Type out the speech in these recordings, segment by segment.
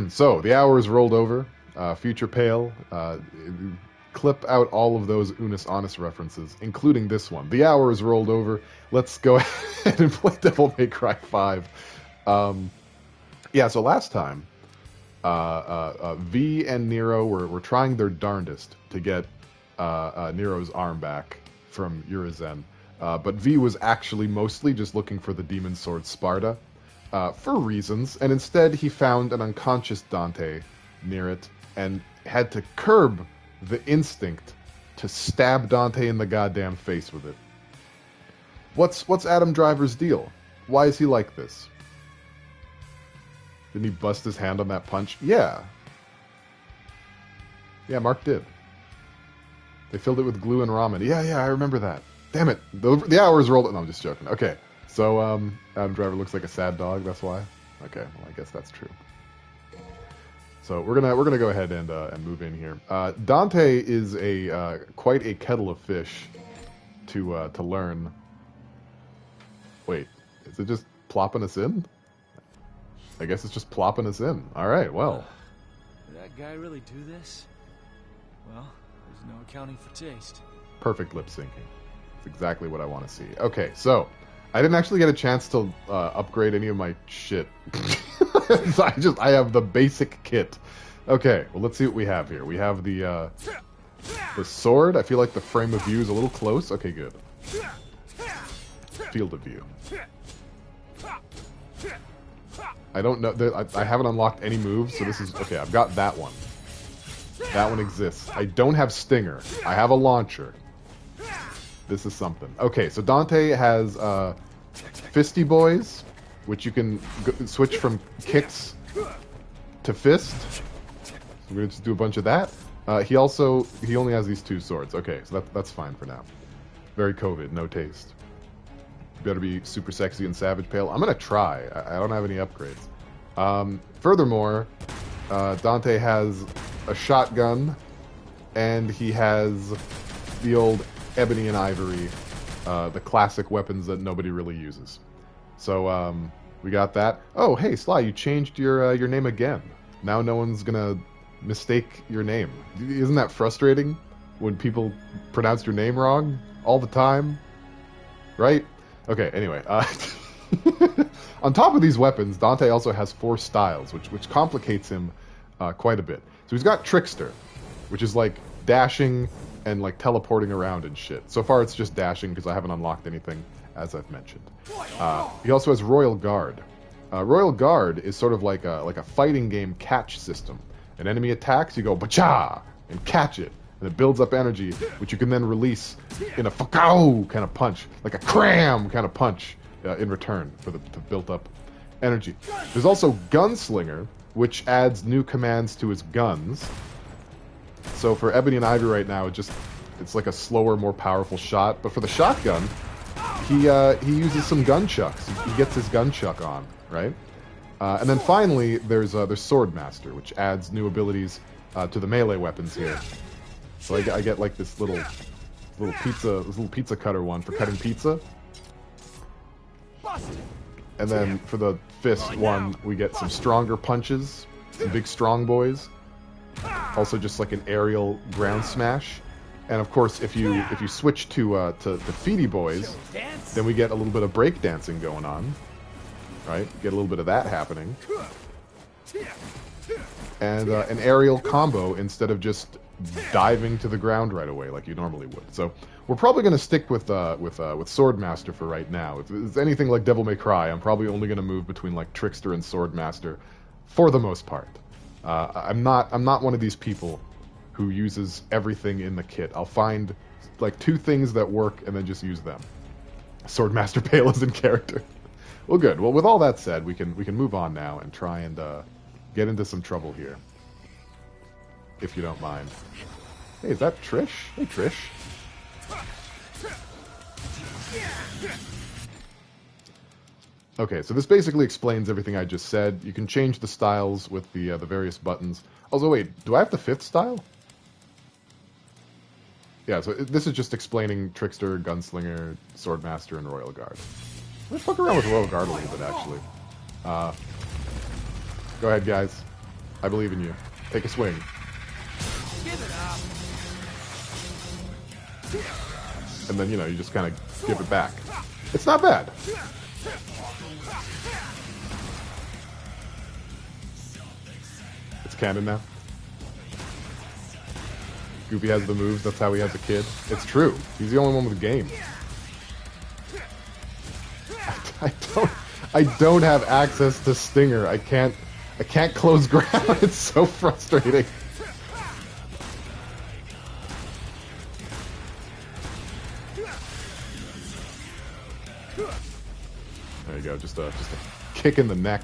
So the hour is rolled over. Future Pale, clip out all of those Unis Honest references, including this one. The hour is rolled over. Let's go ahead and play Devil May Cry 5. Yeah, so last time, V and Nero were trying their darndest to get Nero's arm back from Urizen. But V was actually mostly just looking for the demon sword Sparta. For reasons, and instead he found an unconscious Dante near it and had to curb the instinct to stab Dante in the goddamn face with it. What's Adam Driver's deal? Why is he like this? Didn't he bust his hand on that punch? Yeah. Yeah, Mark did. They filled it with glue and ramen. Yeah, I remember that. Damn it. The hours rolled. No, I'm just joking. Okay. So, Adam Driver looks like a sad dog, that's why? Okay, well, I guess that's true. So, we're gonna go ahead and move in here. Dante is quite a kettle of fish to learn. Wait, is it just plopping us in? I guess it's just plopping us in. Alright, well. Did that guy really do this? Well, there's no accounting for taste. Perfect lip syncing. That's exactly what I want to see. Okay, so I didn't actually get a chance to upgrade any of my shit. I have the basic kit. Okay, well, let's see what we have here. We have the sword. I feel like the frame of view is a little close. Okay, good. Field of view. I don't know. I haven't unlocked any moves, so this is... Okay, I've got that one. That one exists. I don't have Stinger. I have a launcher. This is something. Okay, so Dante has Fisty Boys, which you can switch from kicks to fist. So we're going to just do a bunch of that. He only has these two swords. Okay, so that's fine for now. Very COVID, no taste. Better be super sexy and savage pale. I'm going to try. I don't have any upgrades. Furthermore, Dante has a shotgun, and he has the old ebony and ivory, the classic weapons that nobody really uses. So we got that. Oh, hey Sly, you changed your name again. Now no one's gonna mistake your name. Isn't that frustrating when people pronounce your name wrong all the time? Right? Okay. Anyway, on top of these weapons, Dante also has 4 styles, which complicates him quite a bit. So he's got Trickster, which is like dashing and like teleporting around and shit. So far it's just dashing because I haven't unlocked anything, as I've mentioned. He also has Royal Guard. Royal Guard is sort of like a fighting game catch system. An enemy attacks, you go bacha and catch it, and it builds up energy, which you can then release in a fakao kind of punch, like a cram kind of punch in return for the built up energy. There's also Gunslinger, which adds new commands to his guns. So for Ebony and Ivy right now, it's like a slower, more powerful shot. But for the shotgun, he uses some gunchucks. He gets his gunchuck on, right? And then finally, there's Swordmaster, which adds new abilities to the melee weapons here. So I get like this little pizza cutter one for cutting pizza. And then for the fist one, we get some stronger punches, some big strong boys. Also just like an aerial ground smash. And of course, if you switch to Feety Boys, then we get a little bit of breakdancing going on. Right? Get a little bit of that happening. And an aerial combo instead of just diving to the ground right away like you normally would. So we're probably going to stick with Swordmaster for right now. If it's anything like Devil May Cry, I'm probably only going to move between like Trickster and Swordmaster for the most part. I'm not one of these people who uses everything in the kit. I'll find like 2 things that work and then just use them. Swordmaster Pale is in character. Well, good. Well, with all that said, we can move on now and try and get into some trouble here, if you don't mind. Hey, is that Trish? Hey, Trish. Okay, so this basically explains everything I just said. You can change the styles with the various buttons. Also, wait, do I have the 5th style? Yeah, so this is just explaining Trickster, Gunslinger, Swordmaster, and Royal Guard. Let's fuck around with Royal Guard a little bit, actually. Go ahead, guys. I believe in you. Take a swing. Give it up. And then, you know, you just kind of give it back. It's not bad. It's canon now. Goofy has the moves, that's how he has a kid. It's true. He's the only one with game. I don't have access to Stinger. I can't close ground. It's so frustrating. There you go, just a kick in the neck.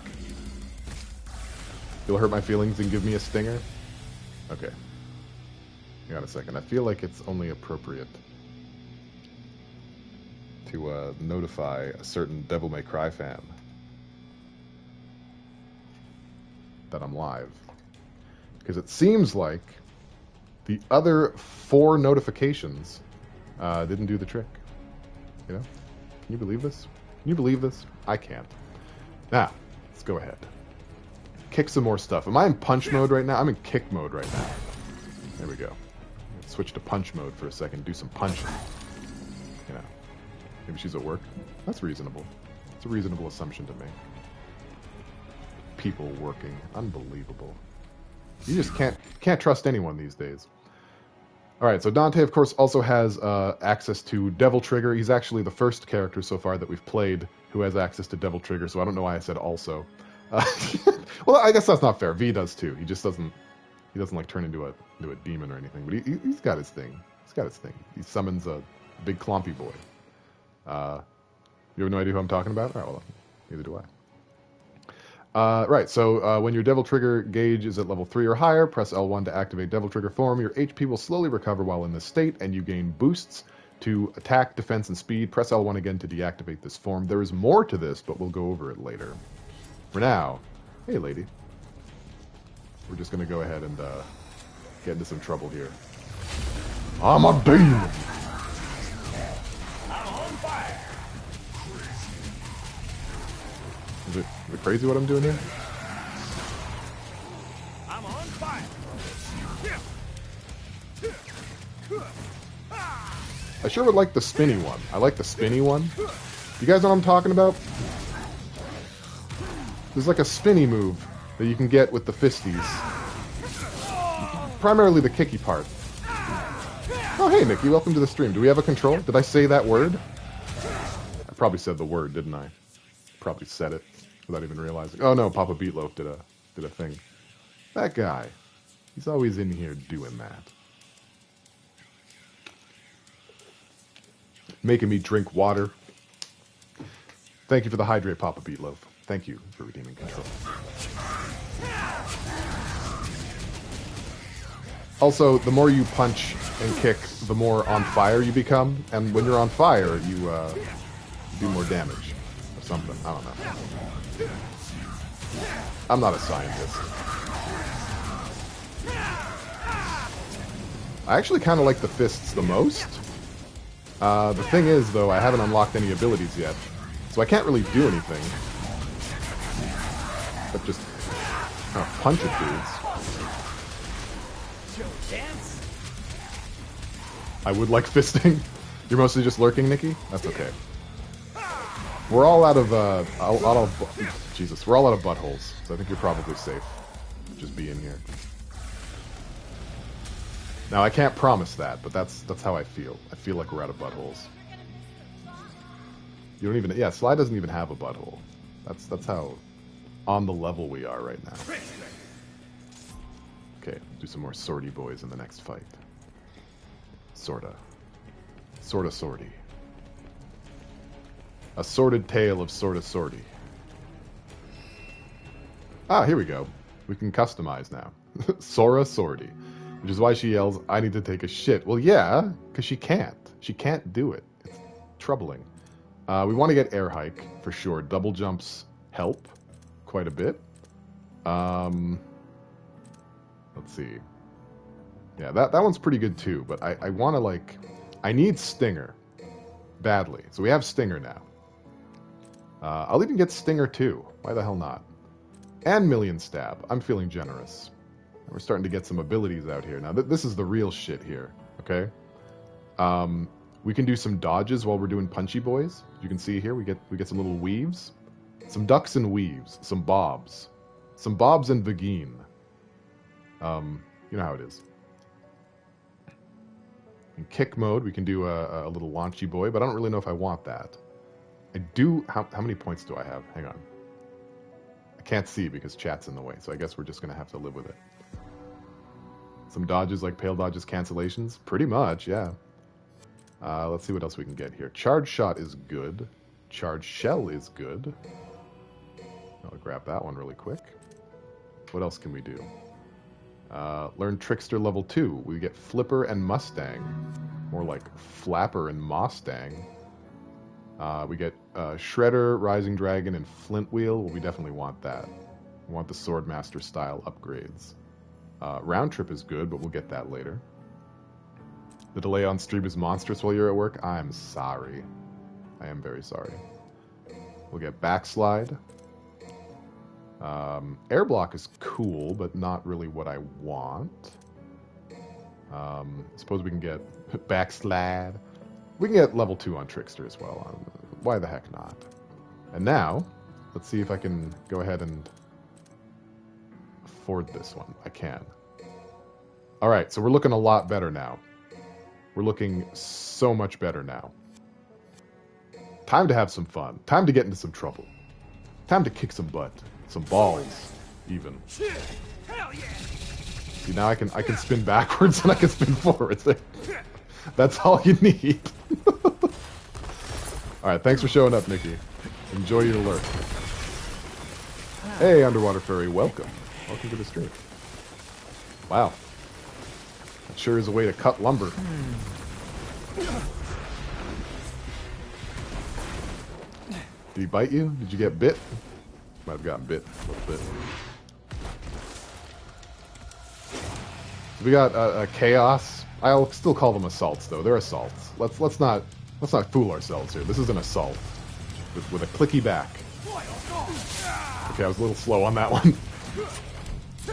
You'll hurt my feelings and give me a stinger? Okay. Hang on a second. I feel like it's only appropriate to notify a certain Devil May Cry fan that I'm live. Because it seems like the other 4 notifications didn't do the trick. You know? Can you believe this? Can you believe this? I can't. Now, let's go ahead. Kick some more stuff. Am I in punch mode right now? I'm in kick mode right now. There we go. Let's switch to punch mode for a second. Do some punching. You know. Maybe she's at work. That's reasonable. It's a reasonable assumption to make. People working. Unbelievable. You just can't trust anyone these days. Alright, so Dante, of course, also has access to Devil Trigger. He's actually the first character so far that we've played who has access to Devil Trigger, so I don't know why I said also. Well, I guess that's not fair. V does too. He just doesn't... He doesn't, like, turn into a demon or anything, but he's got his thing. He's got his thing. He summons a big clompy boy. You have no idea who I'm talking about? Alright, well, neither do I. Right, so when your Devil Trigger gauge is at level 3 or higher, press L1 to activate Devil Trigger form. Your HP will slowly recover while in this state, and you gain boosts to attack, defense, and speed. Press L1 again to deactivate this form. There is more to this, but we'll go over it later. For now, hey lady. We're just going to go ahead and get into some trouble here. I'm a demon! I'm on fire. Is it crazy what I'm doing here? I'm on fire. I sure would like the spinny one. I like the spinny one. You guys know what I'm talking about? There's like a spinny move that you can get with the fisties. Primarily the kicky part. Oh, hey, Nikki, welcome to the stream. Do we have a control? Did I say that word? I probably said the word, didn't I? Probably said it without even realizing. Oh, no, Papa Beatloaf did a thing. That guy. He's always in here doing that. Making me drink water. Thank you for the hydrate, Papa Beatloaf. Thank you for redeeming control. Also, the more you punch and kick, the more on fire you become. And when you're on fire, you do more damage. Or something. I don't know. I'm not a scientist. I actually kind of like the fists the most. The thing is, though, I haven't unlocked any abilities yet. So I can't really do anything. But just kind of punch at dudes. Dance. I would like fisting. You're mostly just lurking, Nikki? That's okay. We're all out of, Jesus, we're all out of buttholes. So I think you're probably safe. Just be in here. Now, I can't promise that, but that's how I feel. I feel like we're out of buttholes. You don't even... Yeah, Sly doesn't even have a butthole. That's how on the level we are right now. Okay, do some more swordy boys in the next fight. Sorta. Sorta swordy. A sordid tale of sorta swordy. Ah, here we go. We can customize now. Sora Swordy. Which is why she yells, I need to take a shit. Well, yeah, because she can't. She can't do it. It's troubling. We want to get air hike, for sure. Double jumps help quite a bit. Let's see. Yeah, that one's pretty good too, but I want to, like... I need Stinger. Badly. So we have Stinger now. I'll even get Stinger too. Why the hell not? And million stab. I'm feeling generous. We're starting to get some abilities out here. Now, this is the real shit here, okay? We can do some dodges while we're doing punchy boys. You can see here, we get some little weaves. Some ducks and weaves. Some bobs. Some bobs and vagine. You know how it is. In kick mode, we can do a little launchy boy, but I don't really know if I want that. I do... How many points do I have? Hang on. I can't see because chat's in the way, so I guess we're just going to have to live with it. Some dodges like pale dodges, cancellations? Pretty much, yeah. Let's see what else we can get here. Charge shot is good. Charge shell is good. I'll grab that one really quick. What else can we do? Learn Trickster level 2. We get Flipper and Mustang. More like Flapper and Mustang. We get Shredder, Rising Dragon, and Flint Wheel. Well, we definitely want that. We want the Swordmaster style upgrades. Round Trip is good, but we'll get that later. The delay on stream is monstrous while you're at work. I'm sorry. I am very sorry. We'll get Backslide. Air Block is cool, but not really what I want. Suppose we can get Backslide. We can get level 2 on Trickster as well. Why the heck not? And now, let's see if I can go ahead and afford this one. I can. Alright, so we're looking a lot better now. We're looking so much better now. Time to have some fun. Time to get into some trouble. Time to kick some butt. Some balls, even. Hell yeah! See, now I can spin backwards and I can spin forwards. That's all you need. Alright, thanks for showing up, Nikki. Enjoy your lurk. Hey, Underwater Furry, welcome. Welcome to the stream. Wow. That sure is a way to cut lumber. Did he bite you? Did you get bit? Might have gotten bit a little bit. So we got a chaos. I'll still call them assaults, though. They're assaults. Let's not fool ourselves here. This is an assault with a clicky back. Okay, I was a little slow on that one.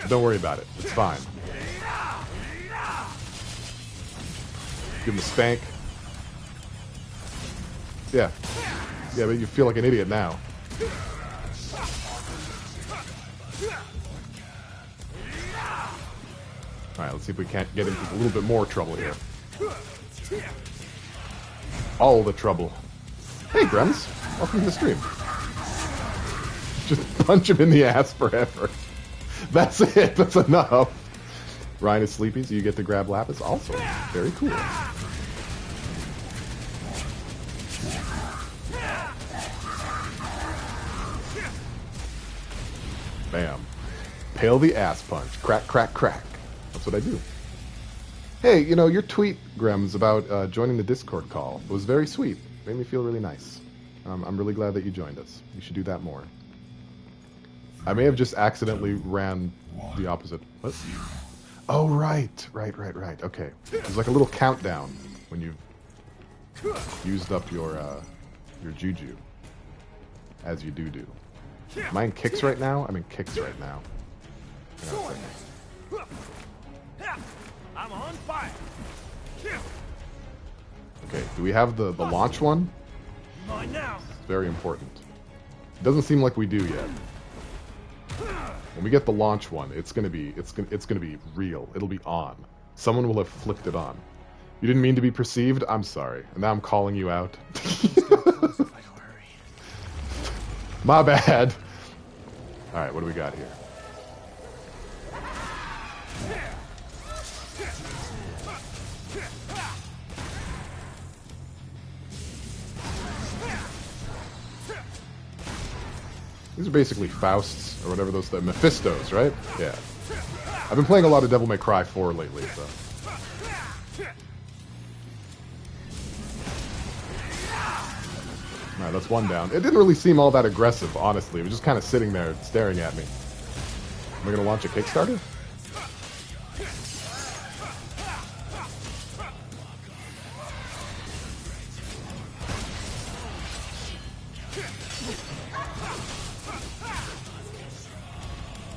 Don't worry about it. It's fine. Give him a spank. Yeah. Yeah, but you feel like an idiot now. Alright, let's see if we can't get into a little bit more trouble here. All the trouble. Hey, Grems. Welcome to the stream. Just punch him in the ass forever. That's it. That's enough. Ryan is sleepy, so you get to grab Lapis. Also, very cool. Bam. Pale the ass punch. Crack, crack, crack. That's what I do. Hey, you know, your tweet, Grems, about joining the Discord call was very sweet. Made me feel really nice. I'm really glad that you joined us. You should do that more. I may have just accidentally ran the opposite. What? Oh, right. Right. Okay. There's like a little countdown when you've used up your juju. As you do. Am I in kicks right now? I'm in kicks right now. Hang on a second. I'm on fire. Okay, do we have the launch one? Mine now. It's very important. It doesn't seem like we do yet. When we get the launch one, it's gonna be real. It'll be on. Someone will have flicked it on. You didn't mean to be perceived? I'm sorry. And now I'm calling you out. My bad. Alright, what do we got here? These are basically Fausts, or whatever those, the Mephistos, right? Yeah. I've been playing a lot of Devil May Cry 4 lately, so... Alright, that's one down. It didn't really seem all that aggressive, honestly. It was just kind of sitting there, staring at me. Am I gonna launch a Kickstarter?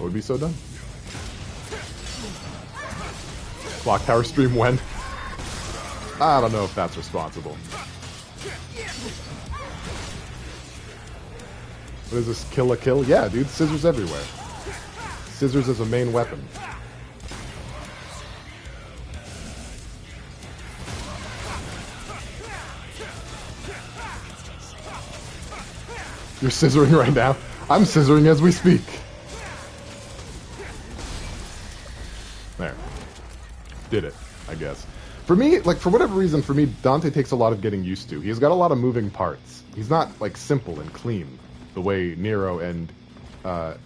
would be so done. Clock tower stream when? I don't know if that's responsible. What is this, kill a kill? Yeah, dude, scissors everywhere. Scissors as a main weapon. You're scissoring right now? I'm scissoring as we speak. There. Did it, I guess. For me, like, for whatever reason, for me, Dante takes a lot of getting used to. He's got a lot of moving parts. He's not, like, simple and clean the way Nero and, Hikaru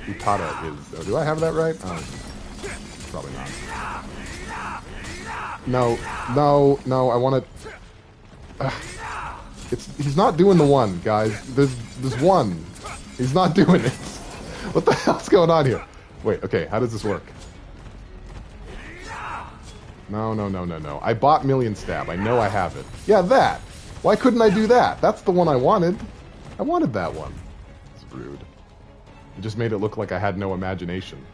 Utada is. Oh, do I have that right? Probably not. No, I want to... he's not doing the one, guys. There's one. He's not doing it. What the hell's going on here? Wait, okay, how does this work? No. I bought Million Stab. I know I have it. Yeah, that. Why couldn't I do that? That's the one I wanted. I wanted that one. It's rude. It just made it look like I had no imagination.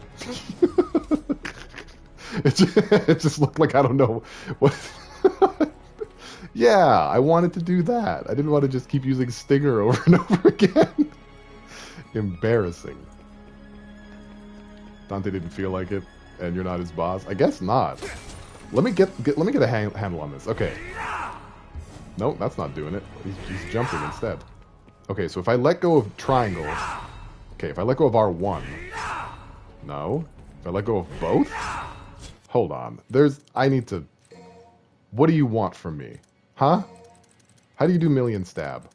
It just looked like I don't know what... Yeah, I wanted to do that. I didn't want to just keep using Stinger over and over again. Embarrassing. Dante didn't feel like it, and you're not his boss? I guess not. Let me get a handle on this. Okay. Nope, that's not doing it. He's jumping instead. Okay, so if I let go of triangle... Okay, if I let go of R1... No. If I let go of both... Hold on. I need to... What do you want from me? Huh? How do you do Million Stab?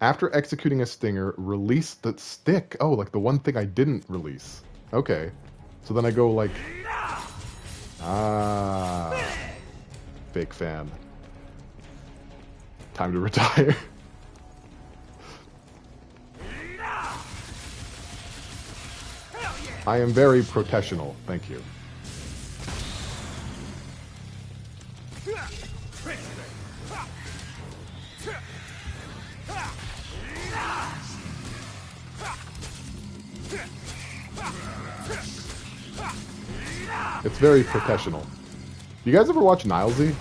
After executing a stinger, release the stick. Oh, like the one thing I didn't release. Okay. So then I go like... Ah. Fake fan. Time to retire. I am very protectional. Thank you. It's very protectional. You guys ever watch Nilesy?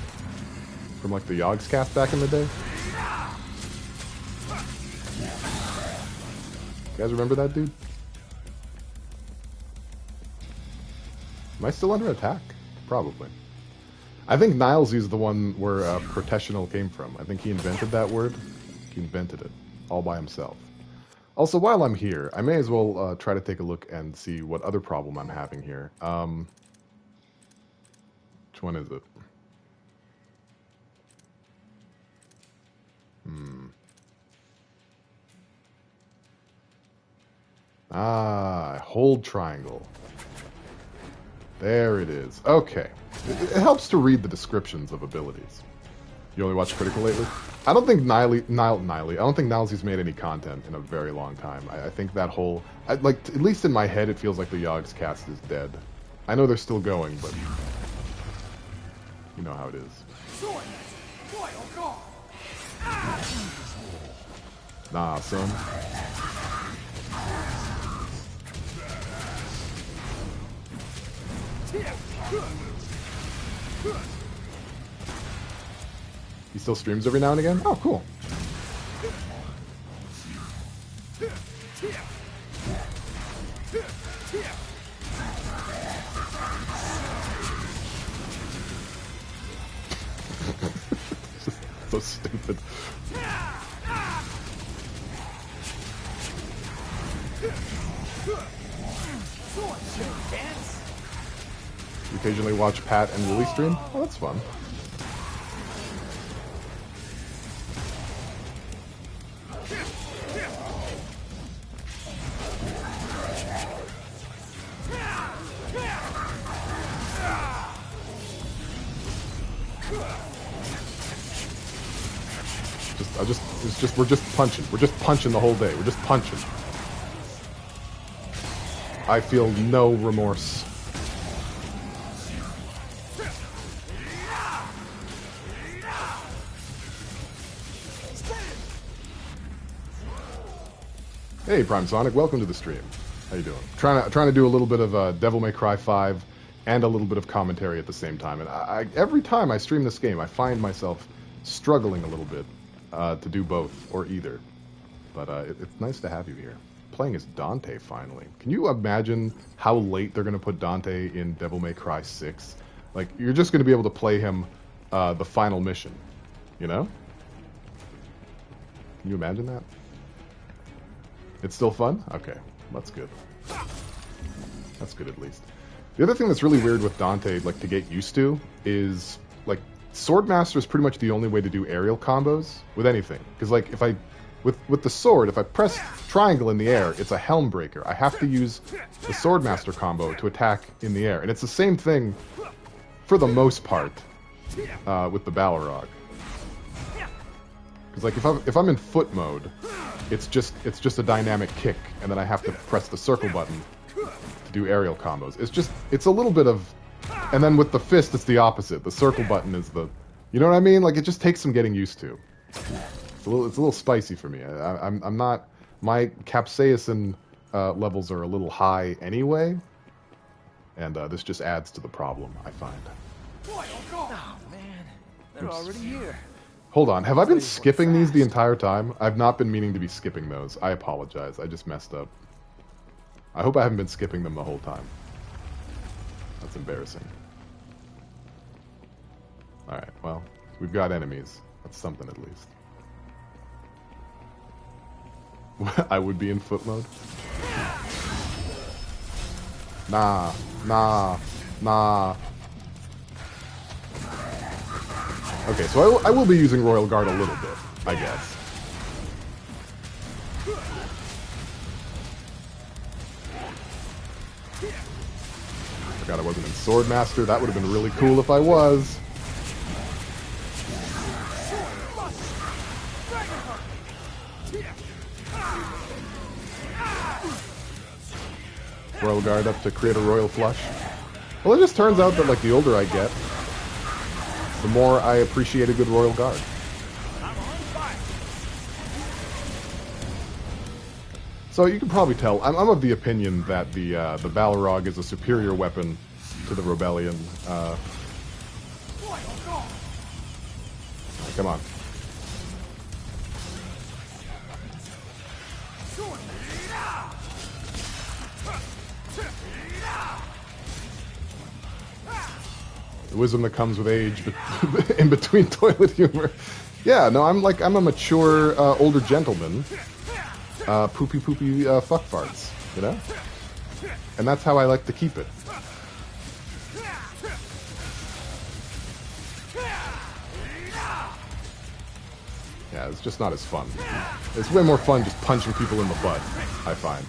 From like the Yogs cast back in the day? You guys remember that dude? Am I still under attack? Probably. I think Nilesy is the one where protectional came from. I think he invented that word. He invented it. All by himself. Also, while I'm here, I may as well try to take a look and see what other problem I'm having here. Which one is it? Hold triangle. There it is. Okay. It helps to read the descriptions of abilities. You only watch Critical lately? I don't think I don't think Nilesy's made any content in a very long time. I think that whole... at least in my head, it feels like the Yogs cast is dead. I know they're still going, but... You know how it is. Nah, son. He still streams every now and again? Oh, cool. So stupid. You occasionally watch Pat and Willie stream? Oh, that's fun. We're just punching. We're just punching the whole day. We're just punching. I feel no remorse. Hey, Prime Sonic, welcome to the stream. How you doing? Trying to do a little bit of Devil May Cry 5 and a little bit of commentary at the same time. And every time I stream this game, I find myself struggling a little bit to do both or either. But it's nice to have you here. Playing as Dante, finally. Can you imagine how late they're going to put Dante in Devil May Cry 6? Like, you're just going to be able to play him the final mission, you know? Can you imagine that? It's still fun? Okay, that's good. That's good, at least. The other thing that's really weird with Dante, like, to get used to, is, like, Swordmaster is pretty much the only way to do aerial combos with anything. Because, like, if I... With the sword, if I press triangle in the air, it's a helm breaker. I have to use the Swordmaster combo to attack in the air. And it's the same thing, for the most part, with the Balrog. Because, like, if I'm in foot mode, it's just a dynamic kick, and then I have to press the circle button to do aerial combos. It's a little bit of... And then with the fist, it's the opposite. The circle button is the... You know what I mean? Like, it just takes some getting used to. It's a little spicy for me. I'm not... My capsaicin levels are a little high anyway, and this just adds to the problem, I find. Oh, man. They're already here. Hold on, have I been skipping these the entire time? I've not been meaning to be skipping those. I apologize, I just messed up. I hope I haven't been skipping them the whole time. That's embarrassing. Alright, well, we've got enemies. That's something at least. I would be in foot mode? Nah. Okay, so I will be using Royal Guard a little bit, I guess. Forgot I wasn't in Swordmaster. That would have been really cool if I was. Royal Guard up to create a Royal Flush. Well, it just turns out that, like, the older I get, the more I appreciate a good Royal Guard. So you can probably tell, I'm of the opinion that the Balrog is a superior weapon to the Rebellion. Come on. The wisdom that comes with age, but in between toilet humor. Yeah, no, I'm a mature, older gentleman. Poopy fuck farts, you know? And that's how I like to keep it. Yeah, it's just not as fun. It's way more fun just punching people in the butt, I find.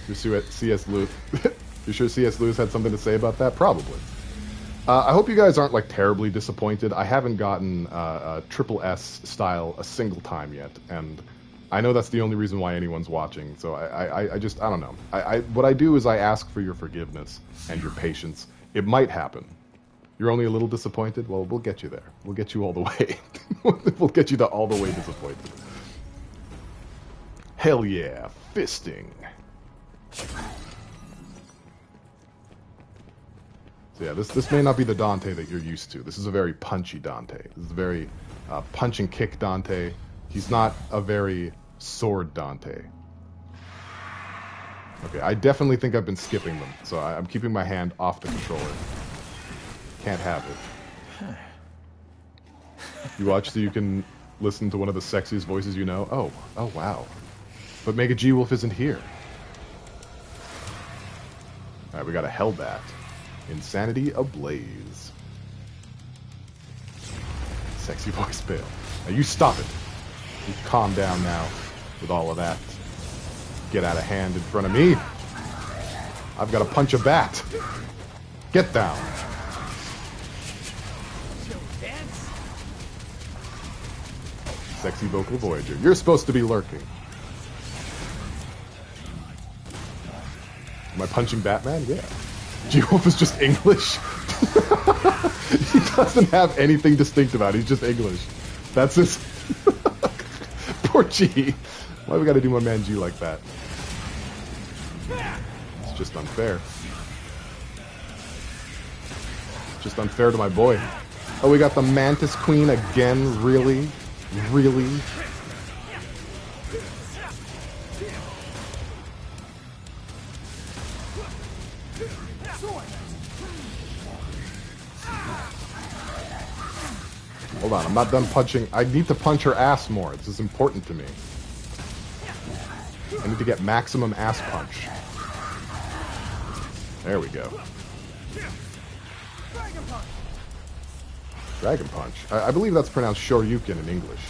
You sure C.S. Lewis? You sure C.S. Lewis had something to say about that? Probably. I hope you guys aren't, like, terribly disappointed. I haven't gotten triple S style a single time yet, and I know that's the only reason why anyone's watching. So I don't know. What I do is I ask for your forgiveness and your patience. It might happen. You're only a little disappointed? Well, we'll get you there. We'll get you all the way. We'll get you to all the way disappointed. Hell yeah, fisting. So yeah, this may not be the Dante that you're used to. This is a very punchy Dante. This is a very punch and kick Dante. He's not a very sword Dante. Okay, I definitely think I've been skipping them, so I'm keeping my hand off the controller. Can't have it. You watch so you can listen to one of the sexiest voices you know? Oh wow. But Mega G-Wolf isn't here. Alright, we got a Hellbat. Insanity ablaze. Sexy voice Bale. Now you stop it. You calm down now with all of that. Get out of hand in front of me. I've got to punch a bat. Get down. Sexy vocal Voyager. You're supposed to be lurking. Am I punching Batman? Yeah. G-Wolf is just English. He doesn't have anything distinct about it. He's just English. That's his... Poor G. Why we gotta do my man G like that? It's just unfair. Just unfair to my boy. Oh, we got the Mantis Queen again? Really? Really? Hold on, I'm not done punching. I need to punch her ass more. This is important to me. I need to get maximum ass punch. There we go. Dragon Punch. I believe that's pronounced Shoryuken in English.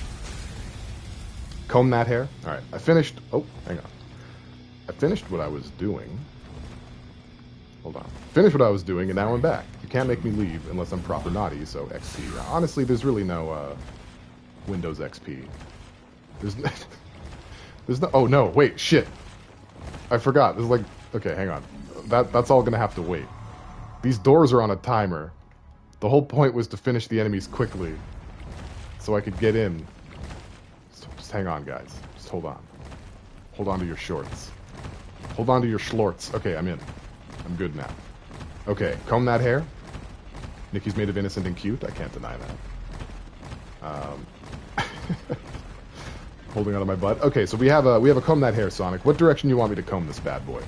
Comb that hair. Alright, I finished... Oh, hang on. I finished what I was doing. Hold on. Finished what I was doing, and now I'm back. You can't make me leave unless I'm proper naughty, so XP. Honestly, there's really no Windows XP. There's no... There's no... Oh, no. Wait. Shit. I forgot. There's like... Okay, hang on. That's all gonna have to wait. These doors are on a timer. The whole point was to finish the enemies quickly, so I could get in. Just hang on, guys. Just hold on. Hold on to your shorts. Hold on to your schlorts. Okay, I'm in. I'm good now. Okay, comb that hair. Nikki's made of innocent and cute. I can't deny that. Holding onto my butt. Okay, so we have a comb that hair, Sonic. What direction do you want me to comb this bad boy?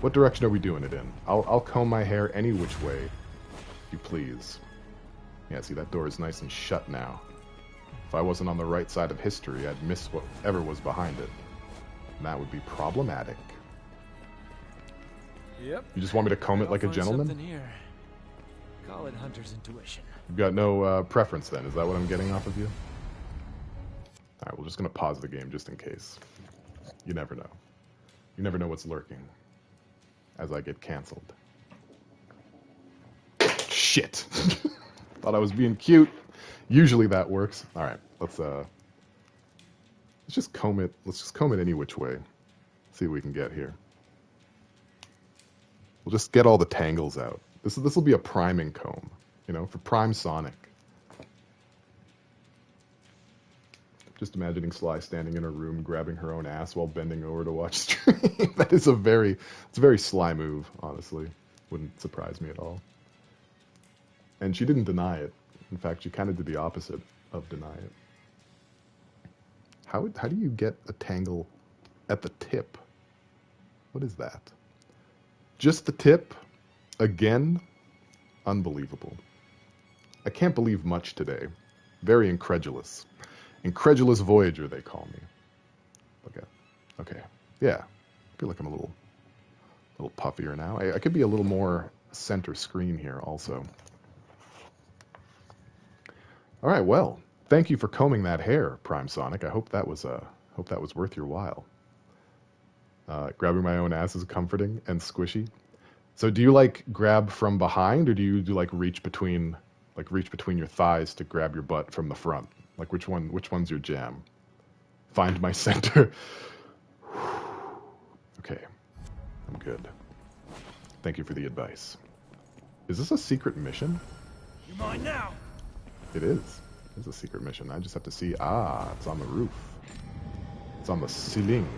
What direction are we doing it in? I'll comb my hair any which way you please. Yeah, see, that door is nice and shut now. If I wasn't on the right side of history, I'd miss whatever was behind it. And that would be problematic. Yep. You just want me to comb it like a gentleman? Something here. Call it hunter's intuition. You've got no preference then, is that what I'm getting off of you? Alright, we're just gonna pause the game just in case. You never know. You never know what's lurking. As I get cancelled. Shit. Thought I was being cute. Usually that works. Alright, let's just comb it. Let's just comb it any which way. See what we can get here. We'll just get all the tangles out. This will be a priming comb, you know, for Prime Sonic. Just imagining Sly standing in her room, grabbing her own ass while bending over to watch stream. That is it's a very Sly move, honestly. Wouldn't surprise me at all. And she didn't deny it. In fact, she kind of did the opposite of deny it. How do you get a tangle at the tip? What is that? Just the tip? Again? Unbelievable. I can't believe much today. Very incredulous. Incredulous Voyager, they call me. Okay. Yeah. I feel like I'm a little puffier now. I could be a little more center screen here also. All right, well, thank you for combing that hair, Prime Sonic. I hope that was worth your while. Grabbing my own ass is comforting and squishy. So do you like grab from behind, or do you like reach between your thighs to grab your butt from the front? Like which one's your jam? Find my center. Okay, I'm good. Thank you for the advice. Is this a secret mission? You're mine now. It is. It's a secret mission. I just have to see. Ah, it's on the roof. It's on the ceiling.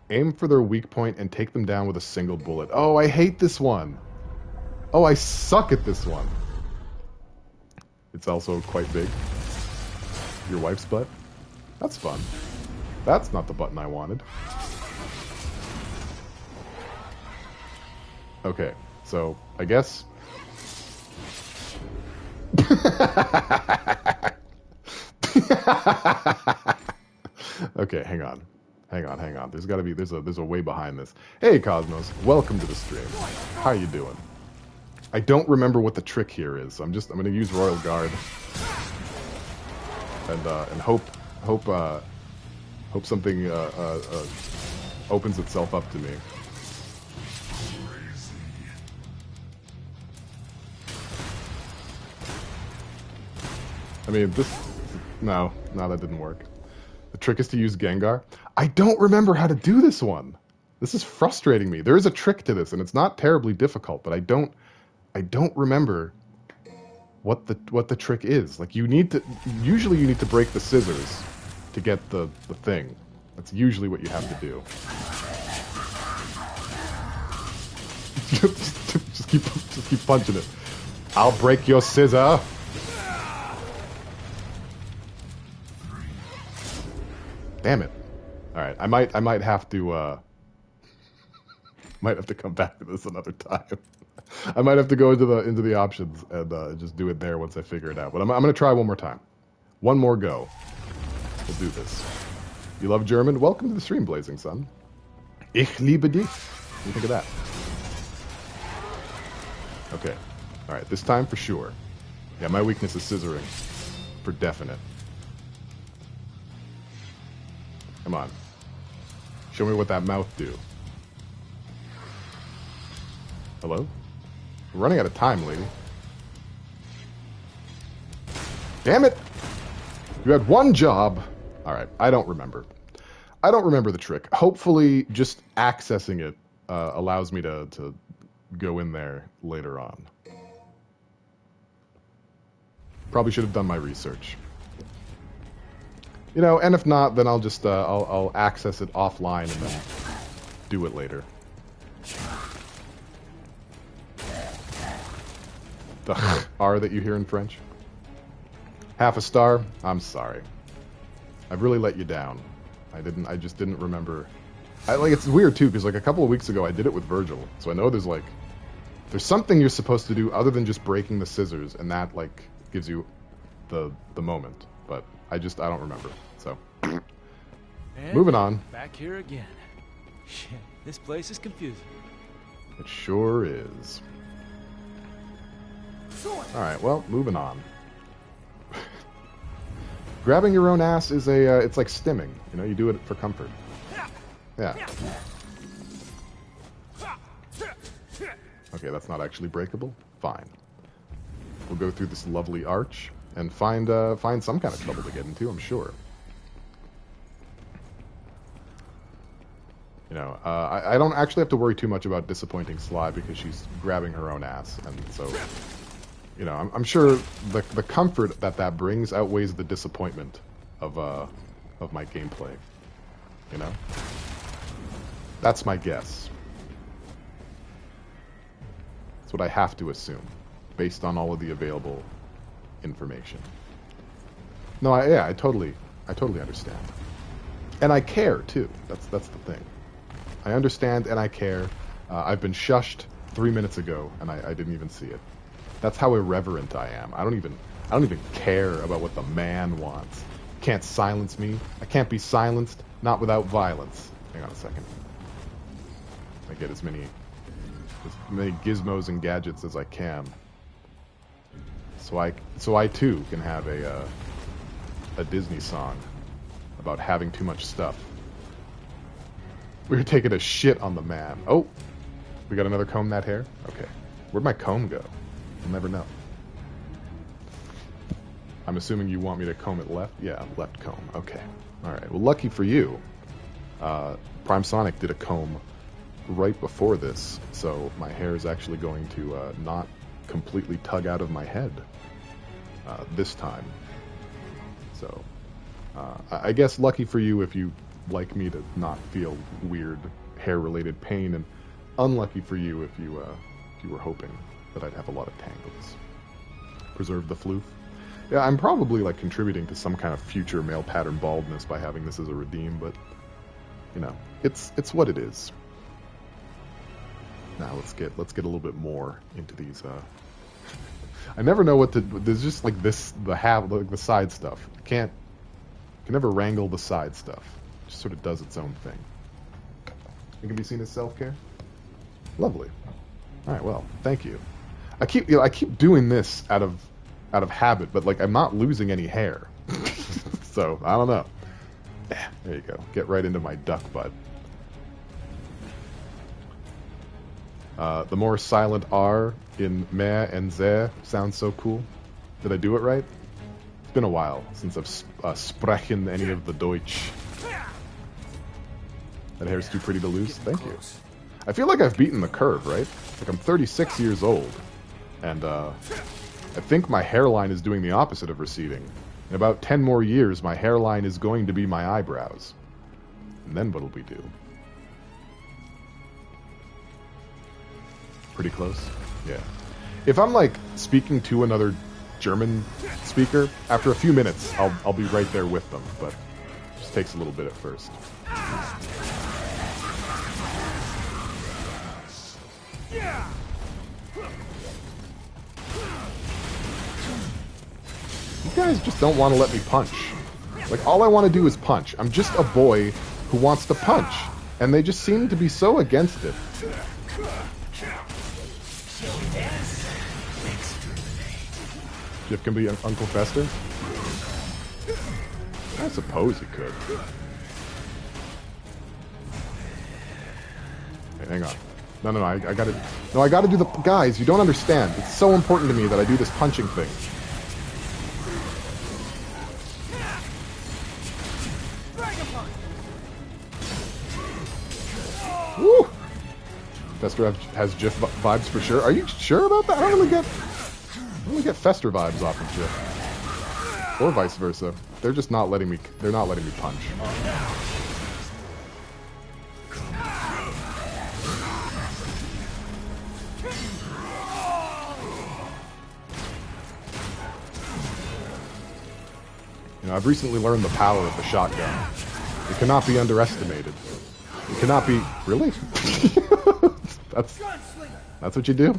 Aim for their weak point and take them down with a single bullet. Oh, I hate this one. Oh, I suck at this one. It's also quite big. Your wife's butt? That's fun. That's not the button I wanted. Okay, so I guess... Okay, hang on. There's a way behind this. Hey, Cosmos, welcome to the stream. How you doing? I don't remember what the trick here is. I'm gonna use Royal Guard and hope something opens itself up to me. I mean, no, that didn't work. The trick is to use Gengar. I don't remember how to do this one. This is frustrating me. There is a trick to this, and it's not terribly difficult, but I don't remember what the trick is. Like usually you need to break the scissors to get the thing. That's usually what you have to do. just keep punching it. I'll break your scissor. Damn it. All right, I might have to might have to come back to this another time. I might have to go into the options and just do it there once I figure it out. But I'm going to try one more time. One more go. We'll do this. You love German? Welcome to the stream, Blazing Sun. Ich liebe dich. What do you think of that? Okay. All right, this time for sure. Yeah, my weakness is scissoring. For definite. Come on. Show me what that mouth do. Hello? We're running out of time, lady. Damn it! You had one job. Alright, I don't remember. I don't remember the trick. Hopefully, just accessing it allows me to go in there later on. Probably should have done my research. You know, and if not, then I'll just I'll access it offline and then do it later. The R that you hear in French. Half a star. I'm sorry. I've really let you down. I just didn't remember. It's weird too, because like a couple of weeks ago I did it with Virgil, so I know there's something you're supposed to do other than just breaking the scissors, and that like gives you the moment. But I don't remember. So and moving on. Back here again. Shit, this place is confusing. It sure is. Alright, well, moving on. Grabbing your own ass is it's like stimming. You know, you do it for comfort. Yeah. Okay, that's not actually breakable. Fine. We'll go through this lovely arch and find some kind of trouble to get into, I'm sure. You know, I don't actually have to worry too much about disappointing Sly because she's grabbing her own ass, and so... You know, I'm sure the comfort that brings outweighs the disappointment of my gameplay. You know? That's my guess. That's what I have to assume, based on all of the available information. No, I totally understand. And I care, too. That's the thing. I understand and I care. I've been shushed 3 minutes ago, and I didn't even see it. That's how irreverent I am. I don't even care about what the man wants. Can't silence me. I can't be silenced, not without violence. Hang on a second. I get as many gizmos and gadgets as I can. So I too can have a Disney song about having too much stuff. We were taking a shit on the man. Oh, we got another comb that hair? Okay. Where'd my comb go? I'll never know. I'm assuming you want me to comb it left? Yeah, left comb. Okay. Alright, well lucky for you, Prime Sonic did a comb right before this, so my hair is actually going to not completely tug out of my head this time. So, I guess lucky for you if you like me to not feel weird hair-related pain, and unlucky for you if you were hoping that I'd have a lot of tangles. Preserve the floof. Yeah, I'm probably like contributing to some kind of future male pattern baldness by having this as a redeem, but you know, it's what it is. Now let's get a little bit more into these. I never know what to. There's just like this the side stuff. You can never wrangle the side stuff. It just sort of does its own thing. It can be seen as self-care. Lovely. All right. Well, thank you. I keep doing this out of habit, but like I'm not losing any hair. So I don't know. There you go. Get right into my duck butt. The more silent R in meh and zeh sounds so cool. Did I do it right? It's been a while since I've sprechen any of the Deutsch. That hair's too pretty to lose. Thank you. I feel like I've beaten the curve, right? Like I'm 36 years old. And I think my hairline is doing the opposite of receding. In about 10 more years, my hairline is going to be my eyebrows. And then what'll we do? Pretty close? Yeah. If I'm, like, speaking to another German speaker, after a few minutes, I'll be right there with them, but it just takes a little bit at first. You guys just don't want to let me punch. Like, all I want to do is punch. I'm just a boy who wants to punch. And they just seem to be so against it. Jif can be Uncle Fester? I suppose he could. Hey, hang on. No, I gotta... No, I gotta do the... Guys, you don't understand. It's so important to me that I do this punching thing. Woo! Fester has Jif vibes for sure. Are you sure about that? I don't really get Fester vibes off of Jif. Or vice versa. They're just not letting me... They're not letting me punch. You know, I've recently learned the power of the shotgun. It cannot be underestimated. It cannot be... Really? That's what you do?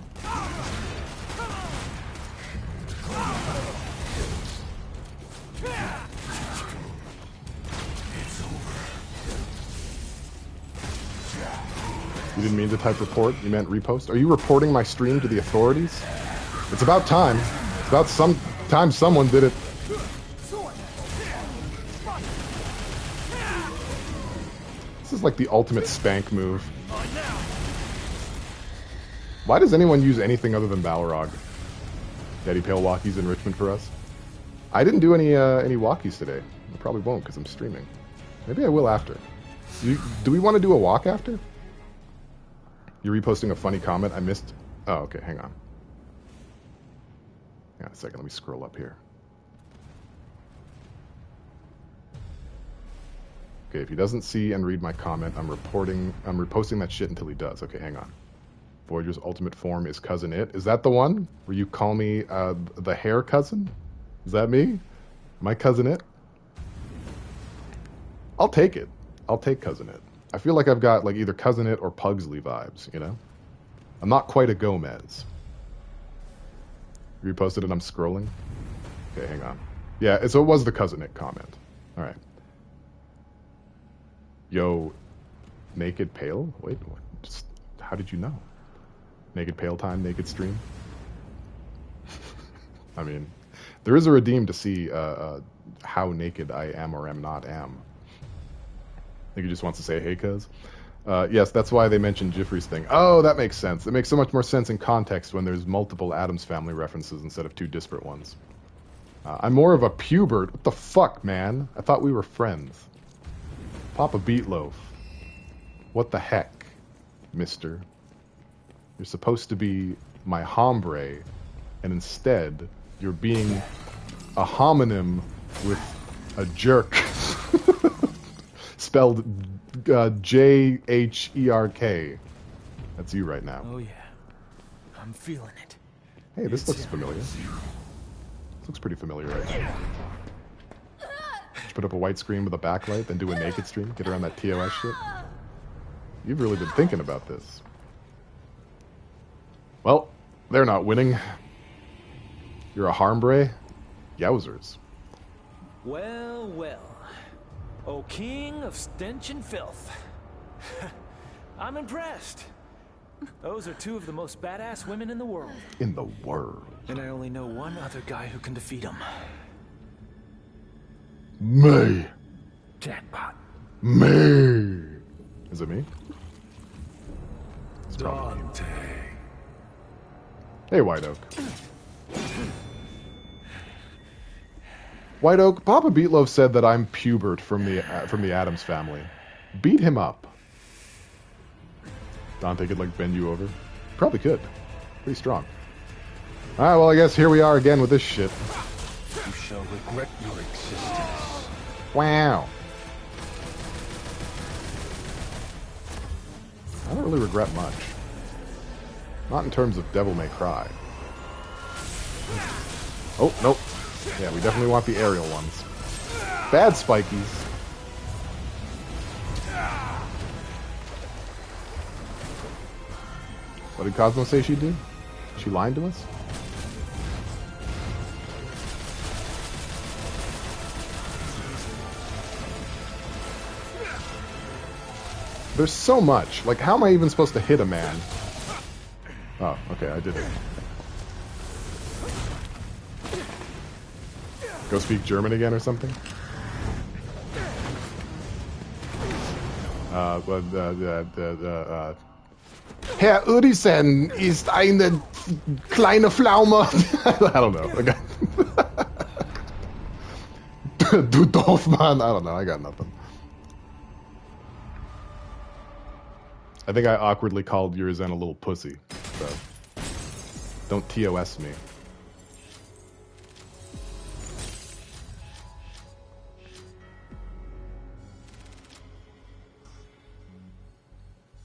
You didn't mean to type report, you meant repost? Are you reporting my stream to the authorities? It's about time. It's about some time someone did it. This is like the ultimate spank move. Why does anyone use anything other than Balrog? Daddy Pale Walkies enrichment for us? I didn't do any walkies today. I probably won't because I'm streaming. Maybe I will after. Do we want to do a walk after? You're reposting a funny comment I missed? Oh, okay, hang on. Hang on a second, let me scroll up here. Okay, if he doesn't see and read my comment, I'm reposting that shit until he does. Okay, hang on. Voyager's ultimate form is Cousin It. Is that the one where you call me the hair cousin? Is that me? Am I Cousin It? I'll take it. I'll take Cousin It. I feel like I've got like either Cousin It or Pugsley vibes, you know? I'm not quite a Gomez. Reposted it, I'm scrolling. Okay, hang on. Yeah, so it was the Cousin It comment. Alright. Yo, Naked Pale? Wait, what? Just, how did you know? Naked Pale time, naked stream? I mean, there is a redeem to see how naked I am or am not am. I think he just wants to say, hey, cuz. Yes, that's why they mentioned Jeffrey's thing. Oh, that makes sense. It makes so much more sense in context when there's multiple Addams Family references instead of two disparate ones. I'm more of a pubert. What the fuck, man? I thought we were friends. Papa Beatloaf. What the heck, mister? You're supposed to be my hombre, and instead, you're being a homonym with a jerk. Spelled J-H-E-R-K. That's you right now. Oh yeah, I'm feeling it. Hey, this looks familiar. This looks pretty familiar right now. Just put up a white screen with a backlight, then do a naked stream, get around that TOS shit. You've really been thinking about this. Well, they're not winning. You're a harmbre? Yowzers. Well, well. O king of stench and filth. I'm impressed. Those are two of the most badass women in the world. In the world. And I only know one other guy who can defeat them. Me. Jackpot. Me. Is it me? It's probably Dante. me. Hey, White Oak. White Oak, Papa Beatloaf said that I'm pubert from the Addams Family. Beat him up. Dante could, like, bend you over. Probably could. Pretty strong. Alright, well, I guess here we are again with this shit. You shall regret your existence. Wow. I don't really regret much. Not in terms of Devil May Cry. Oh, nope. Yeah, we definitely want the aerial ones. Bad spikies. What did Cosmo say she'd do? She lied to us? There's so much. Like, how am I even supposed to hit a man? Oh, okay, I did it. Go speak German again or something? Herr Urisen ist eine kleine Pflaume. I don't know. Okay. Du Dorfmann. I don't know. I got nothing. I think I awkwardly called Urizen a little pussy. So don't TOS me.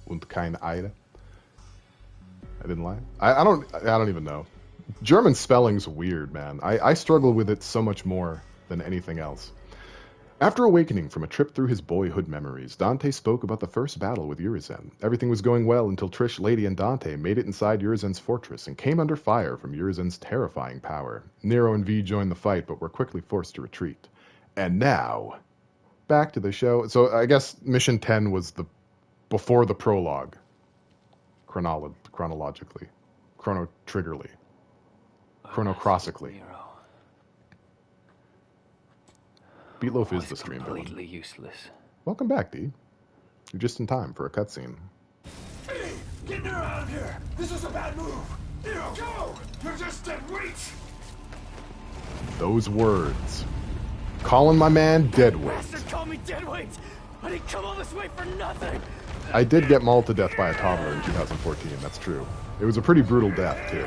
Und kein Eide. I didn't lie. I don't even know. German spelling's weird, man. I struggle with it so much more than anything else. After awakening from a trip through his boyhood memories, Dante spoke about the first battle with Urizen. Everything was going well until Trish, Lady, and Dante made it inside Urizen's fortress and came under fire from Urizen's terrifying power. Nero and V joined the fight, but were quickly forced to retreat. And now, back to the show. So I guess Mission 10 was before the prologue. Chronologically. Chrono-triggerly. Chronocrossically. Beatloaf is the stream villain. Completely useless. Welcome back, D. You're just in time for a cutscene. Hey, get Nero out of here! This is a bad move! Nero, go! You're just dead weight! Those words. Calling my man deadweight. Bastard called me deadweight! I didn't come all this way for nothing! I did get mauled to death by a toddler in 2014, that's true. It was a pretty brutal death, too.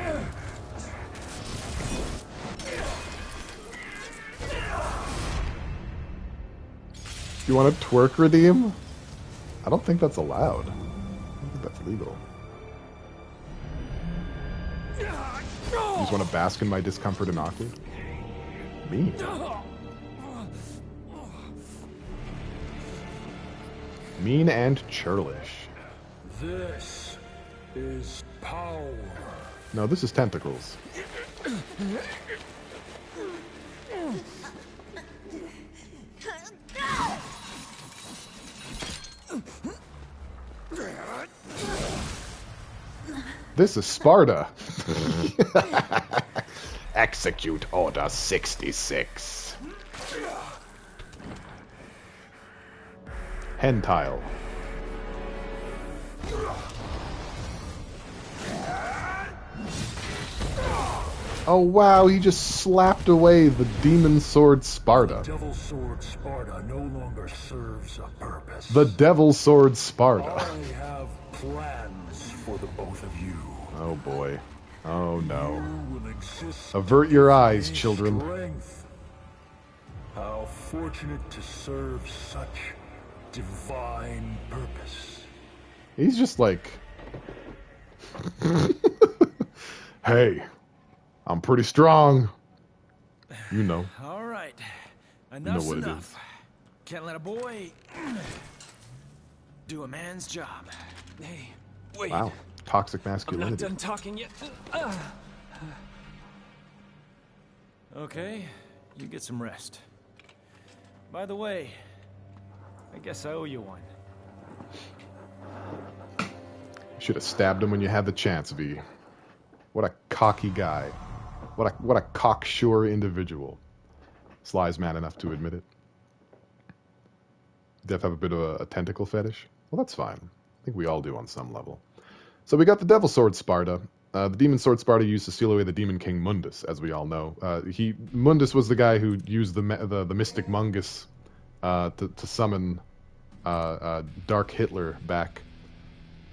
You want to twerk redeem? I don't think that's allowed. I don't think that's legal. You just want to bask in my discomfort and awkward? Me? Mean and churlish. This is power. No, this is tentacles. This is Sparta. Execute Order 66. Hentile. Oh wow, he just slapped away the demon sword Sparta. The Devil Sword Sparta no longer serves a purpose. The Devil Sword Sparta. I have plans for the both of you. Oh boy. Oh no. You will exist. Avert your eyes, in children. strength. How fortunate to serve such divine purpose. He's just like... Hey, I'm pretty strong. You know. All right. know Enough's what it enough. is. Can't let a boy do a man's job. Hey, wait. Wow. Toxic I'm not masculinity. done talking yet. Okay, you get some rest. By the way, I guess I owe you one. Should have stabbed him when you had the chance, V. What a cocky guy. What a cocksure individual. Sly's man enough to admit it. Def have a bit of a tentacle fetish? Well, that's fine. I think we all do on some level. So we got the Devil Sword Sparta. The Demon Sword Sparta used to seal away the Demon King Mundus, as we all know. Mundus was the guy who used the Mystic Mungus to summon Dark Hitler back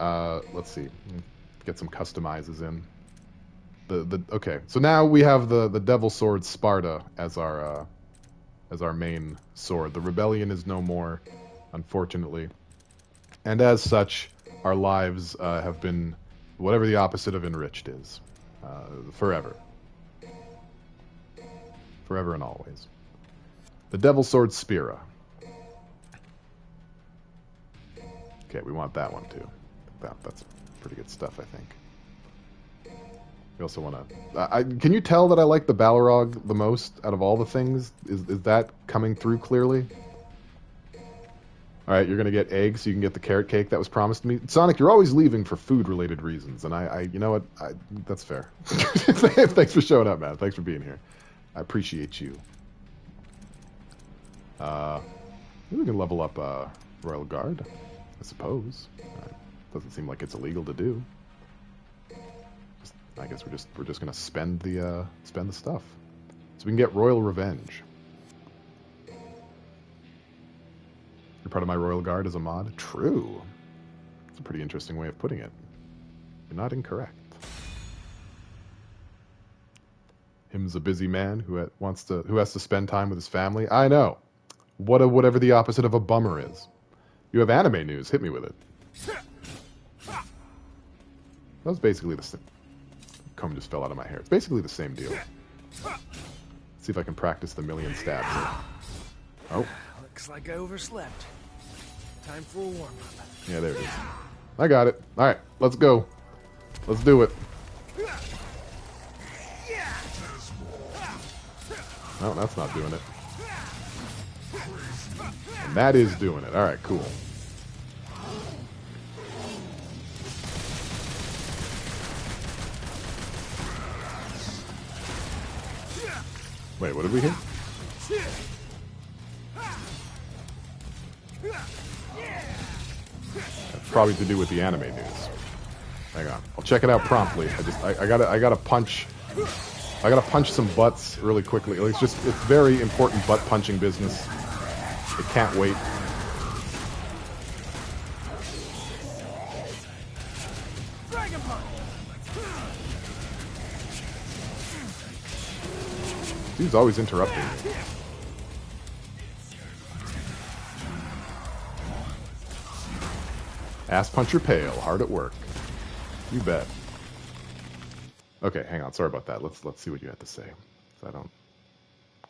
Let's see. Get some customizes in. Okay, so now we have the Devil Sword Sparta as our main sword. The rebellion is no more, unfortunately, and as such, our lives have been whatever the opposite of enriched is, forever, forever and always. The Devil Sword Spira. Okay, we want that one too. That's pretty good stuff, I think. We also want to... can you tell that I like the Balrog the most out of all the things? Is that coming through clearly? Alright, you're going to get eggs so you can get the carrot cake that was promised to me. Sonic, you're always leaving for food-related reasons, and I you know what? That's fair. Thanks for showing up, man. Thanks for being here. I appreciate you. We can level up Royal Guard, I suppose. Doesn't seem like it's illegal to do. I guess we're just gonna spend the stuff, so we can get Royal Revenge. You're part of my Royal Guard as a mod. True. It's a pretty interesting way of putting it. You're not incorrect. Him's a busy man who has to spend time with his family. I know. Whatever the opposite of a bummer is. You have anime news. Hit me with it. That was basically the same. Comb just fell out of my hair. It's basically the same deal. Let's see if I can practice the million stabs here. Oh. Looks like I overslept. Time for a warm-up. Yeah, there it is. I got it. Alright, let's go. Let's do it. No, that's not doing it. And that is doing it. Alright, cool. Wait, what did we hit? That's probably to do with the anime news. Hang on, I'll check it out promptly. I gotta punch some butts really quickly. It's very important butt punching business. It can't wait. Dude's always interrupting me. Ass puncher pale, hard at work. You bet. Okay, hang on. Sorry about that. Let's see what you had to say. So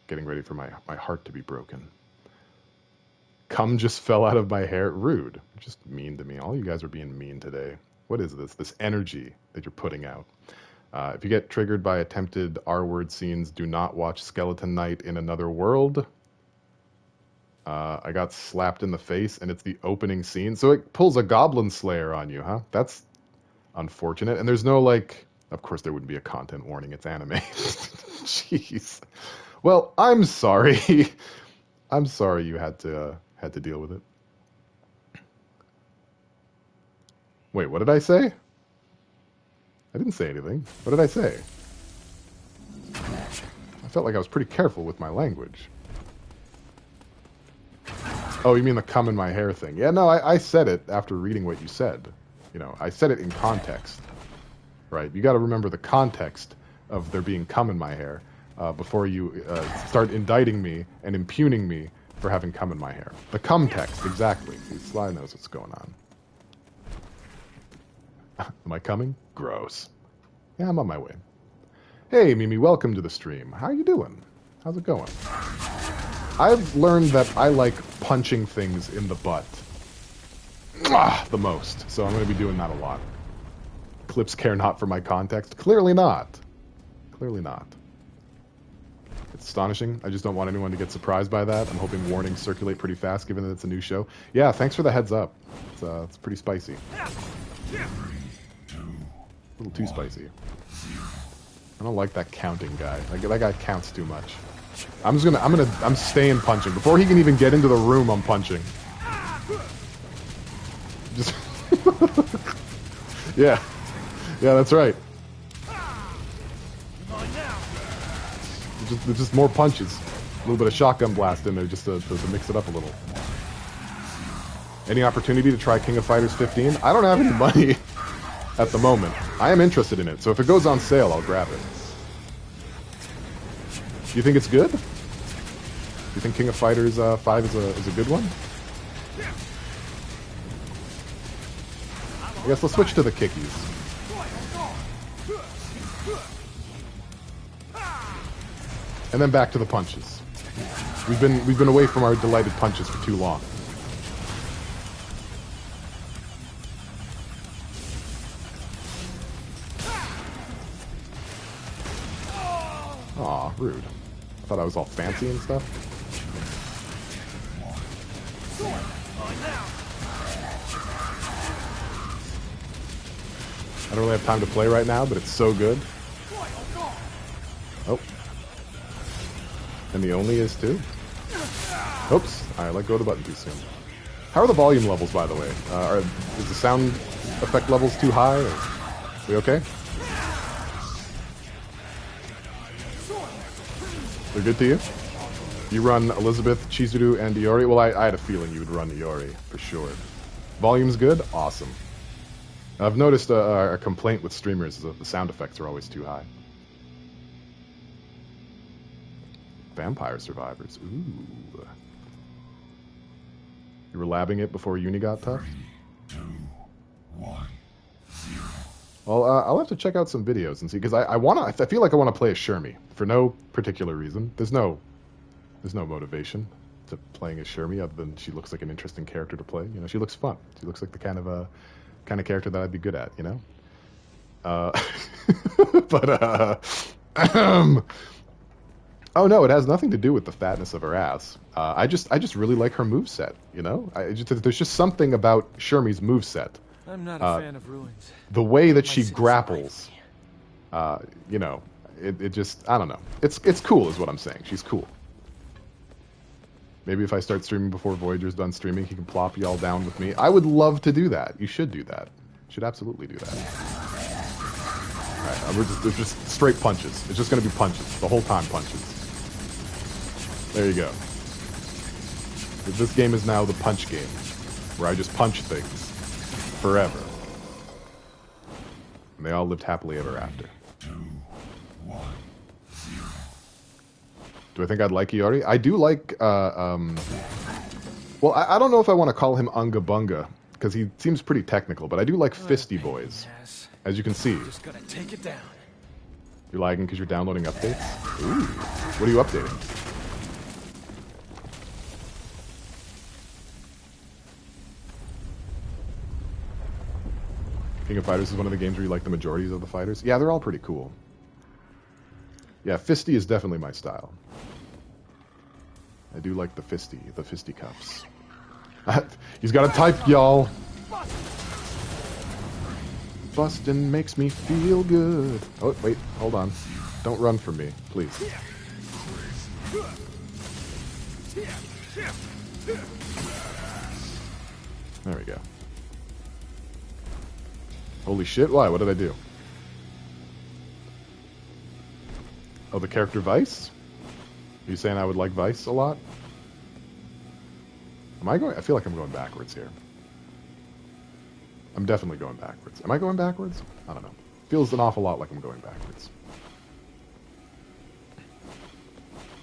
getting ready for my heart to be broken. Cum just fell out of my hair. Rude. Just mean to me. All you guys are being mean today. What is this? This energy that you're putting out. If you get triggered by attempted R-word scenes, do not watch Skeleton Knight in Another World. I got slapped in the face, and it's the opening scene. So it pulls a Goblin Slayer on you, huh? That's unfortunate. And there's no, like... Of course there wouldn't be a content warning. It's anime. Jeez. Well, I'm sorry. I'm sorry you had to deal with it. Wait, what did I say? I didn't say anything. What did I say? I felt like I was pretty careful with my language. Oh, you mean the cum in my hair thing? Yeah, no, I said it after reading what you said. You know, I said it in context. Right? You got to remember the context of there being cum in my hair before you start indicting me and impugning me for having cum in my hair. The cum text, exactly. See, Sly knows what's going on. Am I coming? Gross. Yeah, I'm on my way. Hey, Mimi, welcome to the stream. How you doing? How's it going? I've learned that I like punching things in the butt the most, so I'm going to be doing that a lot. Clips care not for my context? Clearly not. Clearly not. It's astonishing. I just don't want anyone to get surprised by that. I'm hoping warnings circulate pretty fast, given that it's a new show. Yeah, thanks for the heads up. It's pretty spicy. A little too spicy. I don't like that counting guy. That guy counts too much. I'm staying punching. Before he can even get into the room, I'm punching. Just... Yeah. Yeah, that's right. Just more punches. A little bit of shotgun blast in there just to mix it up a little. Any opportunity to try King of Fighters 15? I don't have any money at the moment. I am interested in it, so if it goes on sale, I'll grab it. Do you think it's good? Do you think King of Fighters 5 is a good one? I guess let's switch to the kickies. And then back to the punches. We've been away from our delighted punches for too long. Aw, rude. I thought I was all fancy and stuff. I don't really have time to play right now, but it's so good. Oh. And the only is too. Oops. I let go of the button too soon. How are the volume levels, by the way? Is the sound effect levels too high? Or are we okay? They're good to you? You run Elizabeth, Chizuru, and Iori? Well, I had a feeling you would run Iori, for sure. Volume's good? Awesome. I've noticed a complaint with streamers is that the sound effects are always too high. Vampire Survivors. Ooh. You were labbing it before uni got tough? 3, 2, 1, 0. Well, I'll have to check out some videos and see, because I feel like I want to play as Shermie for no particular reason. There's no motivation to playing as Shermie other than she looks like an interesting character to play. You know, she looks fun. She looks like the kind of character that I'd be good at. You know. Oh no, it has nothing to do with the fatness of her ass. I just really like her moveset. You know, there's just something about Shermie's moveset. I'm not a fan of ruins. The way that she grapples, you know, it just, I don't know. It's cool is what I'm saying. She's cool. Maybe if I start streaming before Voyager's done streaming, he can plop y'all down with me. I would love to do that. You should do that. You should absolutely do that. Alright, it's just straight punches. It's just going to be punches. The whole time punches. There you go. This game is now the punch game, where I just punch things. Forever. And they all lived happily ever after. 2, 1, 0. Do I think I'd like Iori? I do like, well, I don't know if I want to call him Unga Bunga, because he seems pretty technical, but I do like Fisty Boys. As you can see. Just gotta take it down. You're lagging because you're downloading updates? Ooh. What are you updating? King of Fighters is one of the games where you like the majorities of the fighters. Yeah, they're all pretty cool. Yeah, Fisty is definitely my style. I do like the fisticuffs. He's got a type, y'all. Bustin' makes me feel good. Oh, wait, hold on. Don't run from me, please. There we go. Holy shit, why? What did I do? Oh, the character Vice? Are you saying I would like Vice a lot? Am I going? I feel like I'm going backwards here. I'm definitely going backwards. Am I going backwards? I don't know. Feels an awful lot like I'm going backwards.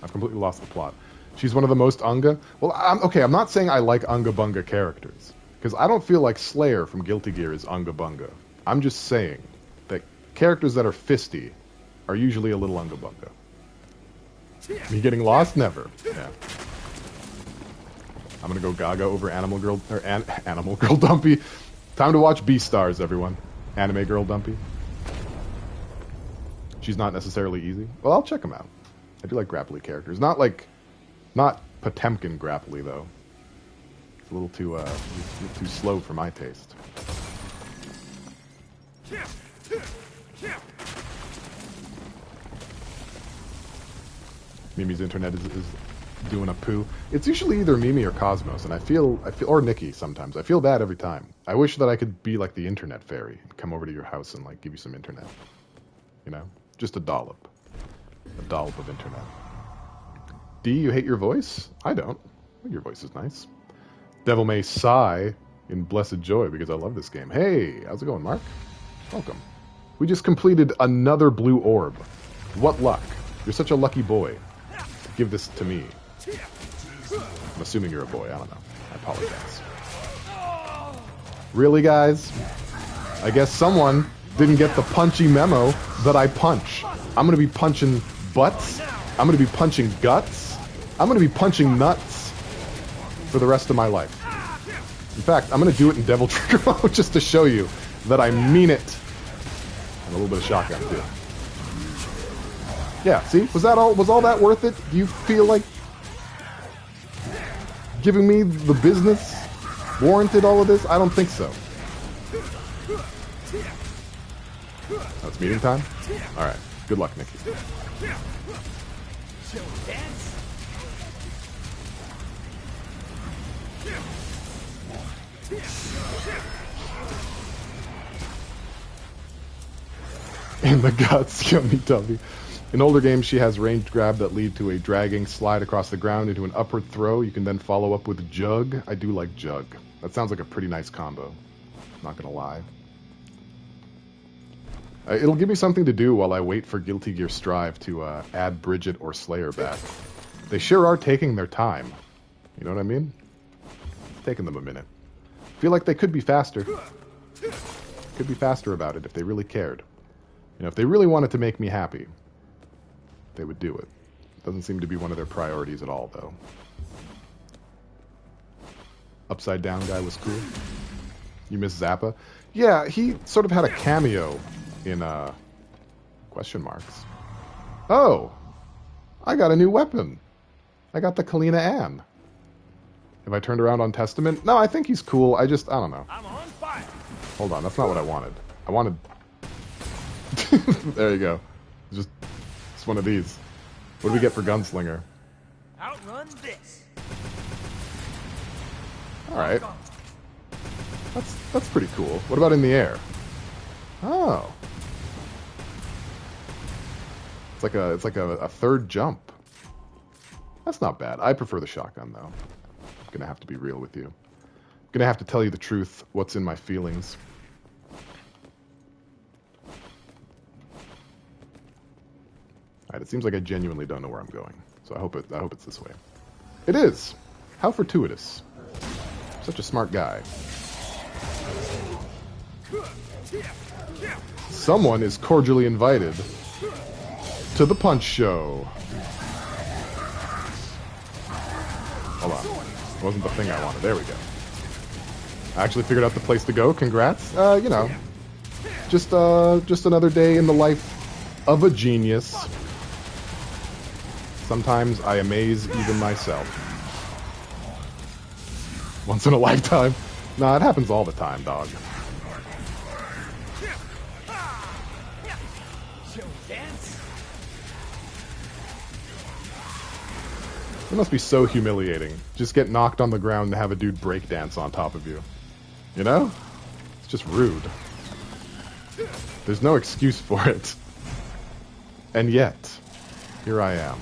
I've completely lost the plot. She's one of the most Unga. Well, I'm not saying I like Unga Bunga characters, because I don't feel like Slayer from Guilty Gear is Unga Bunga. I'm just saying that characters that are fisty are usually a little Unga Bunga. Me getting lost? Never. Yeah. I'm gonna go Gaga over Animal Girl Dumpy. Time to watch Beastars, everyone. Anime Girl Dumpy. She's not necessarily easy. Well, I'll check them out. I do like grapply characters. Not Potemkin grapply though. It's a little too slow for my taste. Mimi's internet is doing a poo. It's usually either Mimi or Cosmos, and I feel or Nikki sometimes. I feel bad every time. I wish that I could be like the internet fairy and come over to your house and like give you some internet. You know, just a dollop of internet. D, you hate your voice? I don't. I think your voice is nice. Devil may sigh in blessed joy because I love this game. Hey, how's it going, Mark? Welcome. We just completed another blue orb. What luck. You're such a lucky boy. Give this to me. I'm assuming you're a boy. I don't know. I apologize. Really, guys? I guess someone didn't get the punchy memo that I punch. I'm going to be punching butts. I'm going to be punching guts. I'm going to be punching nuts for the rest of my life. In fact, I'm going to do it in Devil Trigger mode just to show you that I mean it. And a little bit of shotgun, too. Yeah, see? Was all that worth it? Do you feel like giving me the business warranted all of this? I don't think so. Oh, it's meeting time? Alright. Good luck, Nikki. In the guts, yummy tummy. In older games, she has ranged grab that lead to a dragging slide across the ground into an upward throw. You can then follow up with Jug. I do like Jug. That sounds like a pretty nice combo. Not gonna lie. It'll give me something to do while I wait for Guilty Gear Strive to add Bridget or Slayer back. They sure are taking their time. You know what I mean? It's taking them a minute. Feel like they could be faster. Could be faster about it if they really cared. You know, if they really wanted to make me happy, they would do it. Doesn't seem to be one of their priorities at all, though. Upside Down guy was cool. You miss Zappa? Yeah, he sort of had a cameo in, question marks. Oh! I got a new weapon. I got the Kalina Ann. Have I turned around on Testament? No, I think he's cool. I don't know. I'm on fire. Hold on, that's not what I wanted. I wanted... There you go. It's one of these. What do we get for Gunslinger? Outrun this. Alright. That's pretty cool. What about in the air? Oh. It's like a third jump. That's not bad. I prefer the shotgun, though. I'm gonna have to be real with you. I'm gonna have to tell you the truth, what's in my feelings. Alright, it seems like I genuinely don't know where I'm going. So I hope it's this way. It is! How fortuitous. Such a smart guy. Someone is cordially invited to the punch show. Hold on. It wasn't the thing I wanted. There we go. I actually figured out the place to go. Congrats. You know. Just another day in the life of a genius. Sometimes I amaze even myself. Once in a lifetime. Nah, it happens all the time, dog. It must be so humiliating. Just get knocked on the ground and have a dude breakdance on top of you. You know? It's just rude. There's no excuse for it. And yet, here I am.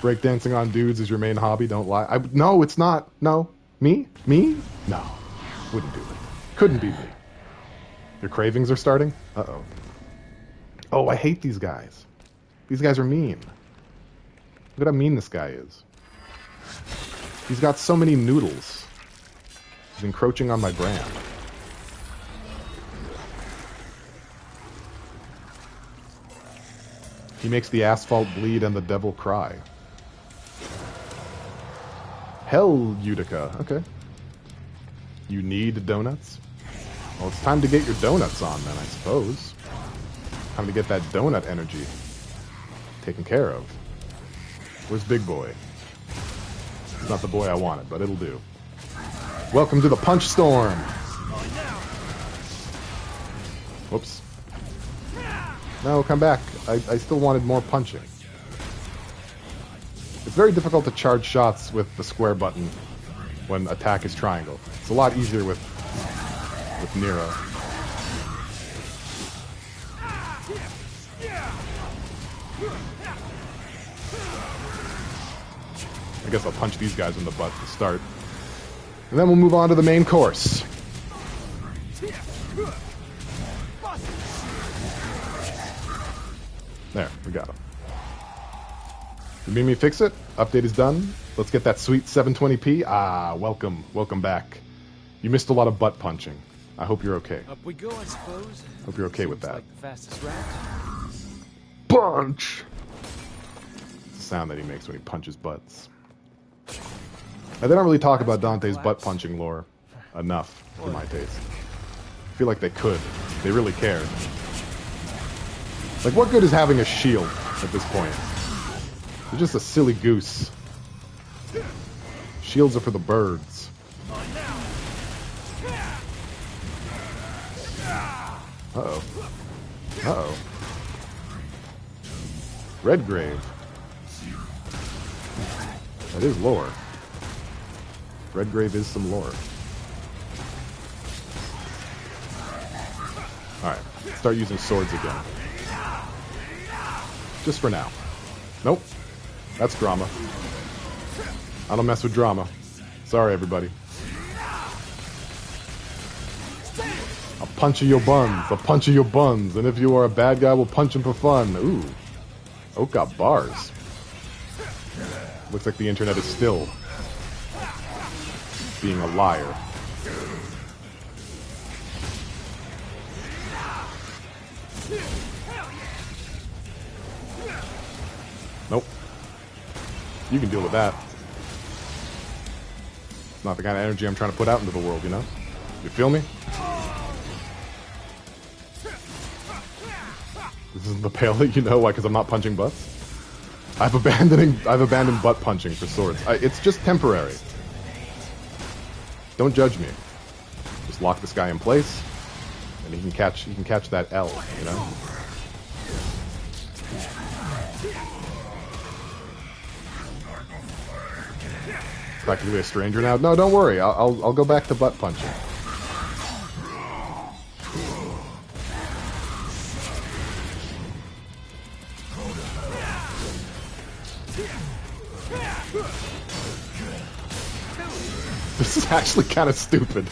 Breakdancing on dudes is your main hobby, don't lie. No, it's not. No. Me? Me? No. Wouldn't do it. Couldn't be me. Your cravings are starting? Uh-oh. Oh, I hate these guys. These guys are mean. Look at how mean this guy is. He's got so many noodles. He's encroaching on my brand. He makes the asphalt bleed and the devil cry. Hell, Utica. Okay. You need donuts? Well, it's time to get your donuts on, then, I suppose. Time to get that donut energy taken care of. Where's Big Boy? It's not the boy I wanted, but it'll do. Welcome to the Punch Storm! Whoops. No, come back. I still wanted more punching. It's very difficult to charge shots with the square button when attack is triangle. It's a lot easier with Nero. I guess I'll punch these guys in the butt to start. And then we'll move on to the main course. There, we got him. You mean me fix it? Update is done. Let's get that sweet 720p. Ah, welcome. Welcome back. You missed a lot of butt punching. I hope you're okay. Up we go, I suppose. Hope you're okay with that. Like the fastest route. Punch! It's the sound that he makes when he punches butts. Now, they don't really talk about Dante's butt punching lore enough for my taste. I feel like they could. They really care. Like, what good is having a shield at this point? You're just a silly goose. Shields are for the birds. Uh-oh. Uh-oh. Redgrave. That is lore. Redgrave is some lore. Alright, start using swords again. Just for now. Nope. That's drama. I don't mess with drama. Sorry, everybody. I'll punch you your buns. I'll punch you your buns. And if you are a bad guy, we'll punch him for fun. Ooh. Oak got bars. Looks like the internet is still being a liar. Nope. You can deal with that. It's not the kind of energy I'm trying to put out into the world, you know? You feel me? This isn't the pale that you know why, because I'm not punching butts? I've abandoned butt punching for swords. It's just temporary. Don't judge me. Just lock this guy in place, and he can catch that L, you know? Practically a stranger now? No, don't worry. I'll go back to butt punching. This is actually kind of stupid.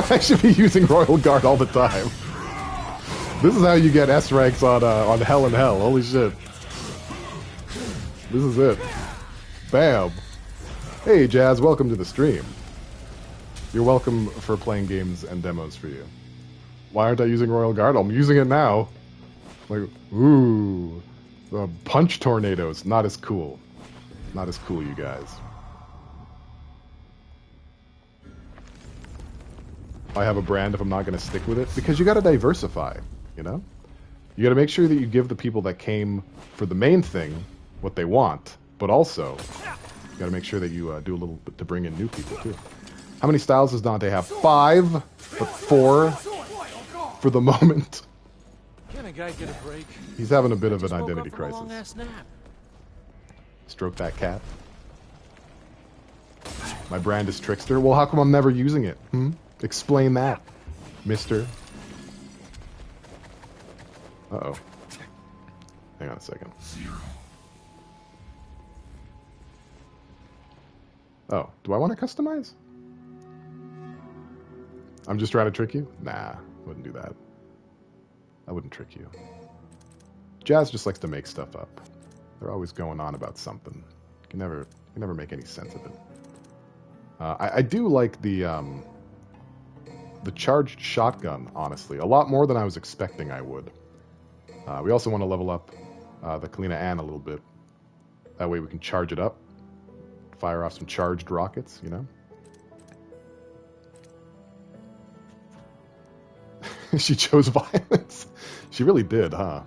I should be using Royal Guard all the time. This is how you get S ranks on Hell in Hell. Holy shit. This is it. Bam. Hey Jazz, welcome to the stream. You're welcome for playing games and demos for you. Why aren't I using Royal Guard? I'm using it now. Like, ooh. The punch tornadoes. Not as cool. Not as cool, you guys. I have a brand if I'm not going to stick with it? Because you got to diversify, you know? You got to make sure that you give the people that came for the main thing what they want, but also you got to make sure that you do a little bit to bring in new people too. How many styles does Dante have? 5, but 4 for the moment. Can a guy get a break? He's having a bit of an identity crisis. Stroke that cat. My brand is Trickster. Well, how come I'm never using it? Explain that, mister. Uh-oh. Hang on a second. Oh, do I want to customize? I'm just trying to trick you? Nah, wouldn't do that. I wouldn't trick you. Jazz just likes to make stuff up. They're always going on about something. You can never make any sense of it. I do like the charged shotgun, honestly. A lot more than I was expecting I would. We also want to level up the Kalina Ann a little bit. That way we can charge it up. Fire off some charged rockets, you know? She chose violence. She really did, huh?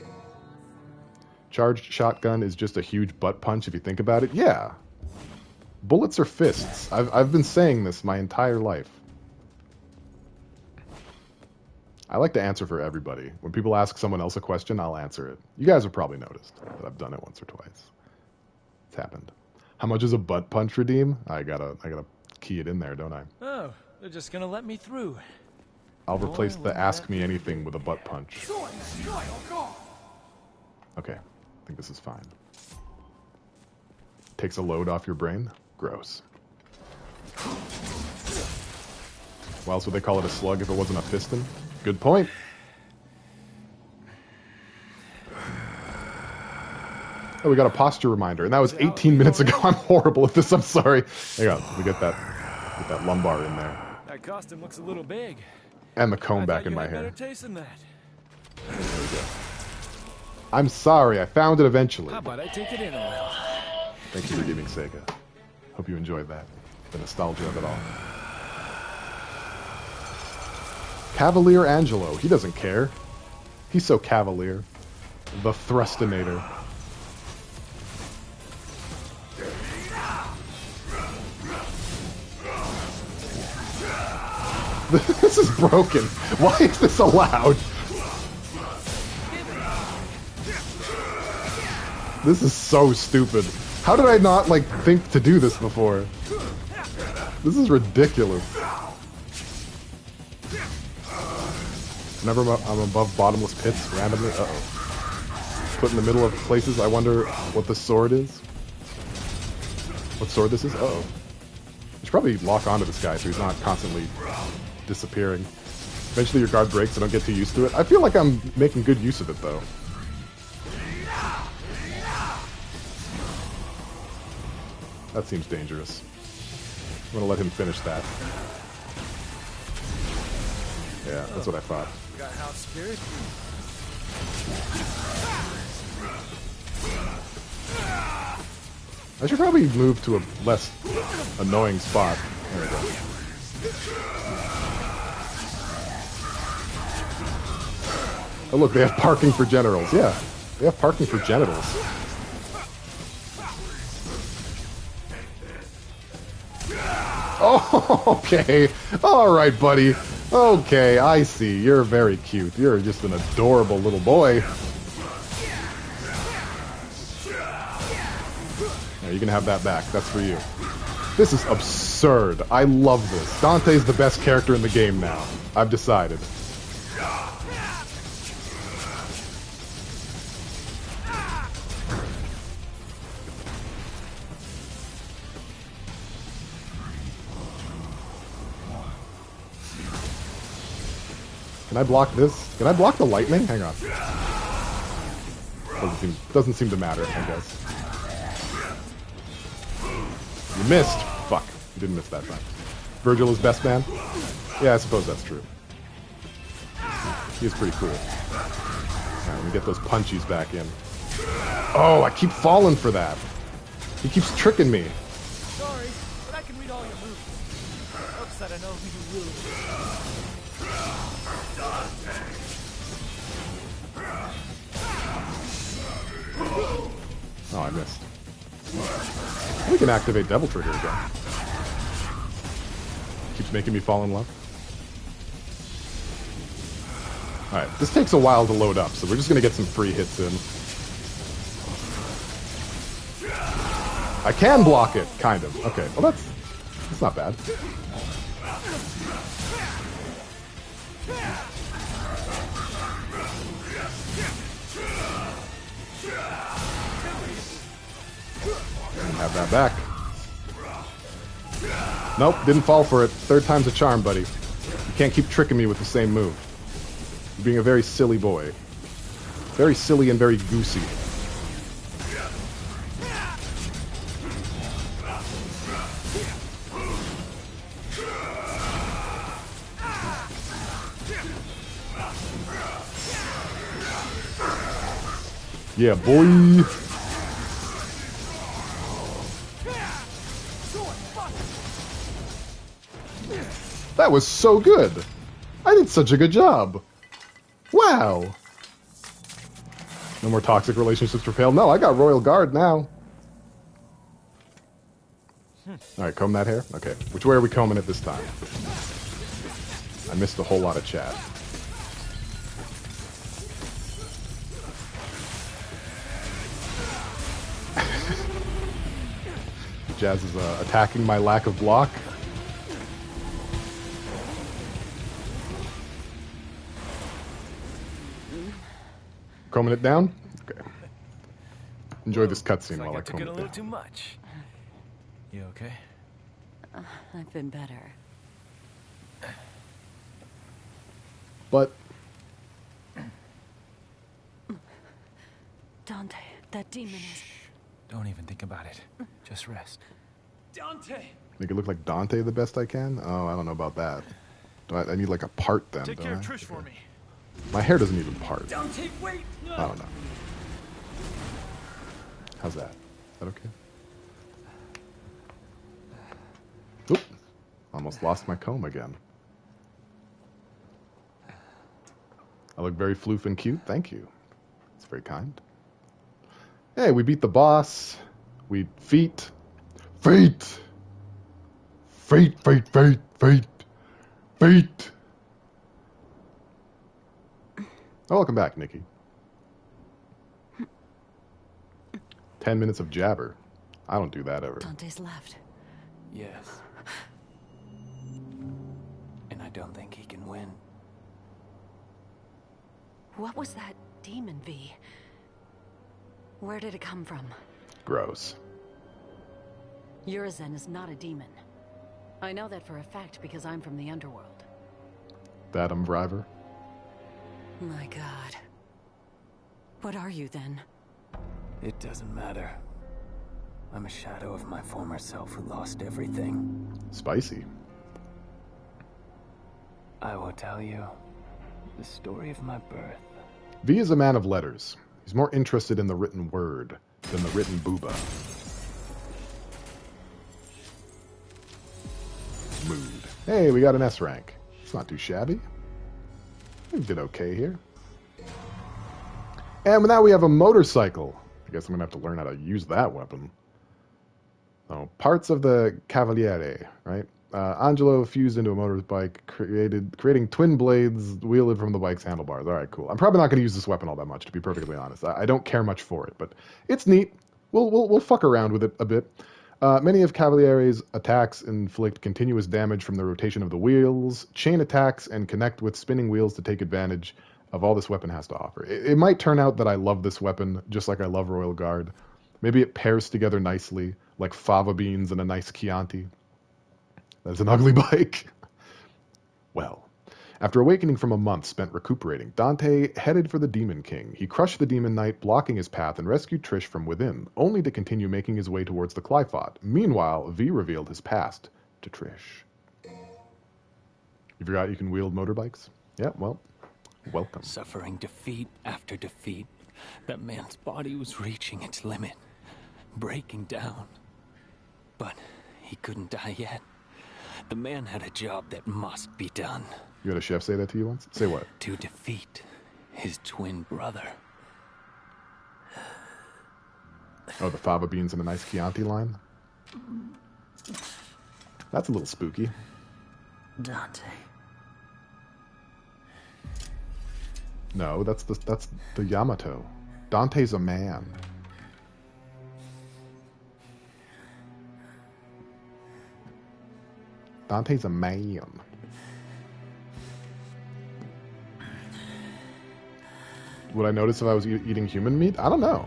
Charged shotgun is just a huge butt punch if you think about it. Yeah. Bullets are fists. I've been saying this my entire life. I like to answer for everybody. When people ask someone else a question, I'll answer it. You guys have probably noticed that I've done it once or twice. It's happened. How much is a butt punch redeem? I gotta key it in there, don't I? Oh, they're just gonna let me through. I'll replace the ask me anything with a butt punch. Okay. I think think this is fine. Takes a load off your brain. Gross. Why else would they call it a slug if it wasn't a piston? Good point. Oh, we got a posture reminder, and that was 18 minutes ago. I'm horrible at this. I'm sorry. Hang on, we get that lumbar in there. That costume looks a little big. And the comb back in my hair. Better taste than that. There we go. I'm sorry. I found it eventually. How about I take it in a little? Thank you for giving Sega. Hope you enjoyed that. The nostalgia of it all. Cavalier Angelo. He doesn't care. He's so cavalier. The Thrustinator. This is broken. Why is this allowed? This is so stupid. How did I not, like, think to do this before? This is ridiculous. Whenever I'm above bottomless pits, randomly, uh-oh. Put in the middle of places, I wonder what the sword is. What sword this is? Uh-oh. You should probably lock onto this guy so he's not constantly disappearing. Eventually your guard breaks, so don't get too used to it. I feel like I'm making good use of it, though. That seems dangerous. I'm gonna let him finish that. Yeah, that's what I thought. Got house spirit. I should probably move to a less annoying spot. There we go. Oh look, they have parking for generals. Yeah, they have parking for genitals. Oh, okay. All right, buddy. Okay, I see. You're very cute. You're just an adorable little boy. Yeah, you can have that back. That's for you. This is absurd. I love this. Dante's the best character in the game now. I've decided. Can I block this? Can I block the lightning? Hang on. Doesn't seem to matter, I guess. You missed. Fuck. You didn't miss that time. Virgil is best man? Yeah, I suppose that's true. He is pretty cool. Alright, let me get those punchies back in. Oh, I keep falling for that. He keeps tricking me. Sorry, but I can read all your moves. Helps that I know who you will be. Oh, I missed. We can activate Devil Trigger again. Keeps making me fall in love. Alright, this takes a while to load up, so we're just gonna get some free hits in. I can block it, kind of. Okay, well that's not bad. Have that back. Nope, didn't fall for it. Third time's a charm, buddy. You can't keep tricking me with the same move. You're being a very silly boy. Very silly and very goosey. Yeah, boy. That was so good. I did such a good job. Wow. No more toxic relationships for Pale. No, I got Royal Guard now. Alright, comb that hair. Okay, which way are we combing it this time? I missed a whole lot of chat. Jazz is attacking my lack of block. Combing it down? Okay. enjoy this Looks cutscene like while I took comb it a it little down. too much. You okay? I've been better. But Dante, that demon is... Don't even think about it. Just rest. Dante! make it look like Dante the best I can? Oh, I don't know about that. I need like a part then, Take don't care I? of Trish for me. My hair doesn't even part. Dante, wait! I don't know. How's that? Is that okay? Oop. Almost lost my comb again. I look very floof and cute. Thank you. It's very kind. Hey, we beat the boss. We feat. Feat! Feat, feat, feat, feat. Feat! Oh, welcome back, Nikki. 10 minutes of jabber. I don't do that ever. Dante's left. Yes. And I don't think he can win. What was that demon, V? Where did it come from? Gross. Urizen is not a demon. I know that for a fact because I'm from the underworld. That driver. My God. What are you then? It doesn't matter. I'm a shadow of my former self who lost everything. Spicy. I will tell you the story of my birth. V is a man of letters. He's more interested in the written word than the written booba. Mood. Hey, we got an S rank. It's not too shabby. We did okay here. And now we have a motorcycle. I guess I'm going to have to learn how to use that weapon. Oh, parts of the Cavaliere, right? Angelo fused into a motorbike, creating twin blades wielded from the bike's handlebars. All right, cool. I'm probably not going to use this weapon all that much, to be perfectly honest. I don't care much for it, but it's neat. We'll fuck around with it a bit. Many of Cavaliere's attacks inflict continuous damage from the rotation of the wheels, chain attacks, and connect with spinning wheels to take advantage of all this weapon has to offer. It might turn out that I love this weapon, just like I love Royal Guard. Maybe it pairs together nicely, like fava beans and a nice Chianti. That's an ugly bike. Well, after awakening from a month spent recuperating, Dante headed for the Demon King. He crushed the Demon Knight, blocking his path, and rescued Trish from within, only to continue making his way towards the Clyphot. Meanwhile, V revealed his past to Trish. You forgot you can wield motorbikes? Yeah, well, welcome. Suffering defeat after defeat, that man's body was reaching its limit, breaking down. But he couldn't die yet. The man had a job that must be done. You had a chef say that to you once? Say what? To defeat his twin brother. Oh, the fava beans and a nice Chianti line? That's a little spooky. Dante. No, that's the Yamato. Dante's a man. Dante's a man. Would I notice if I was eating human meat? I don't know.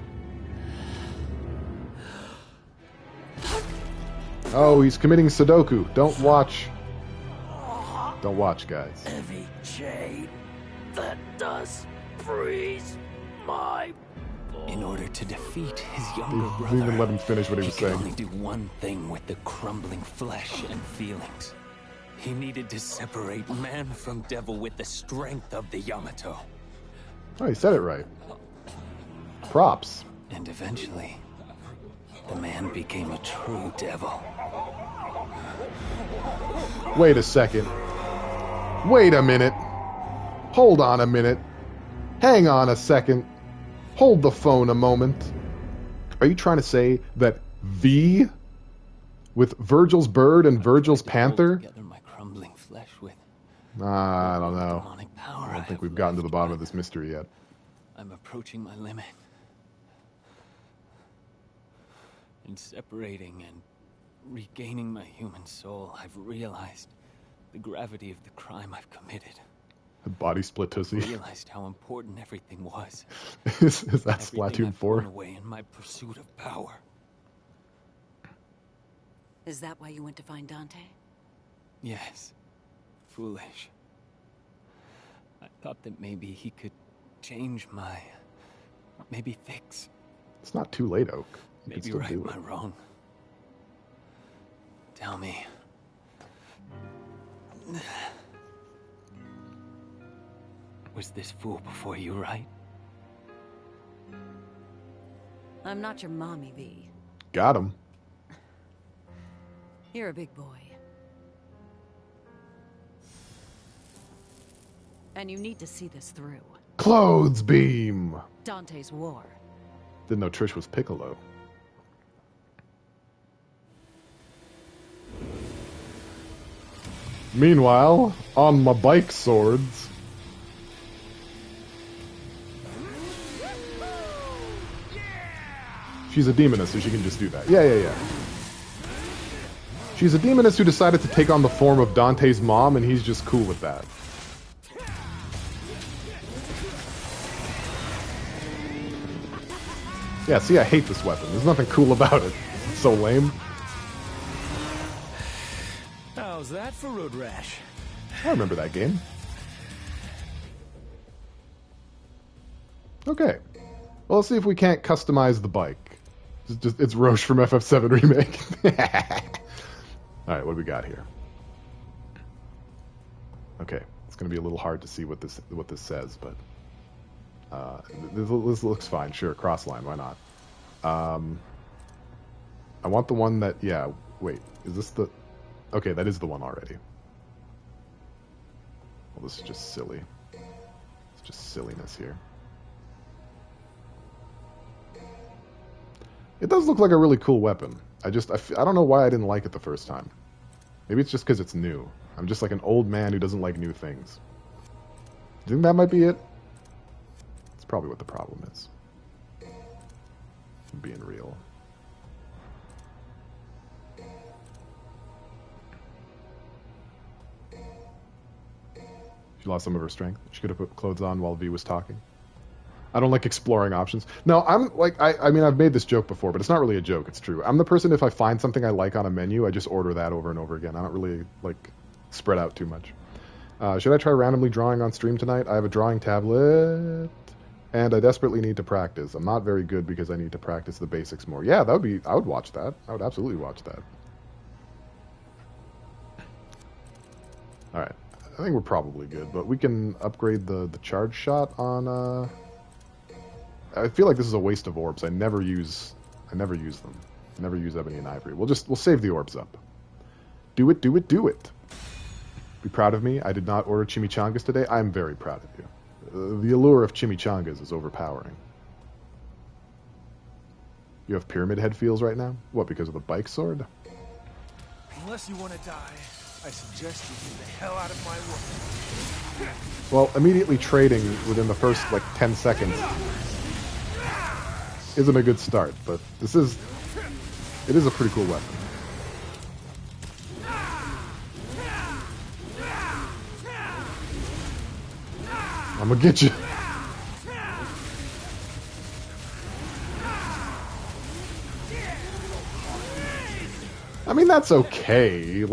Oh, he's committing Sudoku. Don't watch. Don't watch, guys. Heavy chain that does freeze my bones. In order to defeat his younger Didn't brother, even let him finish what he was could saying. only do one thing with the crumbling flesh and feelings. He needed to separate man from devil with the strength of the Yamato. Oh, he said it right. Props. And eventually, the man became a true devil. Wait a second. Wait a minute. Hold on a minute. Hang on a second. Hold the phone a moment. Are you trying to say that V, with Virgil's bird and Virgil's panther? Together my crumbling flesh with I don't know. demonic power I don't think have we've gotten to the left bottom of by this mystery yet. I'm approaching my limit. In separating and regaining my human soul, I've realized the gravity of the crime I've committed. Body split I tussie. realized how important everything was. Is that Everything Splatoon I've thrown 4? away in my pursuit of power. Is that why you went to find Dante? Yes. Foolish. I thought that maybe he could change my... maybe fix. It's not too late, Oak. You can Maybe still right do my it. wrong. Tell me. Was this fool before you, right? I'm not your mommy, V. Got him. You're a big boy. And you need to see this through. Clothes beam! Dante's war. Didn't know Trish was Piccolo. Meanwhile, on my bike swords. She's a demoness, so she can just do that. Yeah. She's a demoness who decided to take on the form of Dante's mom, and he's just cool with that. Yeah, see, I hate this weapon. There's nothing cool about it. It's so lame. How's that for road rash? I remember that game. Okay. Well, let's see if we can't customize the bike. It's Roche from FF7 Remake. Alright, what do we got here? Okay, it's going to be a little hard to see what this says, but this looks fine. Sure, crossline, why not? I want the one that, yeah, wait, is this the... Okay, that is the one already. Well, this is just silly. It's just silliness here. It does look like a really cool weapon. I don't know why I didn't like it the first time. Maybe it's just because it's new. I'm just like an old man who doesn't like new things. Do you think that might be it? That's probably what the problem is. I'm being real. She lost some of her strength. She could have put clothes on while V was talking. I don't like exploring options. No, I'm like, I mean, I've made this joke before, but it's not really a joke. It's true. I'm the person, if I find something I like on a menu, I just order that over and over again. I don't really, like, spread out too much. Should I try randomly drawing on stream tonight? I have a drawing tablet, and I desperately need to practice. I'm not very good because I need to practice the basics more. Yeah, I would watch that. I would absolutely watch that. Alright. I think we're probably good, but we can upgrade the charge shot on, I feel like this is a waste of orbs. I never use them. I never use ebony and ivory. We'll save the orbs up. Do it. Be proud of me. I did not order chimichangas today. I'm very proud of you. The allure of chimichangas is overpowering. You have pyramid head feels right now? What, because of the bike sword? Unless you want to die, I suggest you get the hell out of my way. Well, immediately trading within the first, 10 seconds isn't a good start, but it is a pretty cool weapon. I'm gonna get you. I mean, that's okay.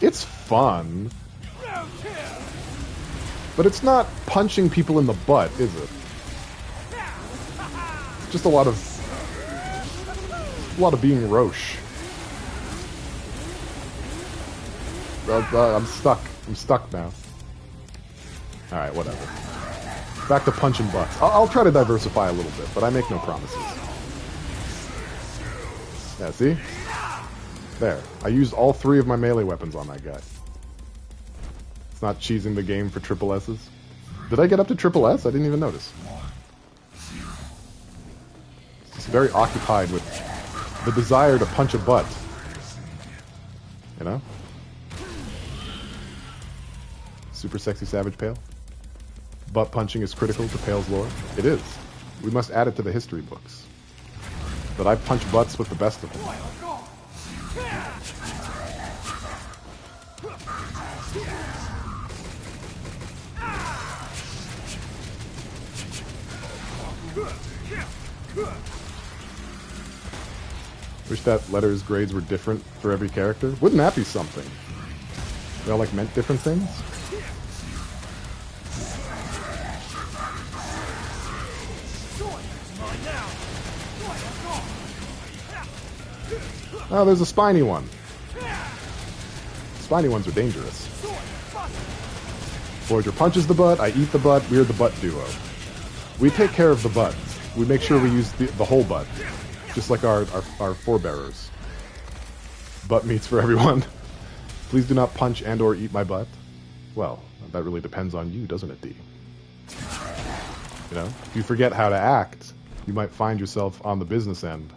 It's fun. But it's not punching people in the butt, is it? It's just a lot of being Roche. I'm stuck. I'm stuck now. Alright, whatever. Back to punching butts. I'll try to diversify a little bit, but I make no promises. Yeah, see? There. I used all 3 of my melee weapons on that guy. It's not cheesing the game for triple S's. Did I get up to triple S? I didn't even notice. It's very occupied with the desire to punch a butt. You know? Super sexy Savage Pale. Butt punching is critical to Pale's lore. It is. We must add it to the history books. That I punch butts with the best of them. Wish that letters grades were different for every character. Wouldn't that be something? They all like meant different things? Oh, there's a spiny one. Spiny ones are dangerous. Voyager punches the butt, I eat the butt, we're the butt duo. We take care of the butt. We make sure we use the whole butt. Just like our forebearers. Butt meats for everyone. Please do not punch and or eat my butt. Well, that really depends on you, doesn't it, D? You know, if you forget how to act, you might find yourself on the business end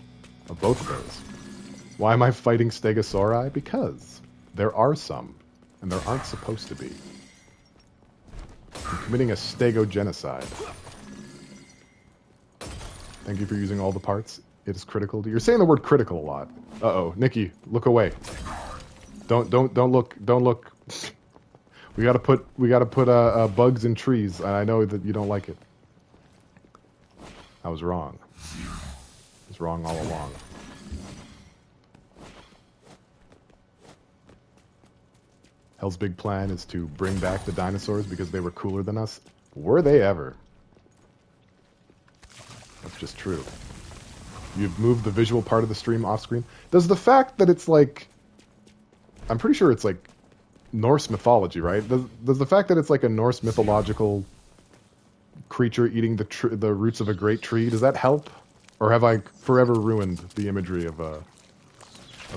of both of those. Why am I fighting Stegosauri? Because there are some, and there aren't supposed to be. I'm committing a stego genocide. Thank you for using all the parts. It is critical. You're saying the word critical a lot. Uh-oh, Nikki, look away. Don't look. Don't look. we gotta put bugs in trees. And I know that you don't like it. I was wrong. I was wrong all along. Hell's big plan is to bring back the dinosaurs because they were cooler than us. Were they ever? That's just true. You've moved the visual part of the stream off screen. Does the fact that it's like... I'm pretty sure it's like Norse mythology, right? Does the fact that it's like a Norse mythological creature eating the roots of a great tree, does that help? Or have I forever ruined the imagery of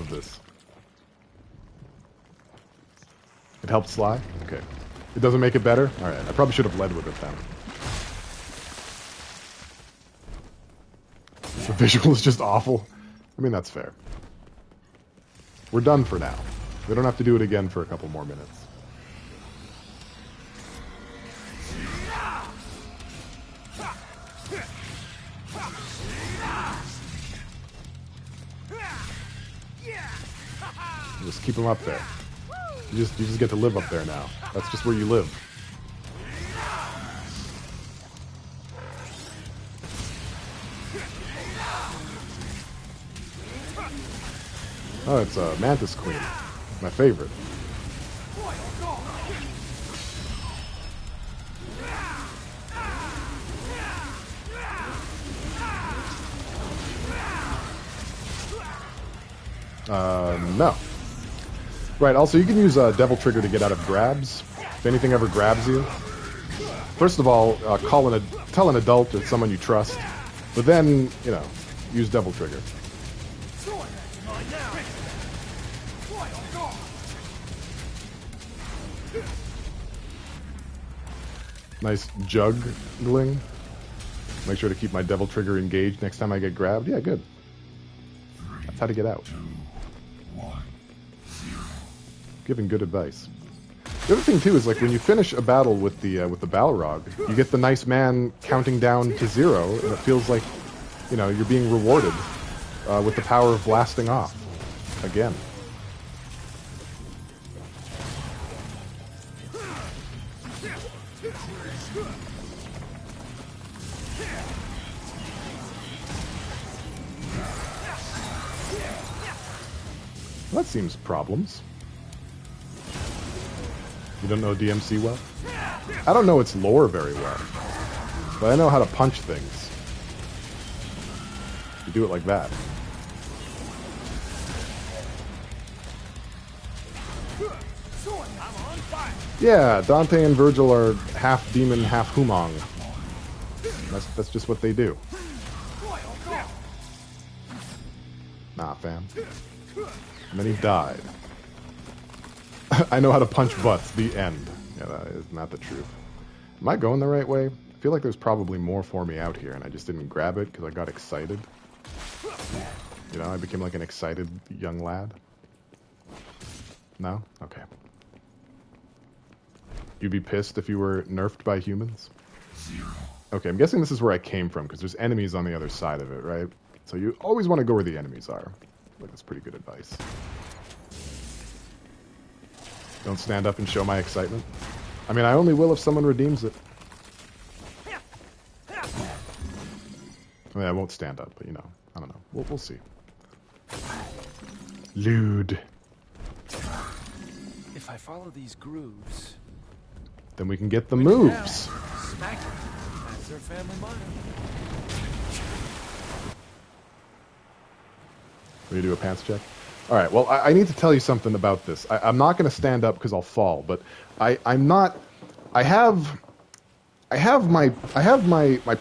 this? It helped Sly? Okay. It doesn't make it better? Alright, I probably should have led with it then. The visual is just awful. I mean, that's fair. We're done for now. We don't have to do it again for a couple more minutes. Just keep them up there. You just get to live up there now. That's just where you live. Oh, it's a Mantis Queen. My favorite. No. Right, also you can use Devil Trigger to get out of grabs. If anything ever grabs you. First of all, tell an adult or someone you trust. But then, you know, use Devil Trigger. Nice juggling. Make sure to keep my Devil Trigger engaged next time I get grabbed. Yeah, good. That's how to get out. Giving good advice. The other thing too is like when you finish a battle with the Balrog, you get the nice man counting down to 0, and it feels like, you know, you're being rewarded with the power of blasting off again. Well, that seems problems. You don't know DMC well? I don't know its lore very well, but I know how to punch things. You do it like that. Yeah, Dante and Virgil are half demon, half humong. That's just what they do. Nah, fam. And then he died. I know how to punch butts. The end. Yeah, that is not the truth. Am I going the right way? I feel like there's probably more for me out here, and I just didn't grab it because I got excited. You know, I became like an excited young lad. No? Okay. You'd be pissed if you were nerfed by humans? Okay, I'm guessing this is where I came from, because there's enemies on the other side of it, right? So you always want to go where the enemies are. Like, that's pretty good advice. Don't stand up and show my excitement. I mean, I only will if someone redeems it. I mean, I won't stand up, but you know, I don't know. We'll see. Lewd. If I follow these grooves, Then we can get the when in doubt, moves. smack it. That's our family motto. Will you do a pants check? All right. Well, I need to tell you something about this. I'm not going to stand up because I'll fall, but I'm not. I have my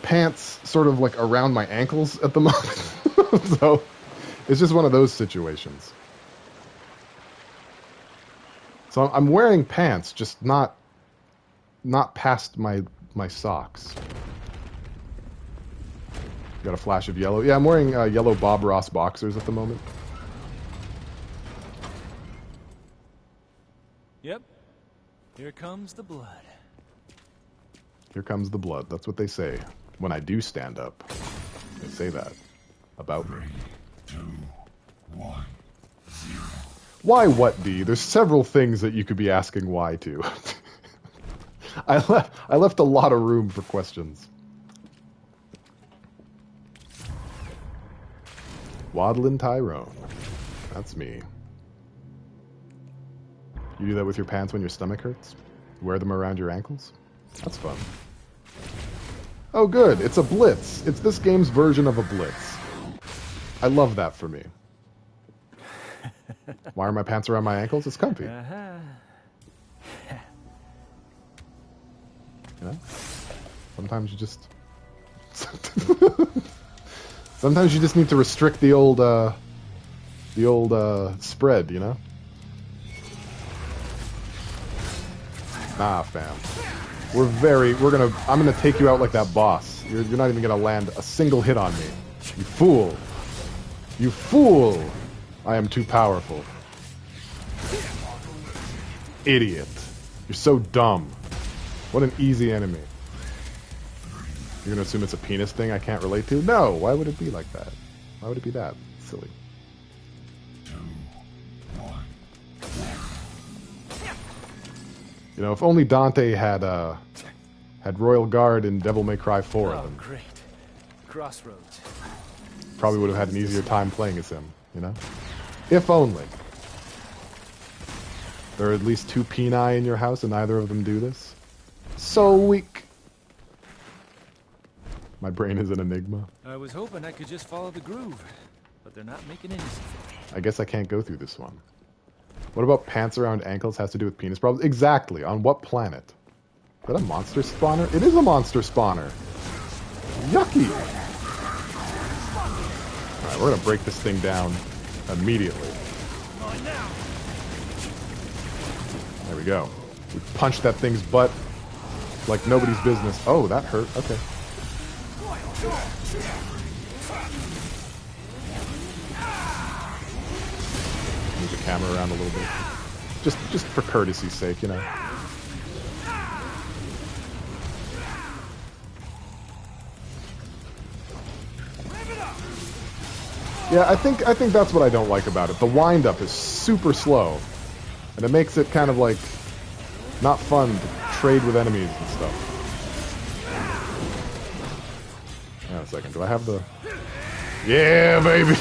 pants sort of like around my ankles at the moment, so it's just one of those situations. So I'm wearing pants, just not past my socks. Got a flash of yellow. Yeah, I'm wearing yellow Bob Ross boxers at the moment. Yep. Here comes the blood. Here comes the blood. That's what they say when I do stand up. They say that about me. 3, 2, 1, 0. Why what, D? There's several things that you could be asking why to. I left a lot of room for questions. Waddlin' Tyrone. That's me. You do that with your pants when your stomach hurts? Wear them around your ankles? That's fun. Oh good, it's a blitz. It's this game's version of a blitz. I love that for me. Why are my pants around my ankles? It's comfy. Uh-huh. You know? Sometimes you just... Sometimes you just need to restrict the old spread, you know? Nah, fam. I'm gonna take you out like that boss. You're not even gonna land a single hit on me. You fool. You fool! I am too powerful. Idiot. You're so dumb. What an easy enemy. You're gonna assume it's a penis thing I can't relate to? No! Why would it be like that? Why would it be that silly? 2, 1. You know, if only Dante had Royal Guard in Devil May Cry 4, Oh, then great. Crossroads. probably would have had an easier time playing as him, you know? If only. There are at least 2 peni in your house and neither of them do this? So weak. My brain is an enigma. I was hoping I could just follow the groove, but they're not making it easy for me. I guess I can't go through this one. What about pants around ankles has to do with penis problems? Exactly. On what planet? Is that a monster spawner? It is a monster spawner. Yucky. Alright, we're gonna break this thing down immediately. There we go. We punched that thing's butt like nobody's business. Oh, that hurt. Okay. Move the camera around a little bit. Just for courtesy's sake, you know. Yeah, I think that's what I don't like about it. The wind-up is super slow. And it makes it kind of like not fun to trade with enemies and stuff. Hang on a second. Do I have the... Yeah, baby!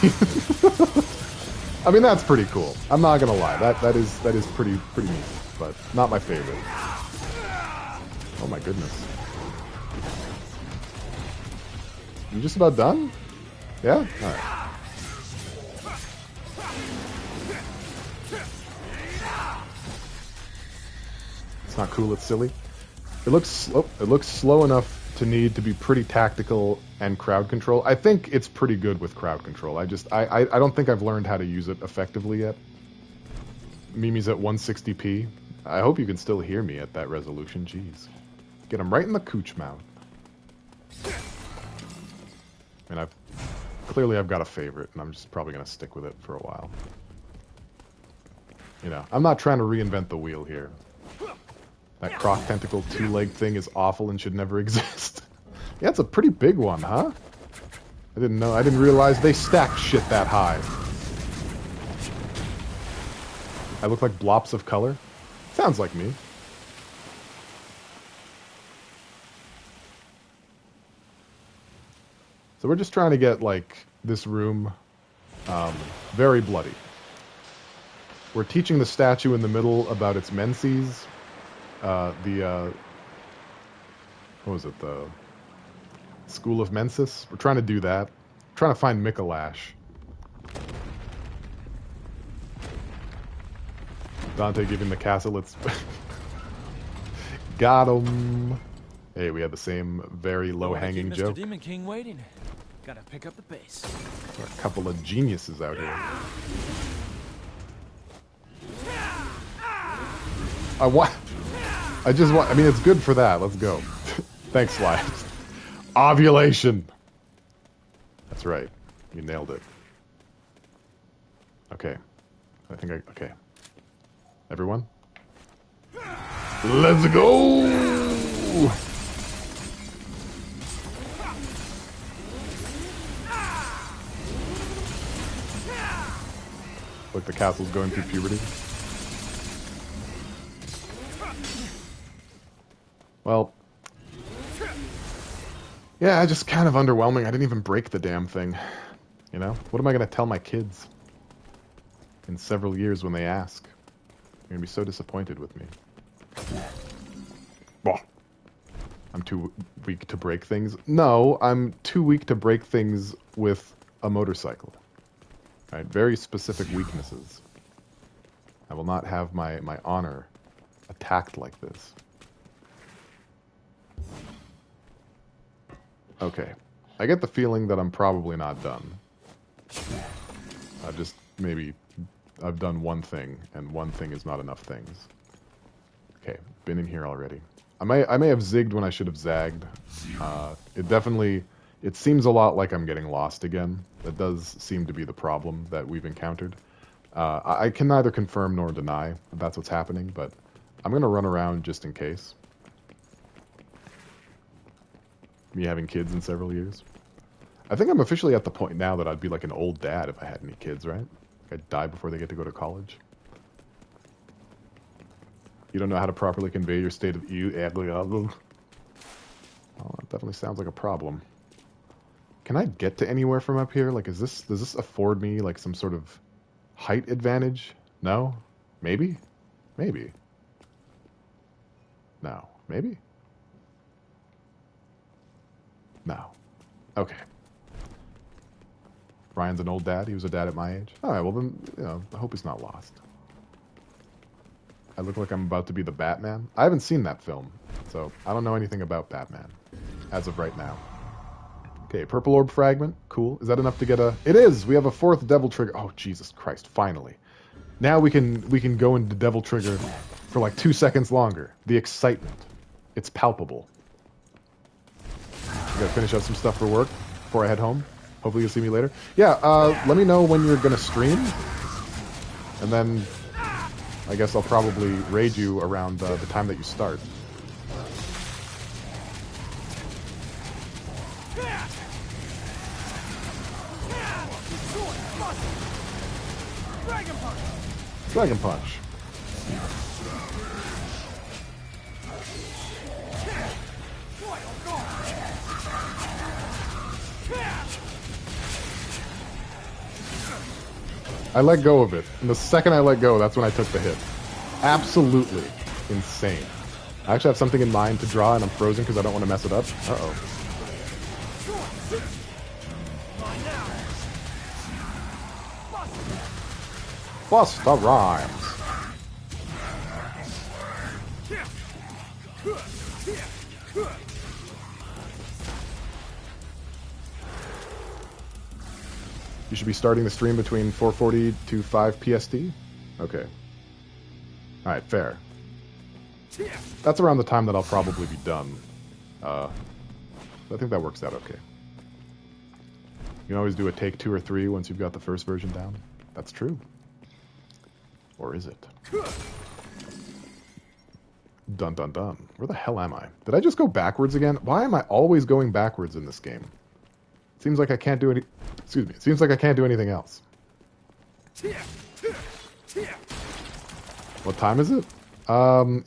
I mean, that's pretty cool. I'm not gonna lie. That is pretty neat, but not my favorite. Oh my goodness. You just about done? Yeah? Alright. It's not cool, it's silly. It looks slow enough to need to be pretty tactical and crowd control. I think it's pretty good with crowd control. I don't think I've learned how to use it effectively yet. Mimi's at 160p. I hope you can still hear me at that resolution. Jeez. Get him right in the cooch mouth. I mean, clearly I've got a favorite, and I'm just probably going to stick with it for a while. You know, I'm not trying to reinvent the wheel here. That croc tentacle 2-leg thing is awful and should never exist. Yeah, it's a pretty big one, huh? I didn't realize they stacked shit that high. I look like blops of color? Sounds like me. So we're just trying to get, like, this room very bloody. We're teaching the statue in the middle about its menses. What was it? The School of Mensis? We're trying to do that. We're trying to find Mikolash. Dante giving the castle its... Got him! Hey, we had the same very low-hanging joke. Mr. Demon King waiting. Gotta pick up the pace. We're a couple of geniuses out here. I mean, it's good for that. Let's go. Thanks, Sly. Ovulation! That's right. You nailed it. Okay. Okay. Everyone? Let's go! Like the castle's going through puberty. Well, yeah, just kind of underwhelming. I didn't even break the damn thing. You know? What am I going to tell my kids in several years when they ask? They're going to be so disappointed with me. Well, I'm too weak to break things. No, I'm too weak to break things with a motorcycle. Right? Very specific weaknesses. I will not have my honor attacked like this. Okay. I get the feeling that I'm probably not done. I've done one thing, and one thing is not enough things. Okay, been in here already. I may have zigged when I should have zagged. It seems a lot like I'm getting lost again. That does seem to be the problem that we've encountered. I can neither confirm nor deny that that's what's happening, but I'm going to run around just in case. Me having kids in several years. I think I'm officially at the point now that I'd be like an old dad if I had any kids, right? I'd die before they get to go to college. You don't know how to properly convey your state of ease. Oh, that definitely sounds like a problem. Can I get to anywhere from up here? Like, does this afford me like some sort of height advantage? No? Maybe? Maybe. No. Maybe? No. Okay. Ryan's an old dad. He was a dad at my age. All right, well then, you know, I hope he's not lost. I look like I'm about to be the Batman. I haven't seen that film, so I don't know anything about Batman as of right now. Okay, purple orb fragment. Cool. Is that enough to get a... It is! We have a fourth devil trigger. Oh, Jesus Christ, finally. Now we can go into devil trigger for like 2 seconds longer. The excitement. It's palpable. I gotta finish up some stuff for work before I head home. Hopefully you'll see me later. Yeah, let me know when you're gonna stream. And then I guess I'll probably raid you around the time that you start. Dragon Punch. I let go of it. And the second I let go, that's when I took the hit. Absolutely insane. I actually have something in mind to draw, and I'm frozen because I don't want to mess it up. Uh-oh. Busta Rhymes. You should be starting the stream between 4:40 to 5 PST? Okay. Alright, fair. That's around the time that I'll probably be done. I think that works out okay. You can always do a take 2 or 3 once you've got the first version down. That's true. Or is it? Dun dun dun. Where the hell am I? Did I just go backwards again? Why am I always going backwards in this game? Seems like I can't do any... Excuse me. It seems like I can't do anything else. What time is it?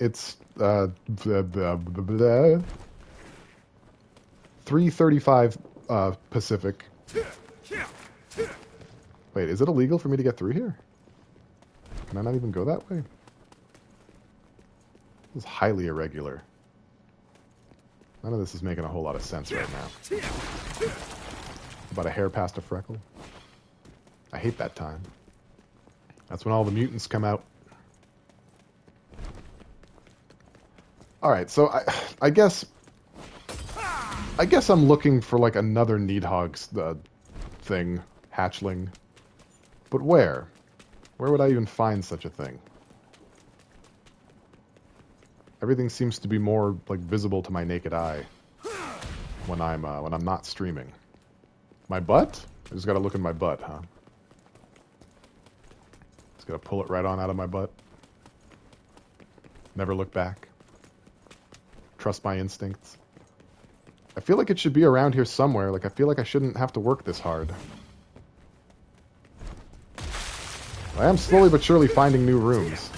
It's 3:35 Pacific. Wait, is it illegal for me to get through here? Can I not even go that way? This is highly irregular. None of this is making a whole lot of sense right now. About a hair past a freckle. I hate that time. That's when all the mutants come out. Alright, so I guess I'm looking for like another Needhog's thing, hatchling. But where? Where would I even find such a thing? Everything seems to be more like visible to my naked eye when I'm not streaming. My butt? I just gotta look in my butt, huh? Just gotta pull it right on out of my butt. Never look back. Trust my instincts. I feel like it should be around here somewhere. Like, I feel like I shouldn't have to work this hard. I am slowly but surely finding new rooms.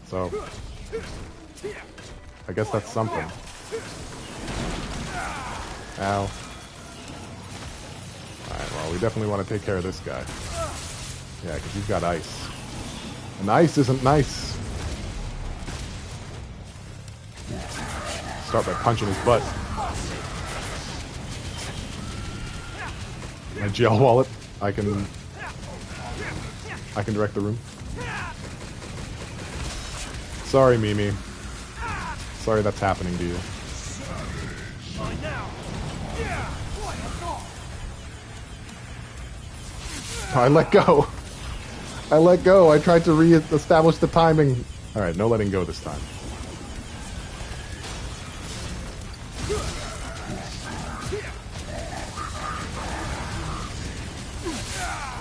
So, I guess that's something. Ow. Alright, well, we definitely want to take care of this guy. Yeah, because he's got ice. And ice isn't nice. Start by punching his butt. My gel wallet. I can direct the room. Sorry, Mimi. Sorry that's happening to you. I let go. I let go. I tried to re-establish the timing. Alright, no letting go this time.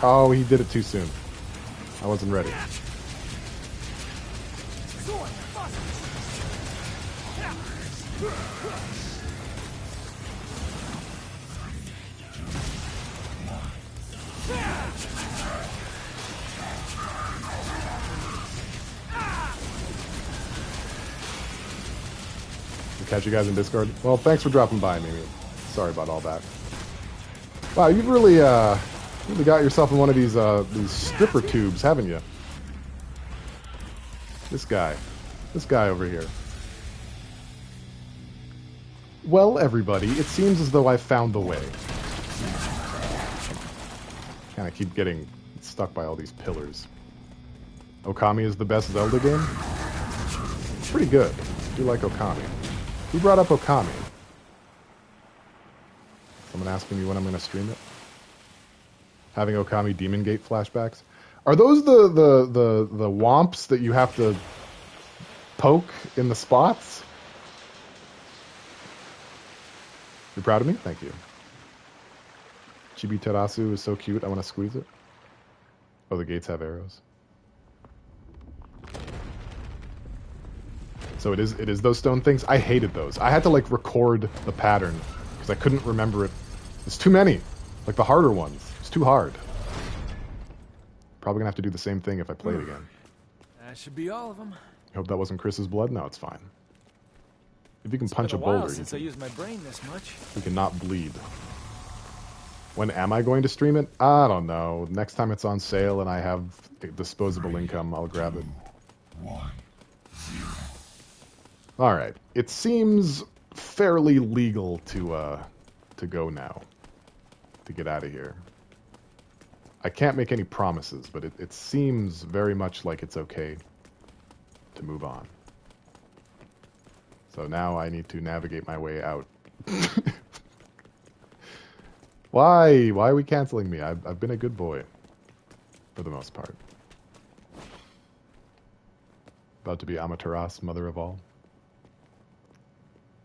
Oh, he did it too soon. I wasn't ready. Catch you guys in Discord. Well, thanks for dropping by, Mimi. Sorry about all that. Wow, you've really got yourself in one of these stripper tubes, haven't you? This guy over here. Well, everybody, it seems as though I've found the way. Kind of keep getting stuck by all these pillars. Okami is the best Zelda game? It's pretty good. I do like Okami. Who brought up Okami? Someone asking me when I'm going to stream it? Having Okami Demon Gate flashbacks? Are those the womps that you have to poke in the spots? You're proud of me? Thank you. Chibi Terasu is so cute, I want to squeeze it. Oh, the gates have arrows. So it is those stone things. I hated those. I had to like record the pattern because I couldn't remember it. There's too many. Like the harder ones. It's too hard. Probably gonna have to do the same thing if I play it again. That should be all of them. I hope that wasn't Chris's blood. No, it's fine. If you can punch a It's been a while boulder, since I used my brain this much. you cannot bleed. When am I going to stream it? I don't know. Next time it's on sale and I have disposable income, I'll grab it. 1, 0. Alright. It seems fairly legal to go now. To get out of here. I can't make any promises, but it seems very much like it's okay to move on. So now I need to navigate my way out. Why? Why are we canceling me? I've been a good boy. For the most part. About to be Amaterasu, mother of all.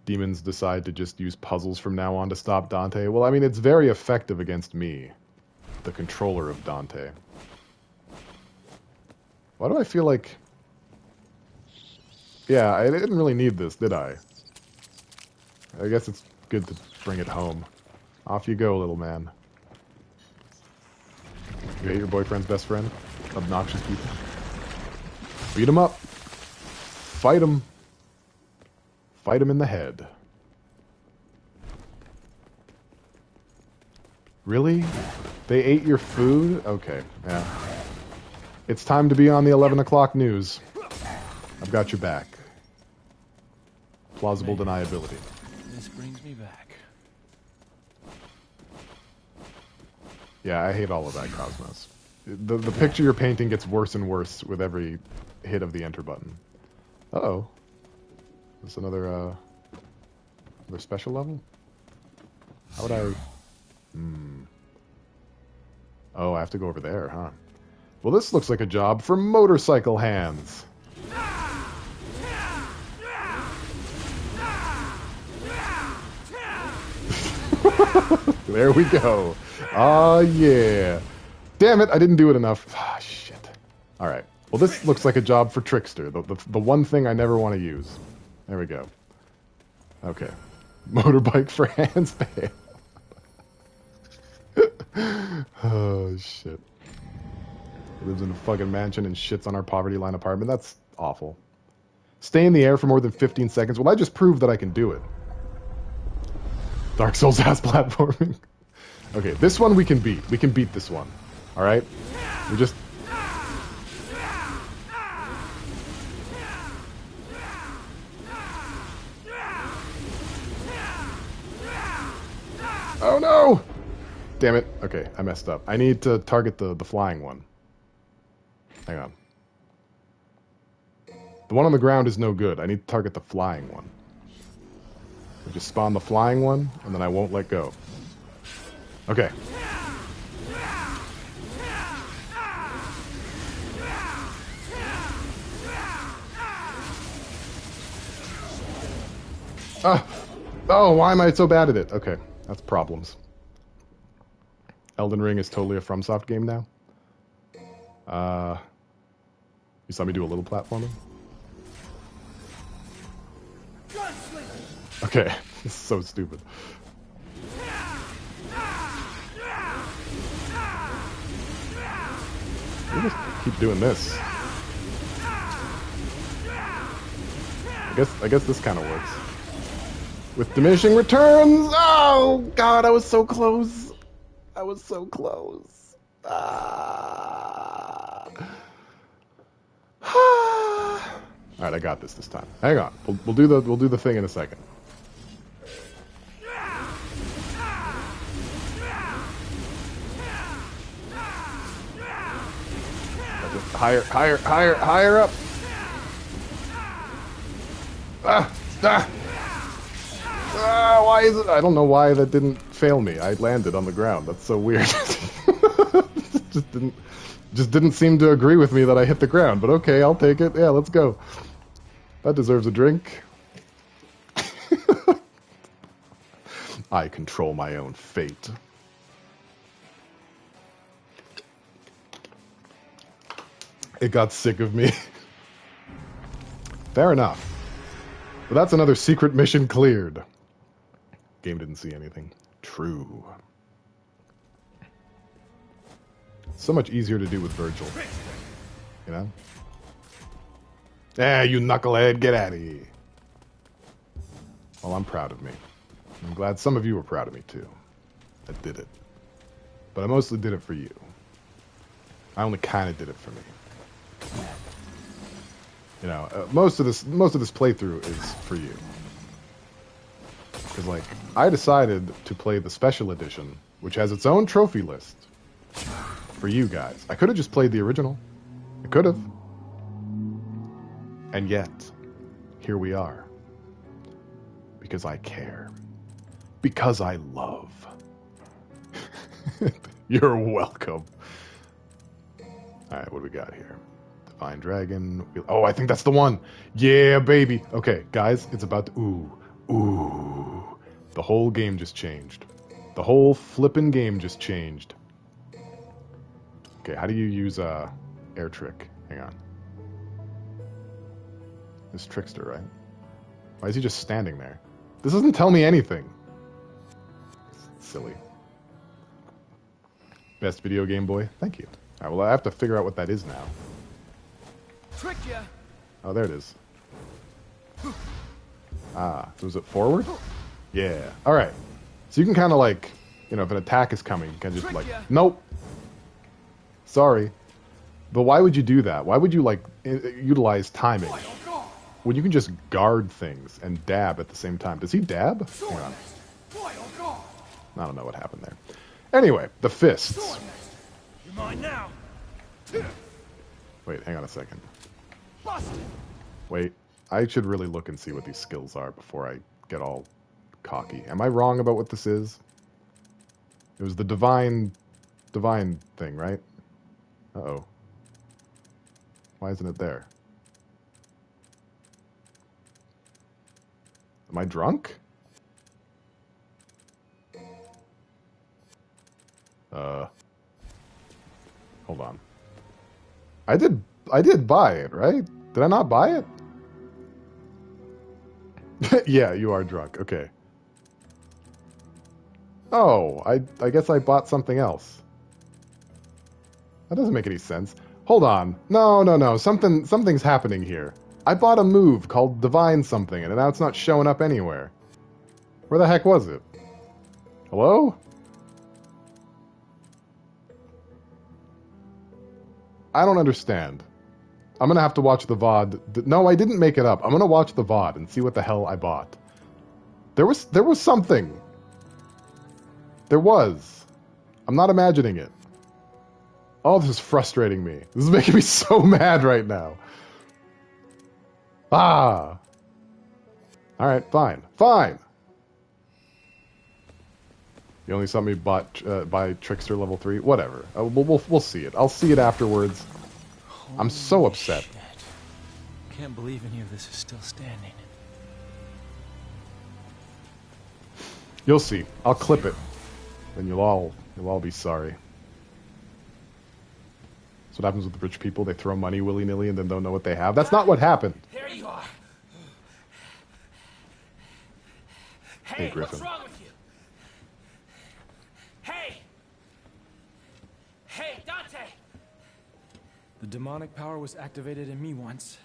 Demons decide to just use puzzles from now on to stop Dante. Well, I mean, it's very effective against me. The controller of Dante. Why do I feel like... Yeah, I didn't really need this, did I? I guess it's good to bring it home. Off you go, little man. You hate your boyfriend's best friend? Obnoxious people. Beat him up. Fight him. Fight him in the head. Really? They ate your food? Okay, yeah. It's time to be on the 11 o'clock news. I've got your back. Plausible deniability. This brings me back. Yeah, I hate all of that, Cosmos. The picture you're painting gets worse and worse with every hit of the enter button. Uh-oh. Is this another special level? How would I... Oh, I have to go over there, huh? Well, this looks like a job for motorcycle hands. There we go. Oh, yeah. Damn it, I didn't do it enough. Ah, shit. Alright. Well, this looks like a job for Trickster. The one thing I never want to use. There we go. Okay. Motorbike for hands fail. Oh, shit. Lives in a fucking mansion and shits on our poverty line apartment. That's awful. Stay in the air for more than 15 seconds. Well, I just proved that I can do it. Dark Souls ass platforming. Okay, this one we can beat. We can beat this one. Alright? We just... Oh no! Damn it. Okay, I messed up. I need to target the flying one. Hang on. The one on the ground is no good. I need to target the flying one. I just spawn the flying one, and then I won't let go. Okay. Oh, why am I so bad at it? Okay, that's problems. Elden Ring is totally a FromSoft game now. You saw me do a little platforming? Okay, this is so stupid. We just keep doing this. I guess this kind of works. With diminishing returns! Oh, God, I was so close. I was so close. Alright, I got this time. Hang on. We'll do the thing in a second. Higher up. Why is it? I don't know why that didn't fail me. I landed on the ground. That's so weird. just didn't seem to agree with me that I hit the ground. But okay, I'll take it. Yeah, let's go. That deserves a drink. I control my own fate. It got sick of me. Fair enough. But that's another secret mission cleared. Game didn't see anything. True. So much easier to do with Virgil. You know? Eh, you knucklehead, get out of here. Well, I'm proud of me. I'm glad some of you were proud of me, too. I did it. But I mostly did it for you. I only kind of did it for me. You know, most of this playthrough is for you. Because, like, I decided to play the special edition, which has its own trophy list, for you guys. I could have just played the original. I could have. And yet, here we are. Because I care. Because I love. You're welcome. Alright, what do we got here? Divine Dragon. Oh, I think that's the one. Yeah, baby. Okay, guys, it's about to... Ooh. The whole game just changed. The whole flippin' game just changed. Okay, how do you use air trick? Hang on. This Trickster, right? Why is he just standing there? This doesn't tell me anything. It's silly. Best video game boy? Thank you. Alright, well, I have to figure out what that is now. Tricked ya. Oh, there it is. Ah, so is it forward? Yeah. Alright. So you can kind of, like, you know, if an attack is coming, you can just like, nope. Sorry. But why would you do that? Why would you, like, utilize timing when you can just guard things and dab at the same time? Does he dab? Hang on. I don't know what happened there. Anyway, the fists. You're mine now. Wait, hang on a second. Wait, I should really look and see what these skills are before I get all cocky. Am I wrong about what this is? It was the divine thing, right? Uh-oh. Why isn't it there? Am I drunk? Hold on. I did buy it, right? Did I not buy it? Yeah, you are drunk. Okay. Oh, I guess I bought something else. That doesn't make any sense. Hold on. No. Something's happening here. I bought a move called Divine something, and now it's not showing up anywhere. Where the heck was it? Hello? I don't understand. I'm gonna have to watch the VOD. No, I didn't make it up. I'm gonna watch the VOD and see what the hell I bought. There was something. There was. I'm not imagining it. Oh, this is frustrating me. This is making me so mad right now. Ah. Alright, fine. Fine! You only saw me buy Trickster level 3? Whatever. We'll see it. I'll see it afterwards. I'm so upset. Shit. Can't believe any of this is still standing. You'll see. I'll clip it. Then you'll all be sorry. That's what happens with the rich people. They throw money willy-nilly and then don't know what they have. That's not what happened. There you are. Hey, Griffin. What's wrong with you? Hey, Dante! The demonic power was activated in me once,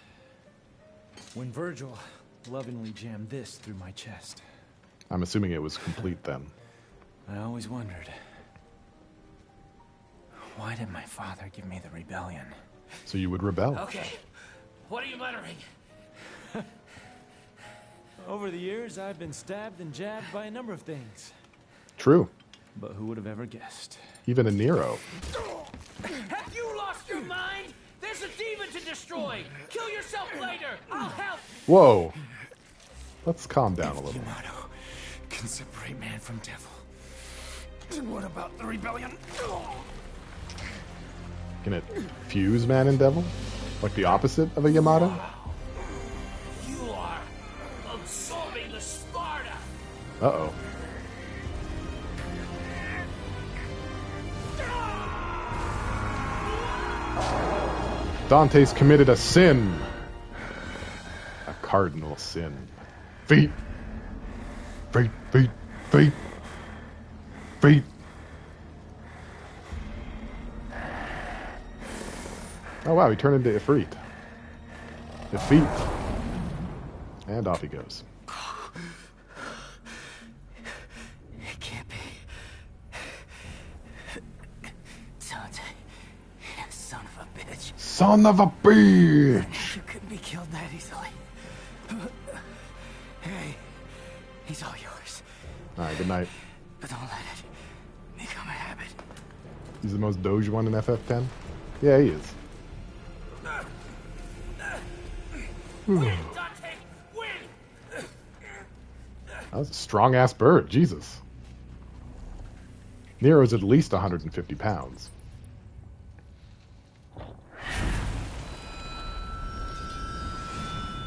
when Virgil lovingly jammed this through my chest. I'm assuming it was complete then. I always wondered, why did my father give me the rebellion? So you would rebel. Okay, what are you muttering? Over the years, I've been stabbed and jabbed by a number of things. True. But who would have ever guessed? Even a Nero. Have you lost your mind? There's a demon to destroy! Kill yourself later! I'll help! Whoa. Let's calm down a little. Yamato can separate man from devil. And what about the rebellion? Can it fuse man and devil? Like the opposite of a Yamato? You are absorbing the Sparta! Uh-oh. Dante's committed a sin. A cardinal sin. Feet. Feet, feet, feet. Feet. Oh wow, he turned into Ifrit. Defeat. And off he goes. It can't be. Dante, son of a bitch. Son of a bitch! You couldn't be killed that easily. Hey, he's all yours. Alright, good night. But don't let it become a habit. He's the most doge one in FF10? Yeah, he is. Win, Dante! Win! That was a strong-ass bird, Jesus. Nero's at least 150 pounds.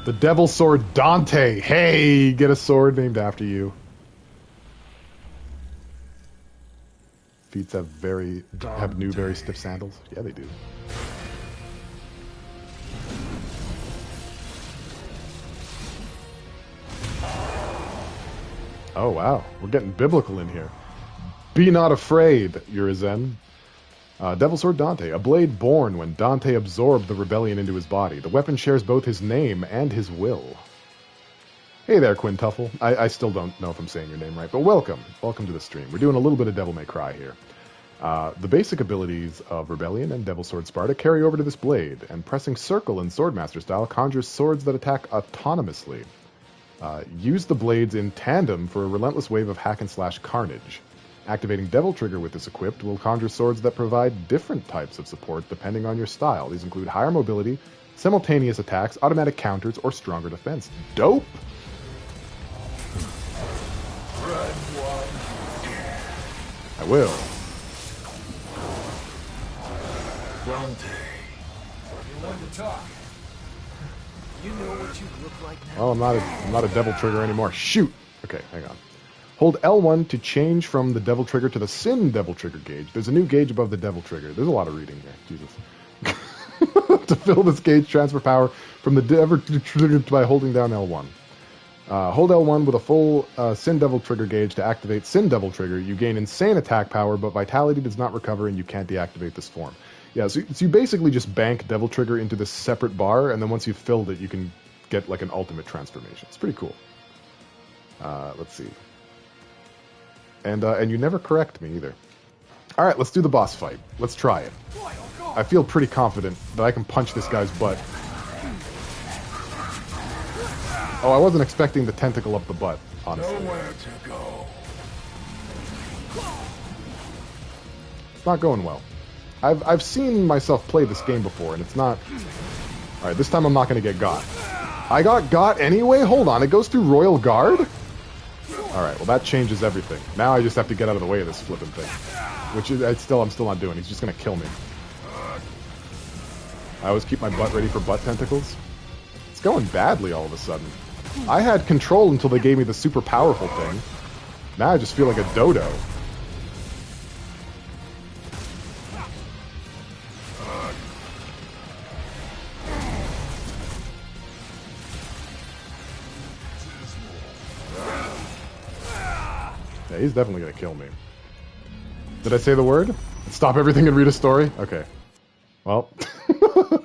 The Devil Sword Dante! Hey! Get a sword named after you. Feet have new very stiff sandals. Yeah, they do. Oh wow, we're getting biblical in here. Be not afraid, Urizen. Devil Sword Dante, a blade born when Dante absorbed the rebellion into his body. The weapon shares both his name and his will. Hey there, Quintuffle. I still don't know if I'm saying your name right, but welcome. Welcome to the stream. We're doing a little bit of Devil May Cry here. The basic abilities of Rebellion and Devil Sword Sparta carry over to this blade, and pressing circle in Swordmaster style conjures swords that attack autonomously. Use the blades in tandem for a relentless wave of hack-and-slash carnage. Activating Devil Trigger with this equipped will conjure swords that provide different types of support depending on your style. These include higher mobility, simultaneous attacks, automatic counters, or stronger defense. Dope! I will. Dante. You want to talk? You know what you look like now? Oh, I'm not a Devil Trigger anymore. Shoot! Okay, hang on. Hold L1 to change from the Devil Trigger to the Sin Devil Trigger gauge. There's a new gauge above the Devil Trigger. There's a lot of reading here. Jesus. To fill this gauge, transfer power from the Devil Trigger by holding down L1. Hold L1 with a full Sin Devil Trigger gauge to activate Sin Devil Trigger. You gain insane attack power, but Vitality does not recover and you can't deactivate this form. Yeah, so you basically just bank Devil Trigger into this separate bar, and then once you've filled it, you can get like an ultimate transformation. It's pretty cool. Let's see. And you never correct me either. Alright, let's do the boss fight. Let's try it. I feel pretty confident that I can punch this guy's butt. Oh, I wasn't expecting the tentacle up the butt, honestly. Nowhere to go. It's not going well. I've seen myself play this game before, and it's not... Alright, this time I'm not going to get got. I got anyway? Hold on, it goes through Royal Guard? Alright, well that changes everything. Now I just have to get out of the way of this flipping thing. Which is, I'm still not doing. He's just going to kill me. I always keep my butt ready for butt tentacles. It's going badly all of a sudden. I had control until they gave me the super powerful thing. Now I just feel like a dodo. Yeah, he's definitely gonna kill me. Did I say the word? Stop everything and read a story? Okay. Well,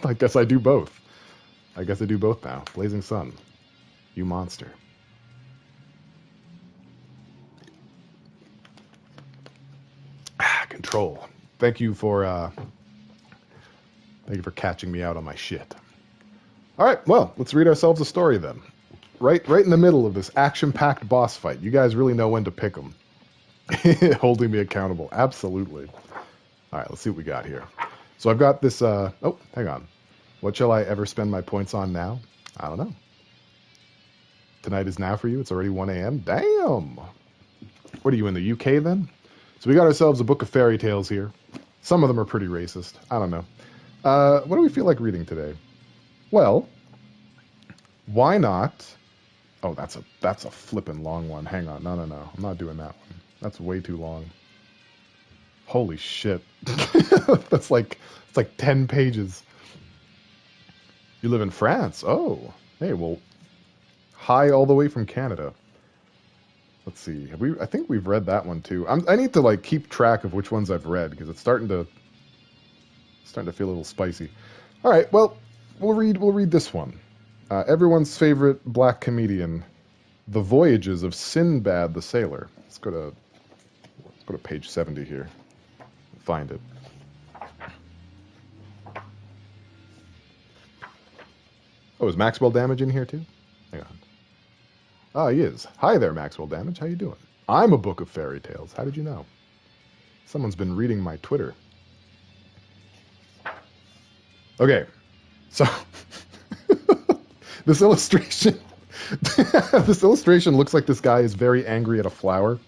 I guess I do both. I guess I do both now. Blazing Sun. You monster. Control. Thank you for catching me out on my shit. Alright, well, let's read ourselves a story then. Right in the middle of this action-packed boss fight. You guys really know when to pick them. Holding me accountable. Absolutely. Alright, let's see what we got here. So I've got this, oh, hang on. What shall I ever spend my points on now? I don't know. Tonight is now for you. It's already 1 a.m. Damn! What are you, in the UK then? So we got ourselves a book of fairy tales here. Some of them are pretty racist. I don't know. What do we feel like reading today? Well, why not... Oh, that's a flippin' long one. Hang on. No. I'm not doing that one. That's way too long. Holy shit. It's like 10 pages. You live in France. Oh. Hey, well, hi all the way from Canada. Let's see. I think we've read that one too. I need to like keep track of which ones I've read because it's starting to feel a little spicy. All right. Well, we'll read this one. Everyone's favorite black comedian, The Voyages of Sinbad the Sailor. Let's go to page 70 here. Find it. Oh, is Maxwell Damage in here too? Hang on. Ah, he is. Hi there, Maxwell Damage. How you doing? I'm a book of fairy tales. How did you know? Someone's been reading my Twitter. Okay. So, this illustration looks like this guy is very angry at a flower.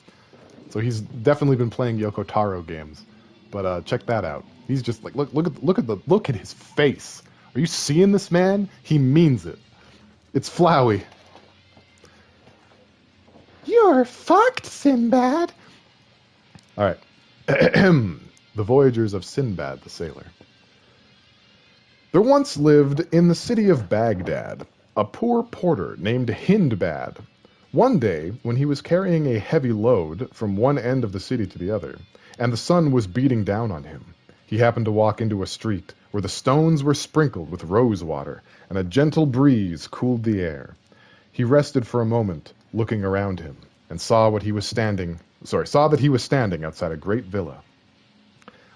So he's definitely been playing Yoko Taro games. But check that out. He's just like look at his face. Are you seeing this, man? He means it. It's Flowey. You're fucked, Sinbad. All right. The Voyagers of Sinbad the Sailor. There once lived in the city of Baghdad a poor porter named Hindbad. One day, when he was carrying a heavy load from one end of the city to the other, and the sun was beating down on him, he happened to walk into a street where the stones were sprinkled with rose water, and a gentle breeze cooled the air. He rested for a moment, looking around him, and saw that he was standing outside a great villa,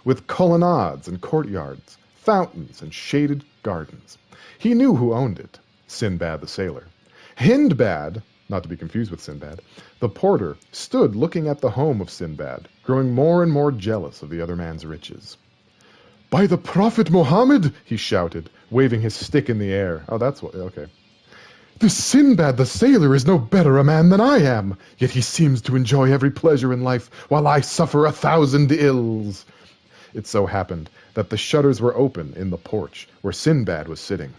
with colonnades and courtyards, fountains and shaded gardens. He knew who owned it, Sinbad the sailor. Hindbad, not to be confused with Sinbad, the porter, stood looking at the home of Sinbad, growing more and more jealous of the other man's riches. "By the Prophet Muhammad," he shouted, waving his stick in the air. Oh, that's what, okay. "This Sinbad the sailor is no better a man than I am, yet he seems to enjoy every pleasure in life, while I suffer 1,000 ills." It so happened that the shutters were open in the porch where Sinbad was sitting,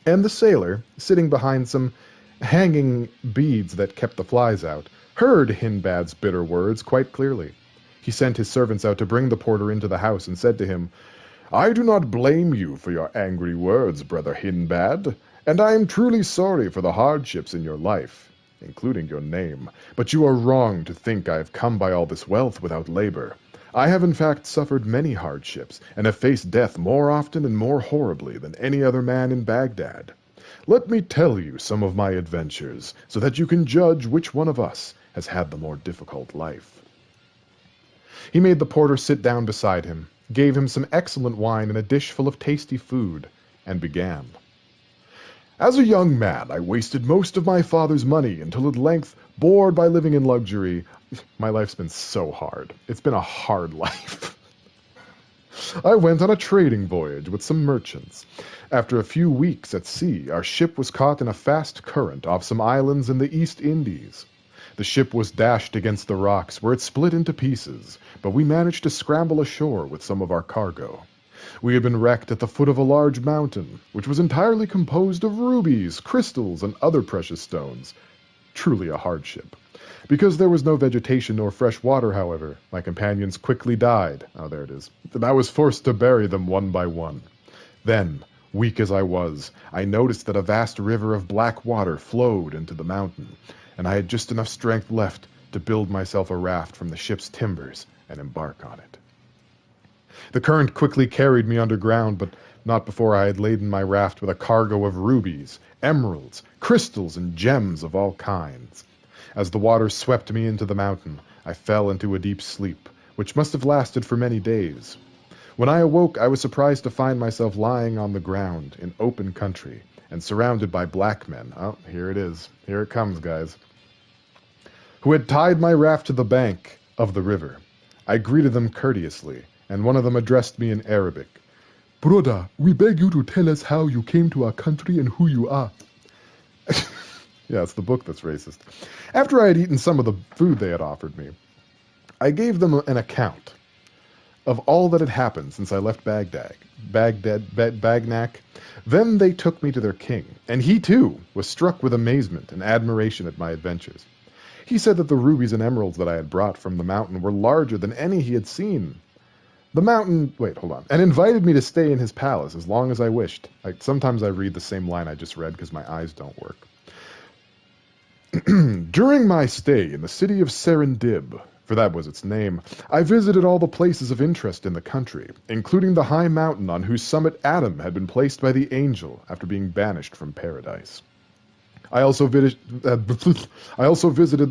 and the sailor, sitting behind some hanging beads that kept the flies out, heard Hindbad's bitter words quite clearly. He sent his servants out to bring the porter into the house and said to him, "I do not blame you for your angry words, brother Hindbad, and I am truly sorry for the hardships in your life, including your name. But you are wrong to think I have come by all this wealth without labor. I have in fact suffered many hardships, and have faced death more often and more horribly than any other man in Baghdad. Let me tell you some of my adventures, so that you can judge which one of us has had the more difficult life." He made the porter sit down beside him, gave him some excellent wine and a dish full of tasty food, and began. "As a young man, I wasted most of my father's money until at length, bored by living in luxury, my life's been so hard. It's been a hard life. I went on a trading voyage with some merchants. After a few weeks at sea, our ship was caught in a fast current off some islands in the East Indies. The ship was dashed against the rocks, where it split into pieces, but we managed to scramble ashore with some of our cargo. We had been wrecked at the foot of a large mountain, which was entirely composed of rubies, crystals, and other precious stones. Truly a hardship. Because there was no vegetation nor fresh water, however, my companions quickly died. Oh, there it is. And I was forced to bury them one by one. Then, weak as I was, I noticed that a vast river of black water flowed into the mountain, and I had just enough strength left to build myself a raft from the ship's timbers and embark on it. The current quickly carried me underground, but not before I had laden my raft with a cargo of rubies, emeralds, crystals, and gems of all kinds. As the water swept me into the mountain, I fell into a deep sleep, which must have lasted for many days. When I awoke, I was surprised to find myself lying on the ground in open country and surrounded by black men. Oh, here it is. Here it comes, guys. Who had tied my raft to the bank of the river. I greeted them courteously, and one of them addressed me in Arabic. "Brother, we beg you to tell us how you came to our country and who you are." Yeah, it's the book that's racist. After I had eaten some of the food they had offered me, I gave them an account of all that had happened since I left Baghdad. Then they took me to their king, and he too was struck with amazement and admiration at my adventures. He said that the rubies and emeralds that I had brought from the mountain were larger than any he had seen. And invited me to stay in his palace as long as I wished. Sometimes I read the same line I just read because my eyes don't work. During my stay in the city of Serendib, for that was its name, I visited all the places of interest in the country, including the high mountain on whose summit Adam had been placed by the angel after being banished from paradise. I also visited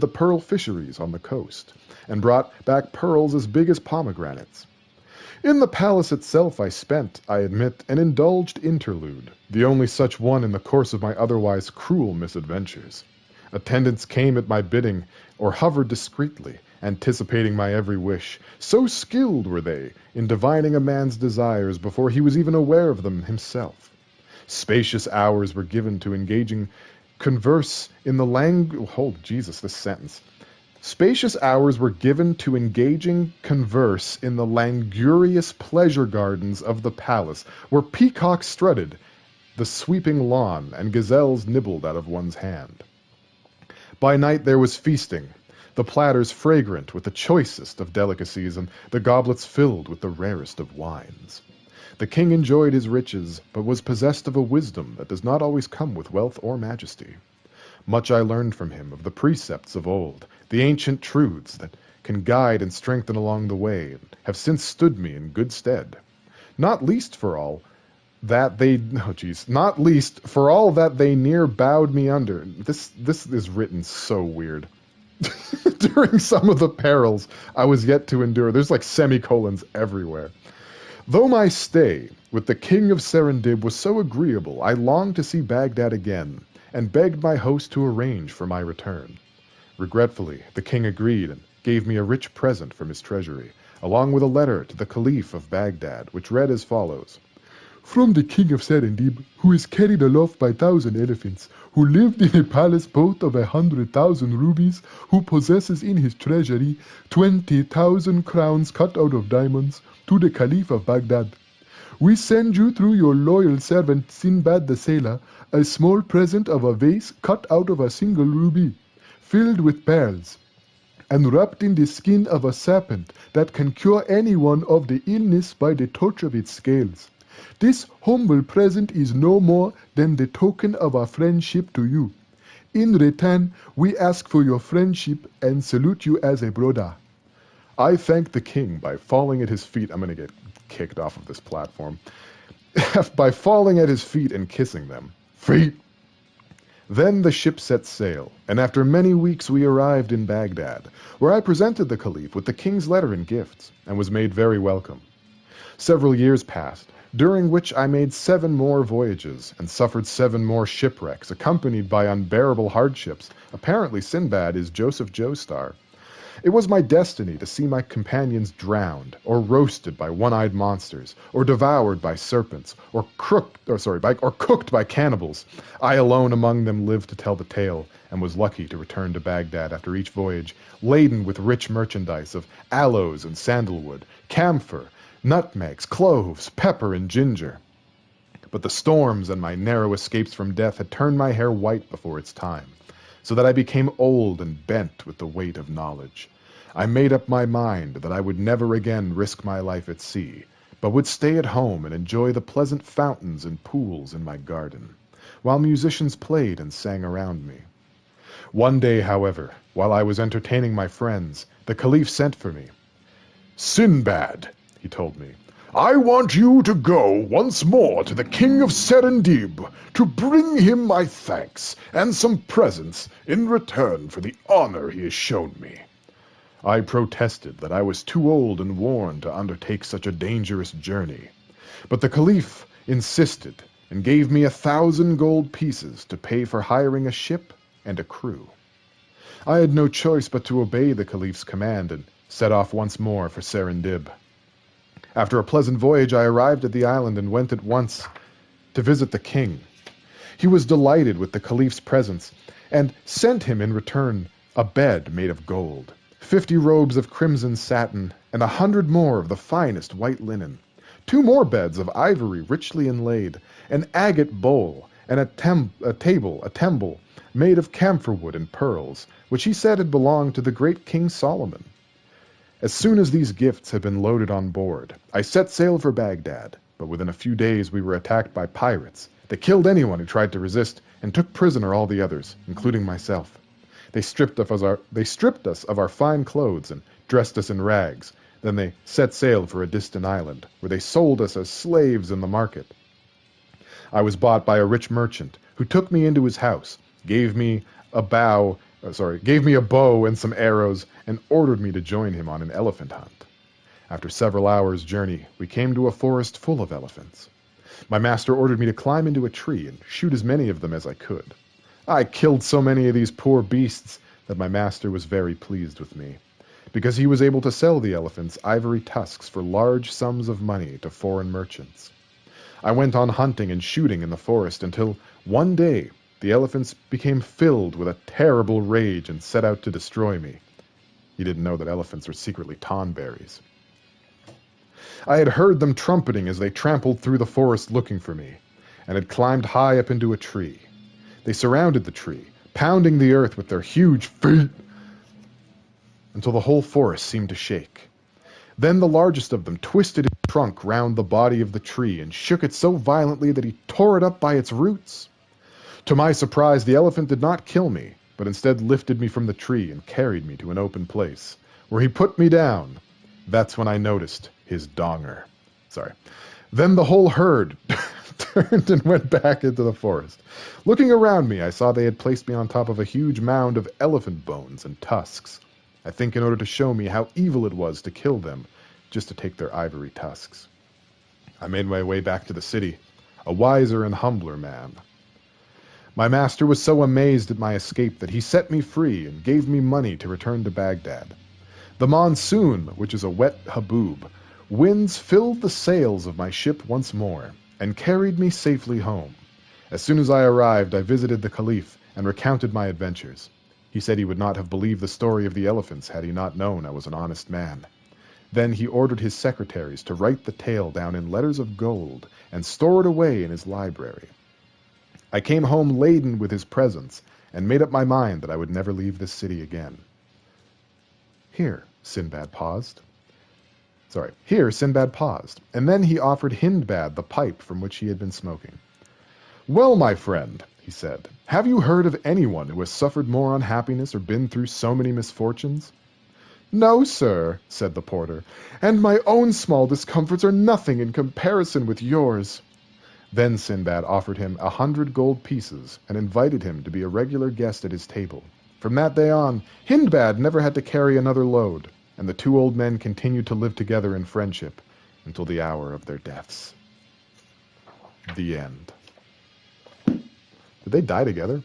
the pearl fisheries on the coast, and brought back pearls as big as pomegranates. In the palace itself I spent, I admit, an indulged interlude, the only such one in the course of my otherwise cruel misadventures. Attendants came at my bidding, or hovered discreetly, anticipating my every wish. So skilled were they in divining a man's desires before he was even aware of them himself. Spacious hours were given to engaging converse in the Spacious hours were given to engaging converse in the languorous pleasure gardens of the palace, where peacocks strutted the sweeping lawn and gazelles nibbled out of one's hand. By night there was feasting, the platters fragrant with the choicest of delicacies, and the goblets filled with the rarest of wines. The king enjoyed his riches, but was possessed of a wisdom that does not always come with wealth or majesty. Much I learned from him of the precepts of old, the ancient truths that can guide and strengthen along the way, and have since stood me in good stead. Not least of all, not least for all that they near bowed me under. This is written so weird. During some of the perils I was yet to endure. There's like semicolons everywhere. Though my stay with the king of Serendib was so agreeable, I longed to see Baghdad again, and begged my host to arrange for my return. Regretfully, the king agreed and gave me a rich present from his treasury, along with a letter to the Caliph of Baghdad, which read as follows. From the king of Serendib, who is carried aloft by 1,000 elephants, who lived in a palace boat of 100,000 rubies, who possesses in his treasury 20,000 crowns cut out of diamonds, to the Caliph of Baghdad. We send you through your loyal servant Sinbad the sailor a small present of a vase cut out of a single ruby, filled with pearls, and wrapped in the skin of a serpent that can cure anyone of the illness by the touch of its scales. This humble present is no more than the token of our friendship to you. In return, we ask for your friendship and salute you as a brother. I thank the king by falling at his feet. I'm going to get kicked off of this platform. By falling at his feet and kissing them. Feet! Then the ship set sail, and after many weeks we arrived in Baghdad, where I presented the Caliph with the king's letter and gifts, and was made very welcome. Several years passed, during which I made 7 more voyages, and suffered 7 more shipwrecks, accompanied by unbearable hardships. Apparently Sinbad is Joseph Joestar. It was my destiny to see my companions drowned, or roasted by one-eyed monsters, or devoured by serpents, or cooked by cannibals. I alone among them lived to tell the tale, and was lucky to return to Baghdad after each voyage, laden with rich merchandise of aloes and sandalwood, camphor, nutmegs, cloves, pepper, and ginger. But the storms and my narrow escapes from death had turned my hair white before its time, so that I became old and bent with the weight of knowledge. I made up my mind that I would never again risk my life at sea, but would stay at home and enjoy the pleasant fountains and pools in my garden, while musicians played and sang around me. One day, however, while I was entertaining my friends, the Caliph sent for me. "Sinbad," he told me, "I want you to go once more to the king of Serendib to bring him my thanks and some presents in return for the honor he has shown me." I protested that I was too old and worn to undertake such a dangerous journey, but the Caliph insisted and gave me 1,000 gold pieces to pay for hiring a ship and a crew. I had no choice but to obey the Caliph's command and set off once more for Serendib. After a pleasant voyage, I arrived at the island and went at once to visit the king. He was delighted with the Caliph's presents, and sent him in return a bed made of gold, 50 robes of crimson satin, and 100 more of the finest white linen, 2 more beds of ivory richly inlaid, an agate bowl, and a temple made of camphor wood and pearls, which he said had belonged to the great King Solomon. As soon as these gifts had been loaded on board, I set sail for Baghdad, but within a few days we were attacked by pirates. They killed anyone who tried to resist, and took prisoner all the others, including myself. They stripped us of our fine clothes and dressed us in rags. Then they set sail for a distant island, where they sold us as slaves in the market. I was bought by a rich merchant, who took me into his house, gave me a bow and some arrows, and ordered me to join him on an elephant hunt. After several hours' journey, we came to a forest full of elephants. My master ordered me to climb into a tree and shoot as many of them as I could. I killed so many of these poor beasts that my master was very pleased with me, because he was able to sell the elephants' ivory tusks for large sums of money to foreign merchants. I went on hunting and shooting in the forest until one day the elephants became filled with a terrible rage and set out to destroy me. He didn't know that elephants are secretly tonberries. I had heard them trumpeting as they trampled through the forest looking for me, and had climbed high up into a tree. They surrounded the tree, pounding the earth with their huge feet, until the whole forest seemed to shake. Then the largest of them twisted his trunk round the body of the tree and shook it so violently that he tore it up by its roots. To my surprise, the elephant did not kill me, but instead lifted me from the tree and carried me to an open place, where he put me down. That's when I noticed his donger. Then the whole herd turned and went back into the forest. Looking around me, I saw they had placed me on top of a huge mound of elephant bones and tusks. I think in order to show me how evil it was to kill them, just to take their ivory tusks. I made my way back to the city, a wiser and humbler man. My master was so amazed at my escape that he set me free and gave me money to return to Baghdad. The monsoon, which is a wet haboob, winds filled the sails of my ship once more, and carried me safely home. As soon as I arrived, I visited the Caliph and recounted my adventures. He said he would not have believed the story of the elephants had he not known I was an honest man. Then he ordered his secretaries to write the tale down in letters of gold and store it away in his library. I came home laden with his presents and made up my mind that I would never leave this city again. Here, Sinbad paused, and then he offered Hindbad the pipe from which he had been smoking. Well, my friend, he said, have you heard of anyone who has suffered more unhappiness or been through so many misfortunes? No, sir, said the porter, and my own small discomforts are nothing in comparison with yours. Then Sinbad offered him 100 gold pieces and invited him to be a regular guest at his table. From that day on, Hindbad never had to carry another load, and the two old men continued to live together in friendship until the hour of their deaths. The end. Did they die together?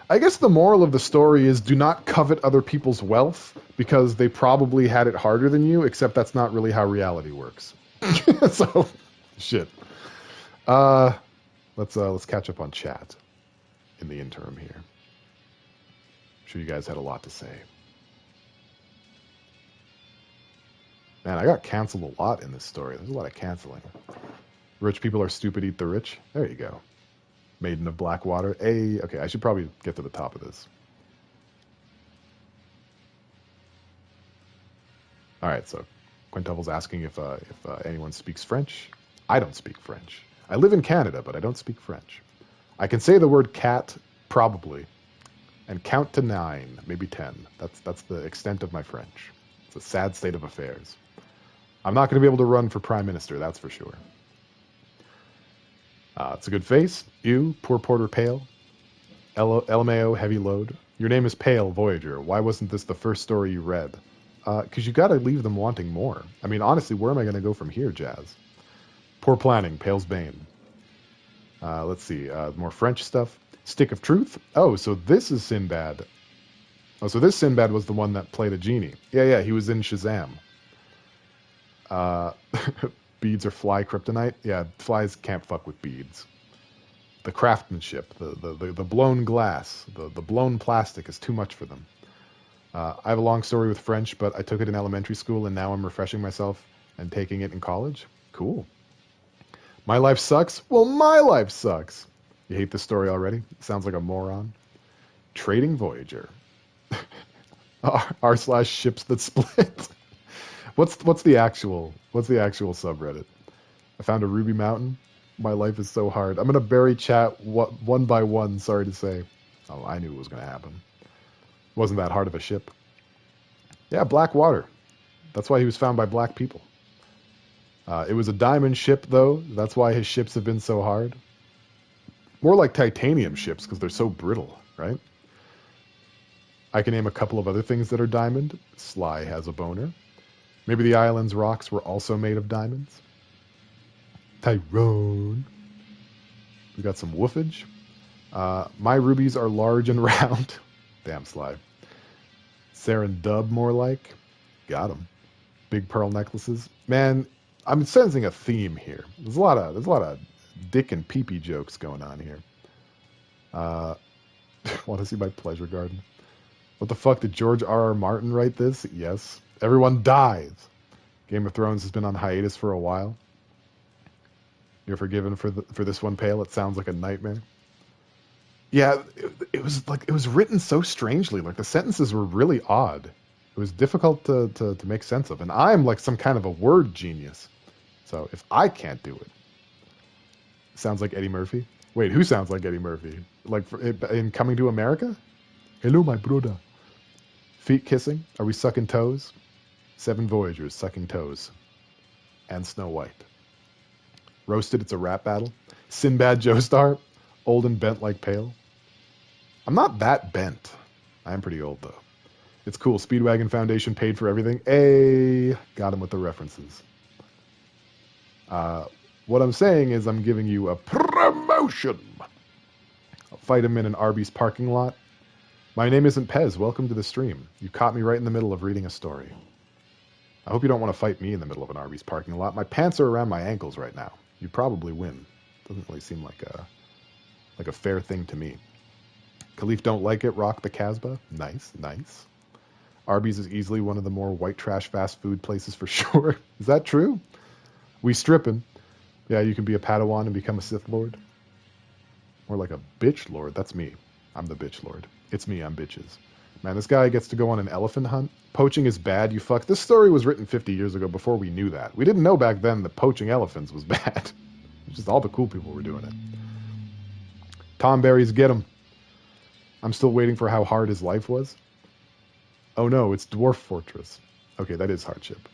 I guess the moral of the story is do not covet other people's wealth because they probably had it harder than you, except that's not really how reality works. So, shit. Let's catch up on chat in the interim here. I'm sure you guys had a lot to say. Man, I got canceled a lot in this story. There's a lot of canceling. Rich people are stupid, eat the rich. There you go. Maiden of Blackwater. Okay, I should probably get to the top of this. All right, so Quintupple's asking if anyone speaks French. I don't speak French. I live in Canada, but I don't speak French. I can say the word cat, probably, and count to 9, maybe 10. That's the extent of my French. It's a sad state of affairs. I'm not going to be able to run for Prime Minister, that's for sure. It's a good face. You, poor porter pale. LMAO heavy load. Your name is Pale, Voyager. Why wasn't this the first story you read? Because you got to leave them wanting more. I mean, honestly, where am I going to go from here, Jazz? Poor planning, Pale's Bane. Let's see, more French stuff. Stick of Truth. Oh, so this is Sinbad. Oh, so this Sinbad was the one that played a genie. Yeah, he was in Shazam. Beads are fly kryptonite. Yeah, flies can't fuck with beads. The craftsmanship, the blown glass, the blown plastic is too much for them. I have a long story with French, but I took it in elementary school and now I'm refreshing myself and taking it in college. Cool. My life sucks? Well, my life sucks. You hate this story already? Sounds like a moron. Trading Voyager. r/ships that split. What's the actual subreddit? I found a Ruby Mountain. My life is so hard. I'm gonna bury chat one by one. Sorry to say. Oh, I knew it was gonna happen. Wasn't that hard of a ship? Yeah, Blackwater. That's why he was found by black people. It was a diamond ship, though. That's why his ships have been so hard. More like titanium ships because they're so brittle, right? I can name a couple of other things that are diamond. Sly has a boner. Maybe the island's rocks were also made of diamonds. Tyrone. We got some woofage. My rubies are large and round. Damn, Sly. Saren Dub, more like. Got him. Big pearl necklaces. Man, I'm sensing a theme here. There's a lot of dick and pee-pee jokes going on here. Want to see my pleasure garden? What the fuck, did George R.R. Martin write this? Yes. Everyone dies. Game of Thrones has been on hiatus for a while. You're forgiven for this one, Pale. It sounds like a nightmare. Yeah, it was written so strangely. Like the sentences were really odd. It was difficult to make sense of. And I'm like some kind of a word genius. So if I can't do it, sounds like Eddie Murphy. Wait, who sounds like Eddie Murphy? Like in Coming to America? Hello, my brother. Feet kissing? Are we sucking toes? 7 Voyagers sucking toes. And Snow White. Roasted, it's a rap battle. Sinbad Joestar, old and bent like pale. I'm not that bent. I'm pretty old, though. It's cool. Speedwagon Foundation paid for everything. Hey, got him with the references. What I'm saying is I'm giving you a promotion. I'll fight him in an Arby's parking lot. My name isn't Pez. Welcome to the stream. You caught me right in the middle of reading a story. I hope you don't want to fight me in the middle of an Arby's parking lot. My pants are around my ankles right now. You'd probably win. Doesn't really seem like a fair thing to me. Khalif don't like it. Rock the Casbah. Nice, nice. Arby's is easily one of the more white trash fast food places for sure. Is that true? We stripping. Yeah, you can be a Padawan and become a Sith Lord. Or like a bitch lord. That's me. I'm the bitch lord. It's me. I'm bitches. Man, this guy gets to go on an elephant hunt. Poaching is bad, you fuck. This story was written 50 years ago before we knew that. We didn't know back then that poaching elephants was bad. Just all the cool people were doing it. Tom Berries, get him. I'm still waiting for how hard his life was. Oh no, it's Dwarf Fortress. Okay, that is hardship.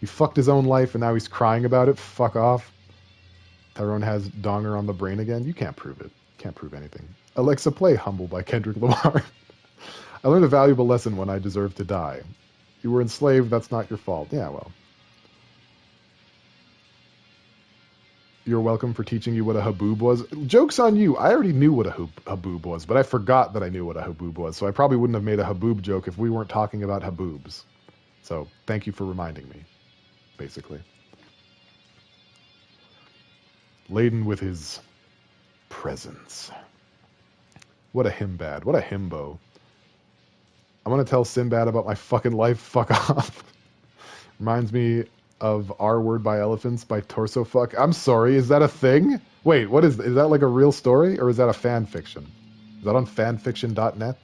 He fucked his own life and now he's crying about it. Fuck off. Tyrone has Donger on the brain again. You can't prove it. Can't prove anything. Alexa, play Humble by Kendrick Lamar. I learned a valuable lesson when I deserved to die. You were enslaved, that's not your fault. Yeah, well. You're welcome for teaching you what a haboob was. Joke's on you. I already knew what a haboob was, but I forgot that I knew what a haboob was, so I probably wouldn't have made a haboob joke if we weren't talking about haboobs. So, thank you for reminding me, basically. Laden with his presence. What a himbad. What a himbo. I want to tell Sinbad about my fucking life. Fuck off. Reminds me of R Word by Elephants by Torso Fuck. I'm sorry, is that a thing? Wait, what is that like a real story or is that a fan fiction? Is that on fanfiction.net?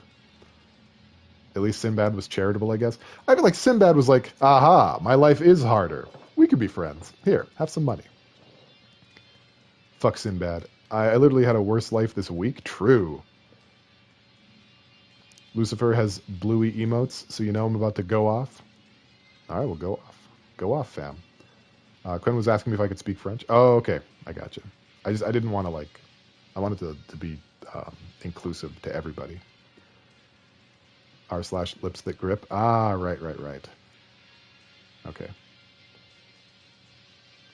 At least Sinbad was charitable, I guess. I feel like Sinbad was like, aha, my life is harder. We could be friends. Here, have some money. Fuck Sinbad. I literally had a worse life this week. True. Lucifer has bluey emotes, so you know I'm about to go off. All right, we'll go off. Go off, fam. Quinn was asking me if I could speak French. Oh, okay. I got you. I didn't want to, like, I wanted to be inclusive to everybody. r/lipstick grip. Ah, right. Okay.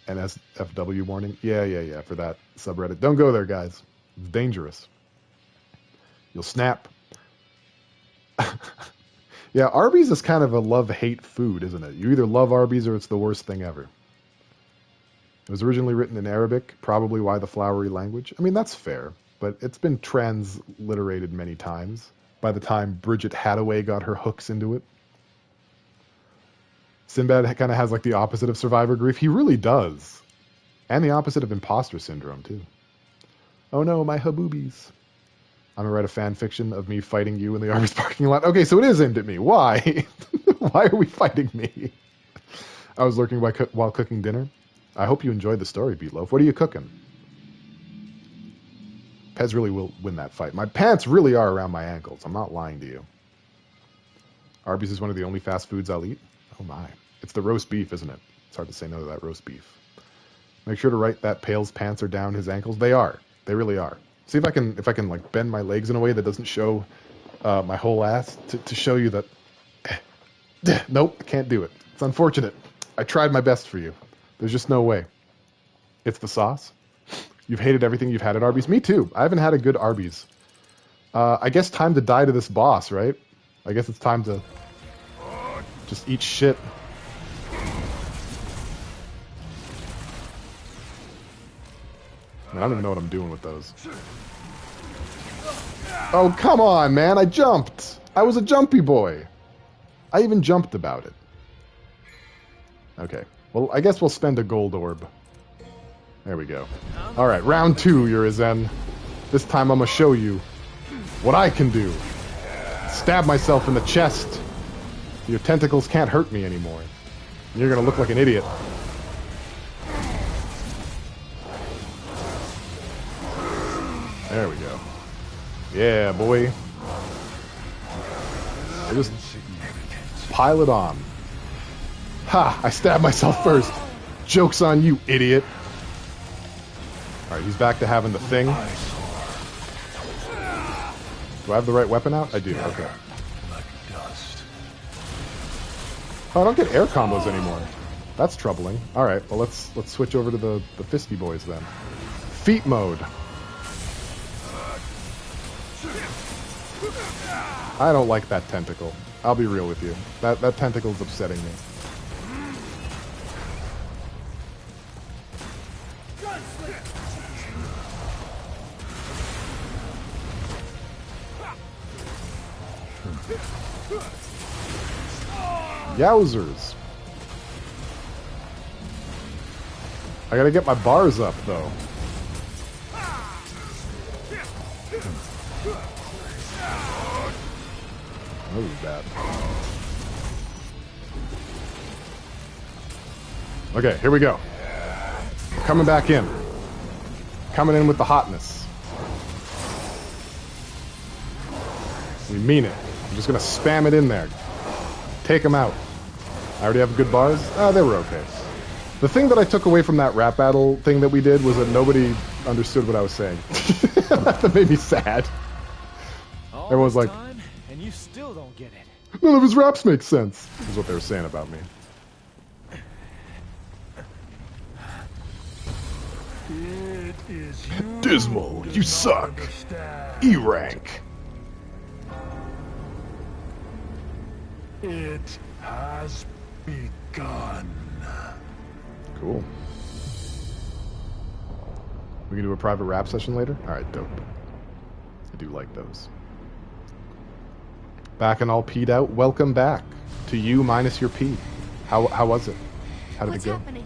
NSFW warning. Yeah, for that subreddit. Don't go there, guys. It's dangerous. You'll snap. Yeah, Arby's is kind of a love-hate food, isn't it? You either love Arby's or it's the worst thing ever. It was originally written in Arabic, probably why the flowery language. I mean, that's fair, but it's been transliterated many times by the time Bridget Hathaway got her hooks into it. Sinbad kind of has like the opposite of survivor grief. He really does. And the opposite of imposter syndrome, too. Oh no, my haboobies. I'm going to write a fan fiction of me fighting you in the Arby's parking lot. Okay, so it is aimed at me. Why? Why are we fighting me? I was lurking while cooking dinner. I hope you enjoyed the story, Beatloaf. What are you cooking? Pez really will win that fight. My pants really are around my ankles. I'm not lying to you. Arby's is one of the only fast foods I'll eat. Oh my. It's the roast beef, isn't it? It's hard to say no to that roast beef. Make sure to write that Pale's pants are down his ankles. They are. They really are. See if I can like bend my legs in a way that doesn't show my whole ass to show you that. Nope, I can't do it. It's unfortunate. I tried my best for you. There's just no way. It's the sauce. You've hated everything you've had at Arby's. Me too. I haven't had a good Arby's. I guess time to die to this boss, right? I guess it's time to just eat shit. I don't even know what I'm doing with those. Oh, come on, man. I jumped. I was a jumpy boy. I even jumped about it. Okay. Well, I guess we'll spend a gold orb. There we go. Alright, round 2, Urizen. This time I'm gonna show you what I can do. Stab myself in the chest. Your tentacles can't hurt me anymore. You're gonna look like an idiot. There we go. Yeah, boy. I just pile it on. Ha! I stabbed myself first. Joke's on you, idiot. Alright, he's back to having the thing. Do I have the right weapon out? I do, okay. Oh, I don't get air combos anymore. That's troubling. Alright, well let's switch over to the fisty boys then. Feet mode. I don't like that tentacle. I'll be real with you. That tentacle is upsetting me. Yowzers. I gotta get my bars up, though. That was bad. Okay, here we go. Coming back in. Coming in with the hotness. We mean it. I'm just gonna spam it in there. Take them out. I already have good bars? They were okay. The thing that I took away from that rap battle thing that we did was that nobody understood what I was saying. That made me sad. Everyone's like, and you still don't get it. none of his raps make sense, is what they were saying about me. It is you Dismal, who you do suck. not understand. E rank. It has begun. Cool. We can do a private rap session later? Alright, dope. I do like those. Back and all peed out. Welcome back to you minus your pee. How was it? How did What's it go? happening?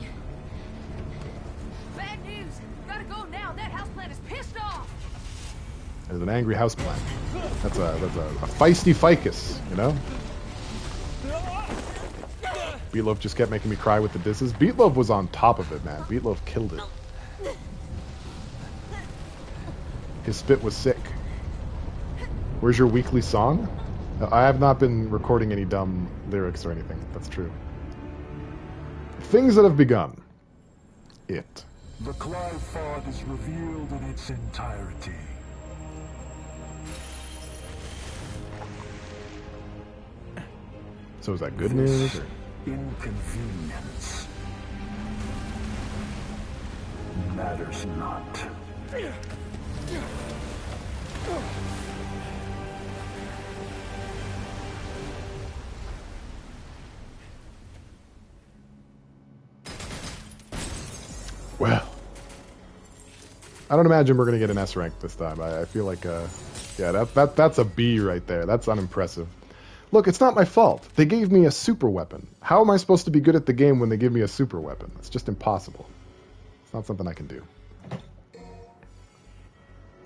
Bad news! Gotta go now. That houseplant is pissed off. There's an angry houseplant. That's a feisty ficus, you know? Beatloaf just kept making me cry with the disses. Beatloaf was on top of it, man. Beatloaf killed it. His spit was sick. Where's your weekly song? I have not been recording any dumb lyrics or anything. That's true. Things that have begun. It. The Clive is revealed in its entirety. So is that good news? Or? Inconvenience matters not. Well, I don't imagine we're gonna get an S rank this time. I feel like, yeah, that's a B right there. That's unimpressive. Look, it's not my fault. They gave me a super weapon. How am I supposed to be good at the game when they give me a super weapon? It's just impossible. It's not something I can do. They're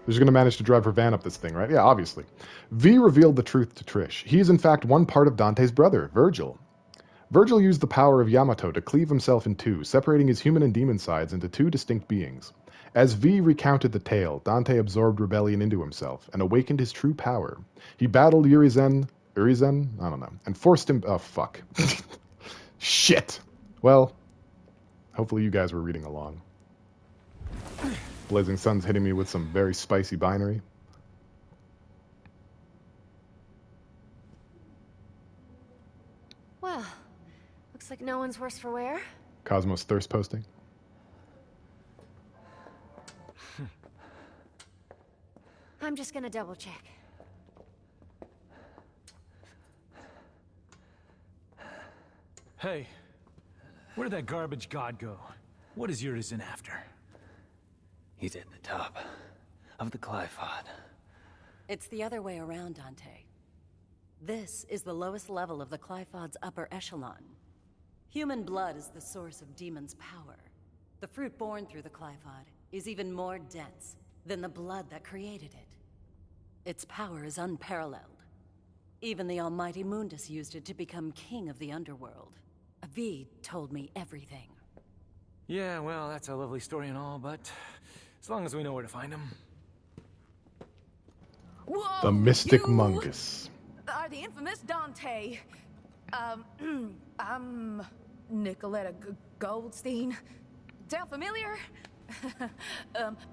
just gonna manage to drive her van up this thing, right? Yeah, obviously. V revealed the truth to Trish. He is in fact one part of Dante's brother, Virgil. Virgil used the power of Yamato to cleave himself in two, separating his human and demon sides into two distinct beings. As V recounted the tale, Dante absorbed rebellion into himself and awakened his true power. He battled Urizen? I don't know. And forced him... Oh, fuck. Shit! Well, hopefully you guys were reading along. Blazing Sun's hitting me with some very spicy binary. Well, looks like no one's worse for wear. Cosmos thirst posting. I'm just gonna double check. Hey, where did that garbage god go? What is Urizen after? He's at the top of the Clive. It's the other way around, Dante. This is the lowest level of the Clive's upper echelon. Human blood is the source of demons' power. The fruit born through the Clive is even more dense than the blood that created it. Its power is unparalleled. Even the almighty Mundus used it to become king of the underworld. V told me everything. Yeah, well, that's a lovely story and all, but as long as we know where to find him. Whoa, The Mystic you Mungus. are the infamous Dante. I'm Nicoletta Goldstein. Sound familiar?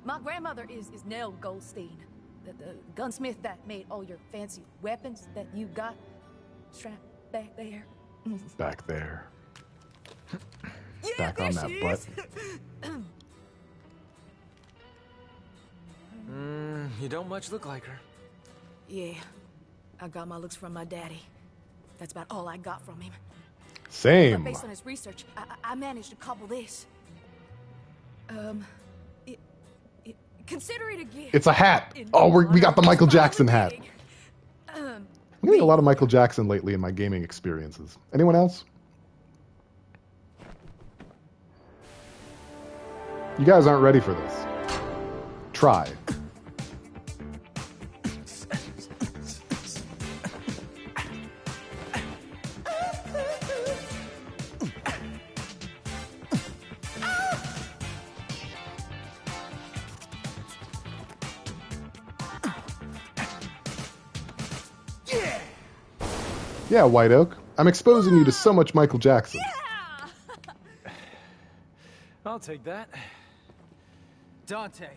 My grandmother is Nell Goldstein, the gunsmith that made all your fancy weapons that you got strapped back there. Back there. Yeah, Back there on she that is. butt. You don't much look like her. Yeah, I got my looks from my daddy. That's about all I got from him. Same. But based on his research, I managed to cobble this. Consider it a gift. It's a hat. Oh, we got the Michael Jackson hat. I'm getting a lot of Michael Jackson lately in my gaming experiences. Anyone else? You guys aren't ready for this. Try. Yeah, White Oak. I'm exposing you to so much Michael Jackson. I'll take that. Dante.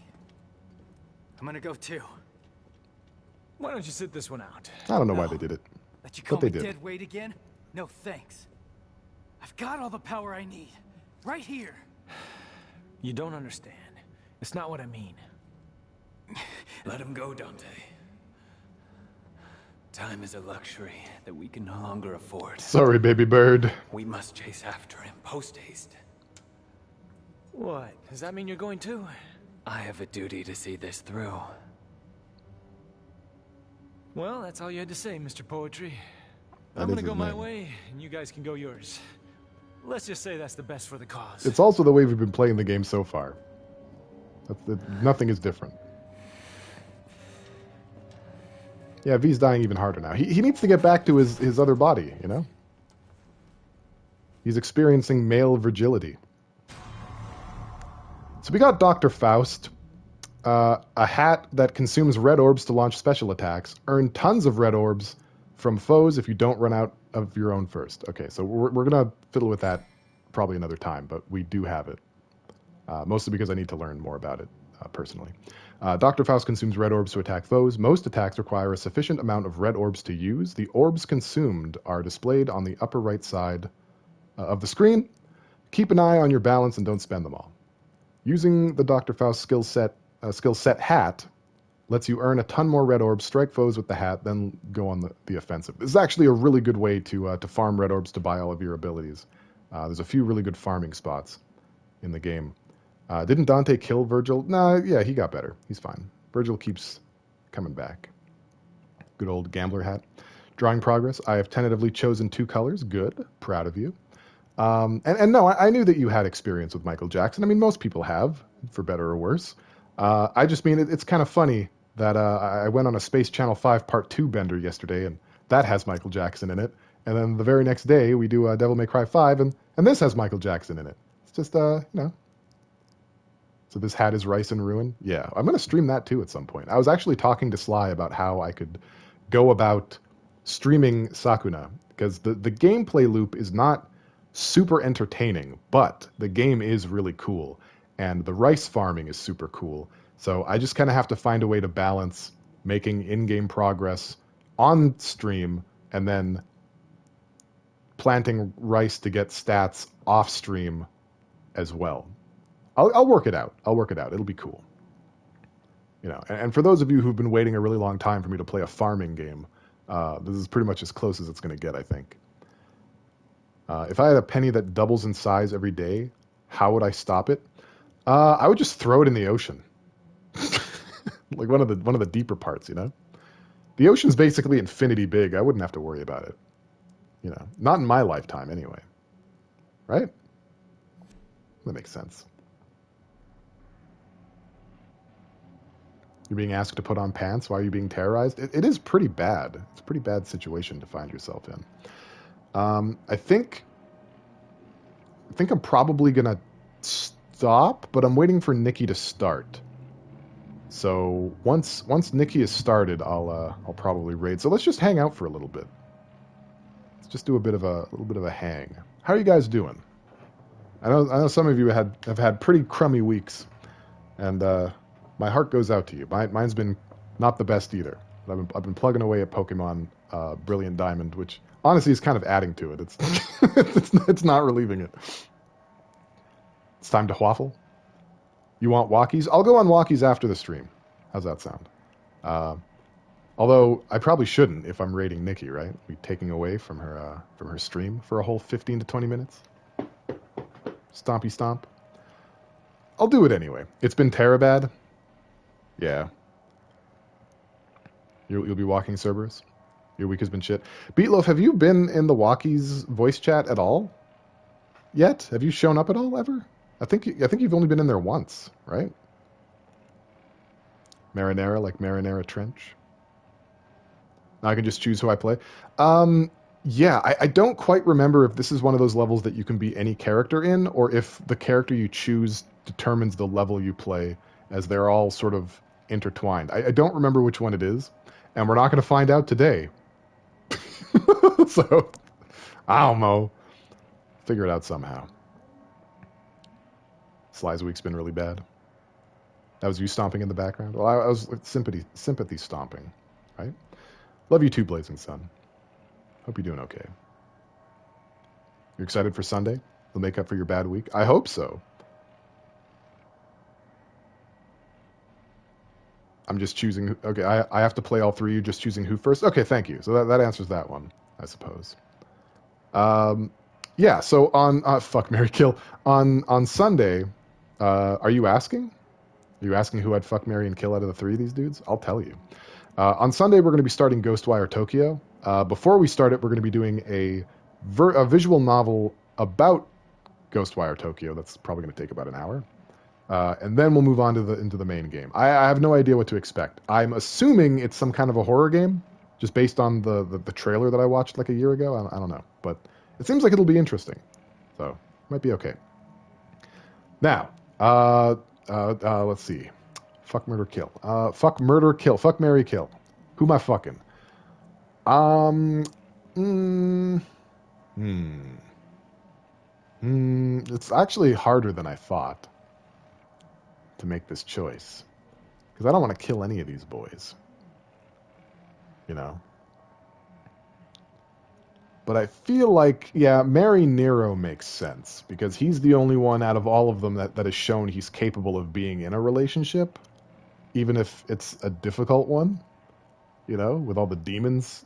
I'm gonna go too. Why don't you sit this one out? I don't know why they did it. Let you call But they me did. dead weight again? No thanks. I've got all the power I need. Right here. You don't understand. It's not what I mean. Let him go, Dante. Time is a luxury that we can no longer afford. Sorry, baby bird. We must chase after him post-haste. What? Does that mean you're going too? I have a duty to see this through. Well, that's all you had to say, Mr. Poetry. That I'm is gonna go his my name. way, and you guys can go yours. Let's just say that's the best for the cause. It's also the way we've been playing the game so far. Nothing is different. Yeah, V's dying even harder now. He needs to get back to his other body, you know? He's experiencing male virgility. So we got Dr. Faust, a hat that consumes red orbs to launch special attacks. Earn tons of red orbs from foes if you don't run out of your own first. Okay, so we're going to fiddle with that probably another time, but we do have it. Mostly because I need to learn more about it personally. Dr. Faust consumes red orbs to attack foes. Most attacks require a sufficient amount of red orbs to use. The orbs consumed are displayed on the upper right side of the screen. Keep an eye on your balance and don't spend them all. Using the Dr. Faust skill set hat lets you earn a ton more red orbs, strike foes with the hat, then go on the offensive. This is actually a really good way to farm red orbs to buy all of your abilities. There's a few really good farming spots in the game. Didn't Dante kill Virgil? Nah, yeah, he got better. He's fine. Virgil keeps coming back. Good old gambler hat. Drawing progress. I have tentatively chosen 2 colors. Good. Proud of you. And no, I knew that you had experience with Michael Jackson. I mean, most people have, for better or worse. I just mean it's kind of funny that I went on a Space Channel 5 Part 2 bender yesterday, and that has Michael Jackson in it. And then the very next day, we do Devil May Cry 5, and this has Michael Jackson in it. It's just, you know. So this hat is rice and ruin? Yeah, I'm going to stream that too at some point. I was actually talking to Sly about how I could go about streaming Sakuna, because the gameplay loop is not super entertaining, but the game is really cool, and the rice farming is super cool. So I just kind of have to find a way to balance making in-game progress on stream and then planting rice to get stats off stream as well. I'll work it out. It'll be cool. You know, and for those of you who've been waiting a really long time for me to play a farming game, this is pretty much as close as it's going to get, I think. If I had a penny that doubles in size every day, how would I stop it? I would just throw it in the ocean. Like one of the deeper parts, you know? The ocean's basically infinity big. I wouldn't have to worry about it. You know, not in my lifetime anyway. Right? That makes sense. You're being asked to put on pants. Why are you being terrorized? It is pretty bad. It's a pretty bad situation to find yourself in. I think I'm probably gonna stop, but I'm waiting for Nikki to start. So once Nikki is started, I'll probably raid. So let's just hang out for a little bit. Let's just do a little bit of a hang. How are you guys doing? I know some of you have had pretty crummy weeks. And my heart goes out to you. Mine's been not the best either. I've been plugging away at Pokemon Brilliant Diamond, which honestly is kind of adding to it. It's it's not relieving it. It's time to waffle. You want walkies? I'll go on walkies after the stream. How's that sound? Although I probably shouldn't if I'm raiding Nikki, right? Be taking away from her stream for a whole 15 to 20 minutes. Stompy stomp. I'll do it anyway. It's been Terabad. Yeah. You'll be walking Cerberus. Your week has been shit. Beatloaf, have you been in the Walkies voice chat at all? Yet? Have you shown up at all ever? I think you've only been in there once, right? Marinara, like Marinara Trench. Now I can just choose who I play. Yeah, I don't quite remember if this is one of those levels that you can be any character in, or if the character you choose determines the level you play, as they're all sort of intertwined. I don't remember which one it is, and we're not going to find out today. So, I don't know. Figure it out somehow. Sly's week's been really bad. That was you stomping in the background? Well, I was sympathy stomping, right? Love you too, Blazing Sun. Hope you're doing okay. You're excited for Sunday? It'll make up for your bad week? I hope so. I'm just choosing... Okay, I have to play all three. You're just choosing who first? Okay, thank you. So that answers that one, I suppose. Yeah, so on... fuck, marry, kill. On Sunday, are you asking? Are you asking who I'd fuck, marry, and kill out of the three of these dudes? I'll tell you. On Sunday, we're going to be starting Ghostwire Tokyo. Before we start it, we're going to be doing a visual novel about Ghostwire Tokyo. That's probably going to take about an hour. And then we'll move on to into the main game. I have no idea what to expect. I'm assuming it's some kind of a horror game, just based on the trailer that I watched like a year ago. I don't know. But it seems like it'll be interesting. So, might be okay. Now, let's see. Fuck, murder, kill. Fuck, murder, kill. Fuck, marry, kill. Who am I fucking? It's actually harder than I thought to make this choice. Because I don't want to kill any of these boys. You know? But I feel like, yeah, marry Nero makes sense. Because he's the only one out of all of them that has shown he's capable of being in a relationship. Even if it's a difficult one. You know, with all the demons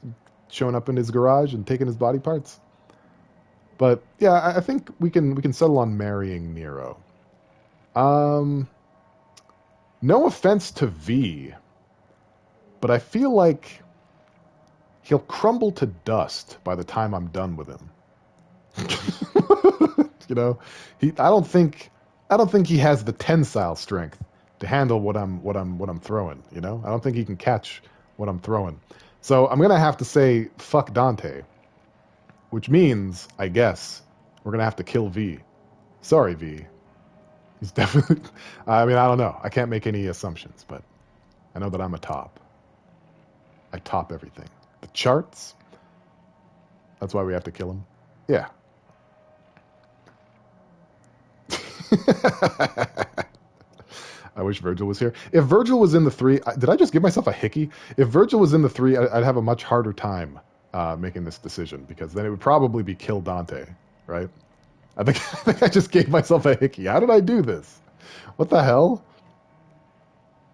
showing up in his garage and taking his body parts. But yeah, I think we can settle on marrying Nero. No offense to V, but I feel like he'll crumble to dust by the time I'm done with him. You know, I don't think he has the tensile strength to handle what I'm throwing. You know, I don't think he can catch what I'm throwing. So I'm gonna have to say fuck Dante, which means, I guess, we're gonna have to kill V. Sorry, V. He's definitely... I mean, I don't know. I can't make any assumptions, but I know that I'm a top. I top everything. The charts? That's why we have to kill him? Yeah. I wish Virgil was here. If Virgil was in the three... Did I just give myself a hickey? If Virgil was in the three, I'd have a much harder time making this decision, because then it would probably be kill Dante, right? I think I just gave myself a hickey. How did I do this? What the hell?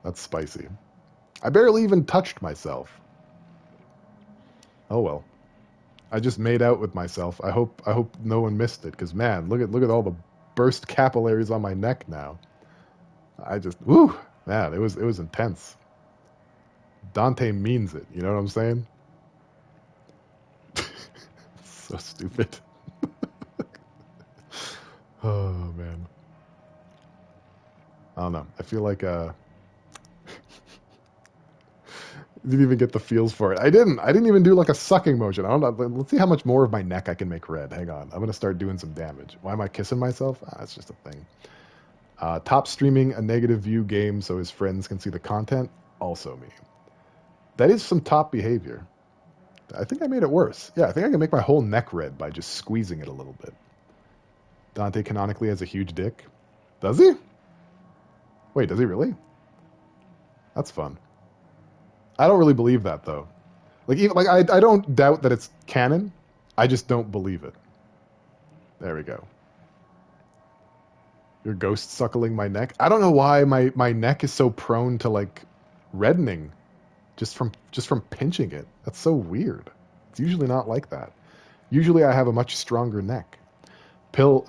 That's spicy. I barely even touched myself. Oh well. I just made out with myself. I hope no one missed it, because man, look at all the burst capillaries on my neck now. I just man, it was intense. Dante means it, you know what I'm saying? So stupid. Oh man. I don't know. I feel like didn't even get the feels for it. I didn't even do like a sucking motion. I don't know. Let's see how much more of my neck I can make red. Hang on. I'm gonna start doing some damage. Why am I kissing myself? That's just a thing. Top streaming a negative view game so his friends can see the content. Also me. That is some top behavior. I think I made it worse. Yeah, I think I can make my whole neck red by just squeezing it a little bit. Dante canonically has a huge dick. Does he? Wait, does he really? That's fun. I don't really believe that though. Like even like I don't doubt that it's canon. I just don't believe it. There we go. Your ghost suckling my neck. I don't know why my neck is so prone to like reddening just from pinching it. That's so weird. It's usually not like that. Usually I have a much stronger neck. Pale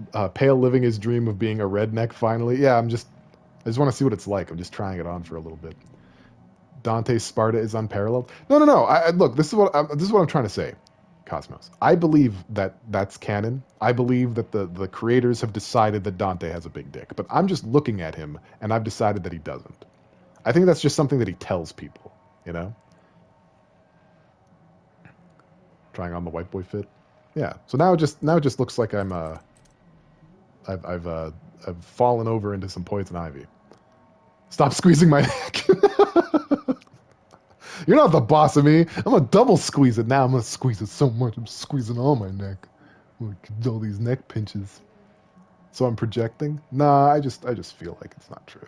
living his dream of being a redneck finally. Yeah, I just want to see what it's like. I'm just trying it on for a little bit. Dante's Sparta is unparalleled. No. Look, this is what I'm trying to say, Cosmos. I believe that that's canon. I believe that the creators have decided that Dante has a big dick. But I'm just looking at him, and I've decided that he doesn't. I think that's just something that he tells people, you know? Trying on the white boy fit. Yeah. So now it just looks like I've fallen over into some poison ivy. Stop squeezing my neck. You're not the boss of me. I'm gonna double squeeze it now. I'm gonna squeeze it so much. I'm squeezing all my neck. All these neck pinches. So I'm projecting? Nah, I just feel like it's not true.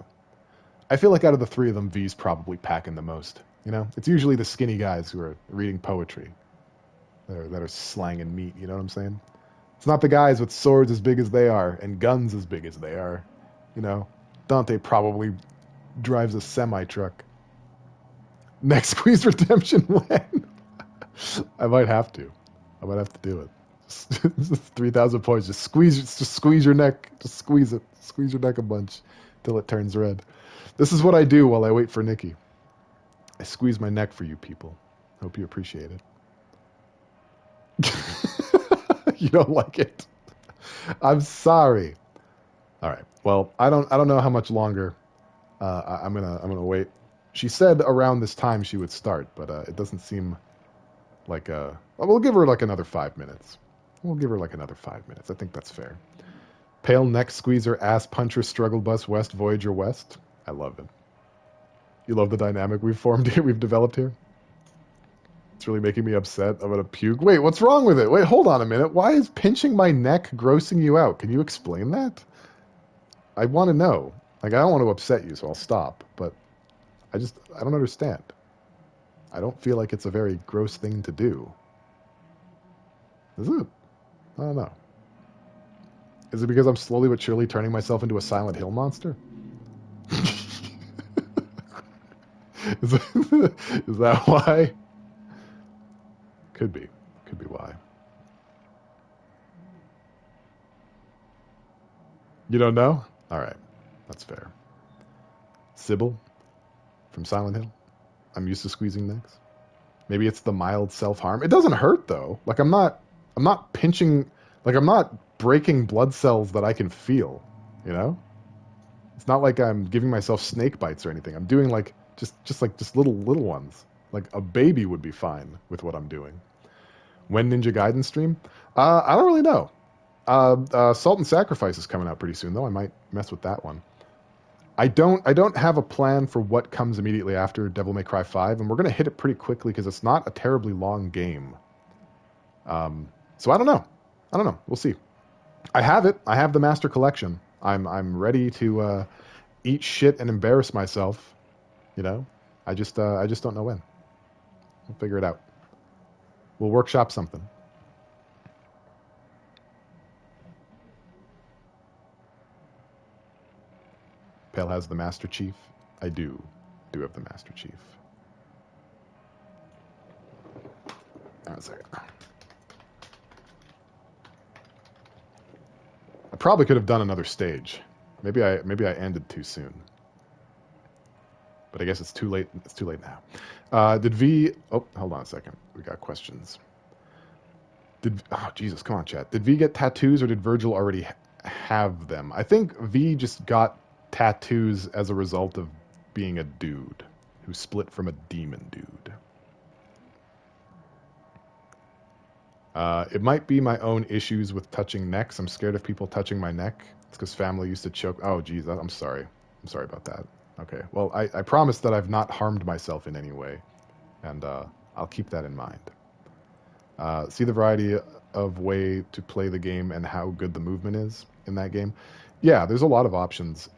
I feel like out of the three of them, V's probably packing the most. You know, it's usually the skinny guys who are reading poetry that are slanging meat. You know what I'm saying? It's not the guys with swords as big as they are and guns as big as they are. You know, Dante probably drives a semi-truck. Next squeeze redemption when? I might have to. I might have to do it. 3,000 points. Just squeeze your neck. Just squeeze it. Squeeze your neck a bunch till it turns red. This is what I do while I wait for Nikki. I squeeze my neck for you people. Hope you appreciate it. You don't like it? I'm sorry. All right. Well, I don't know how much longer. I'm gonna wait. She said around this time she would start, but it doesn't seem like we'll give her like another 5 minutes. We'll give her like another 5 minutes. I think that's fair. Pale neck squeezer, ass puncher, struggle bus west, Voyager west. I love it. You love the dynamic we've formed here, we've developed here? It's really making me upset. I'm gonna puke. Wait, what's wrong with it? Wait, hold on a minute. Why is pinching my neck grossing you out? Can you explain that? I want to know. Like, I don't want to upset you, so I'll stop. But I don't understand. I don't feel like it's a very gross thing to do. Is it? I don't know. Is it because I'm slowly but surely turning myself into a Silent Hill monster? Is that why? Could be. Could be why. You don't know? All right. That's fair. Sybil from Silent Hill. I'm used to squeezing necks. Maybe it's the mild self-harm. It doesn't hurt though. Like I'm not pinching, like I'm not breaking blood cells that I can feel, you know? It's not like I'm giving myself snake bites or anything. I'm doing like just little ones. Like a baby would be fine with what I'm doing. When Ninja Gaiden stream? I don't really know. Salt and Sacrifice is coming out pretty soon though. I might mess with that one. I don't have a plan for what comes immediately after Devil May Cry 5, and we're going to hit it pretty quickly because it's not a terribly long game. So I don't know. We'll see. I have it. I have the Master Collection. I'm ready to eat shit and embarrass myself. You know? I just don't know when. We'll figure it out. We'll workshop something. Pale has the Master Chief. I do have the Master Chief. Hang on a second. I probably could have done another stage. Maybe I ended too soon. But I guess it's too late. It's too late now. Did V? Oh, hold on a second. We got questions. Jesus, come on, chat. Did V get tattoos or did Virgil already have them? I think V just got tattoos as a result of being a dude who split from a demon dude. It might be my own issues with touching necks. I'm scared of people touching my neck. It's because family used to choke. Oh, geez, I'm sorry. I'm sorry about that. Okay, well, I promise that I've not harmed myself in any way, and I'll keep that in mind. See the variety of way to play the game and how good the movement is in that game. Yeah, there's a lot of options.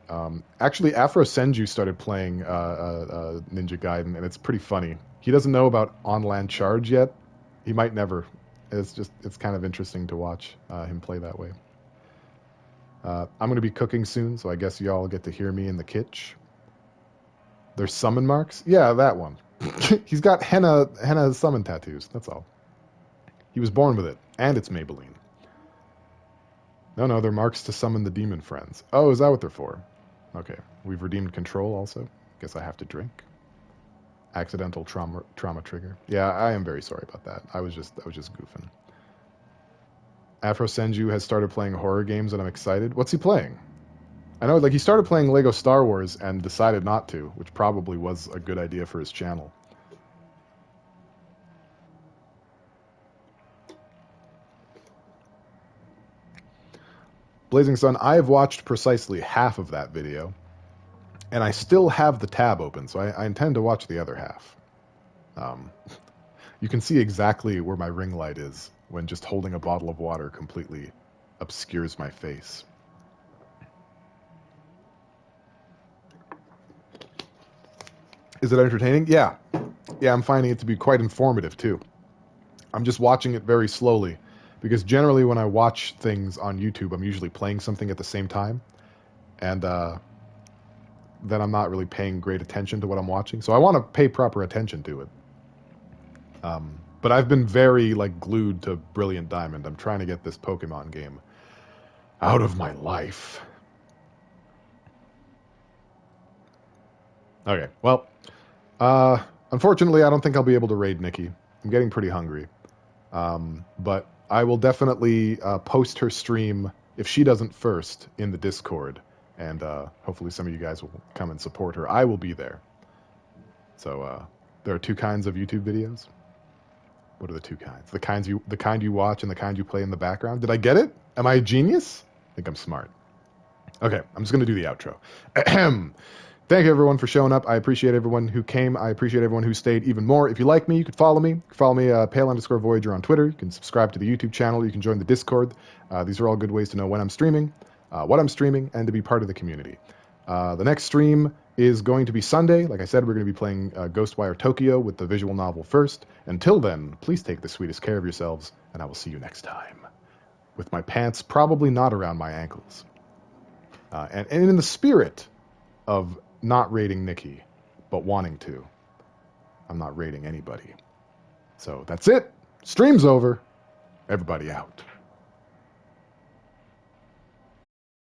Actually, Afro Senju started playing Ninja Gaiden, and it's pretty funny. He doesn't know about on-land charge yet. He might never. It's kind of interesting to watch him play that way. I'm going to be cooking soon, so I guess y'all get to hear me in the kitchen. There's summon marks? Yeah, that one. He's got henna summon tattoos, that's all. He was born with it, and it's Maybelline. No, they're marks to summon the demon friends. Oh, is that what they're for? Okay, we've redeemed control also. Guess I have to drink. Accidental trauma trigger. Yeah, I am very sorry about that. I was just goofing. Afro Senju has started playing horror games, and I'm excited. What's he playing? I know, like, he started playing Lego Star Wars and decided not to, which probably was a good idea for his channel. Blazing Sun, I have watched precisely half of that video, and I still have the tab open, so I intend to watch the other half. You can see exactly where my ring light is when just holding a bottle of water completely obscures my face. Is it entertaining? Yeah. Yeah, I'm finding it to be quite informative, too. I'm just watching it very slowly, because generally when I watch things on YouTube, I'm usually playing something at the same time, and then I'm not really paying great attention to what I'm watching. So I want to pay proper attention to it. But I've been very, like, glued to Brilliant Diamond. I'm trying to get this Pokemon game out of my life. Okay, well, unfortunately, I don't think I'll be able to raid Nikki. I'm getting pretty hungry. But I will definitely post her stream, if she doesn't first, in the Discord. And hopefully some of you guys will come and support her. I will be there. So there are two kinds of YouTube videos. What are the two kinds? The kind you watch and the kind you play in the background. Did I get it? Am I a genius? I think I'm smart. Okay, I'm just going to do the outro. Thank you, everyone, for showing up. I appreciate everyone who came. I appreciate everyone who stayed even more. If you like me, you could follow me. You can follow me, Pale_Voyager on Twitter. You can subscribe to the YouTube channel. You can join the Discord. These are all good ways to know when I'm streaming, what I'm streaming, and to be part of the community. The next stream is going to be Sunday. Like I said, we're going to be playing Ghostwire Tokyo with the visual novel first. Until then, please take the sweetest care of yourselves, and I will see you next time. With my pants probably not around my ankles. And in the spirit of not raiding Nikki, but wanting to, I'm not raiding anybody. So that's it. Stream's over. Everybody out.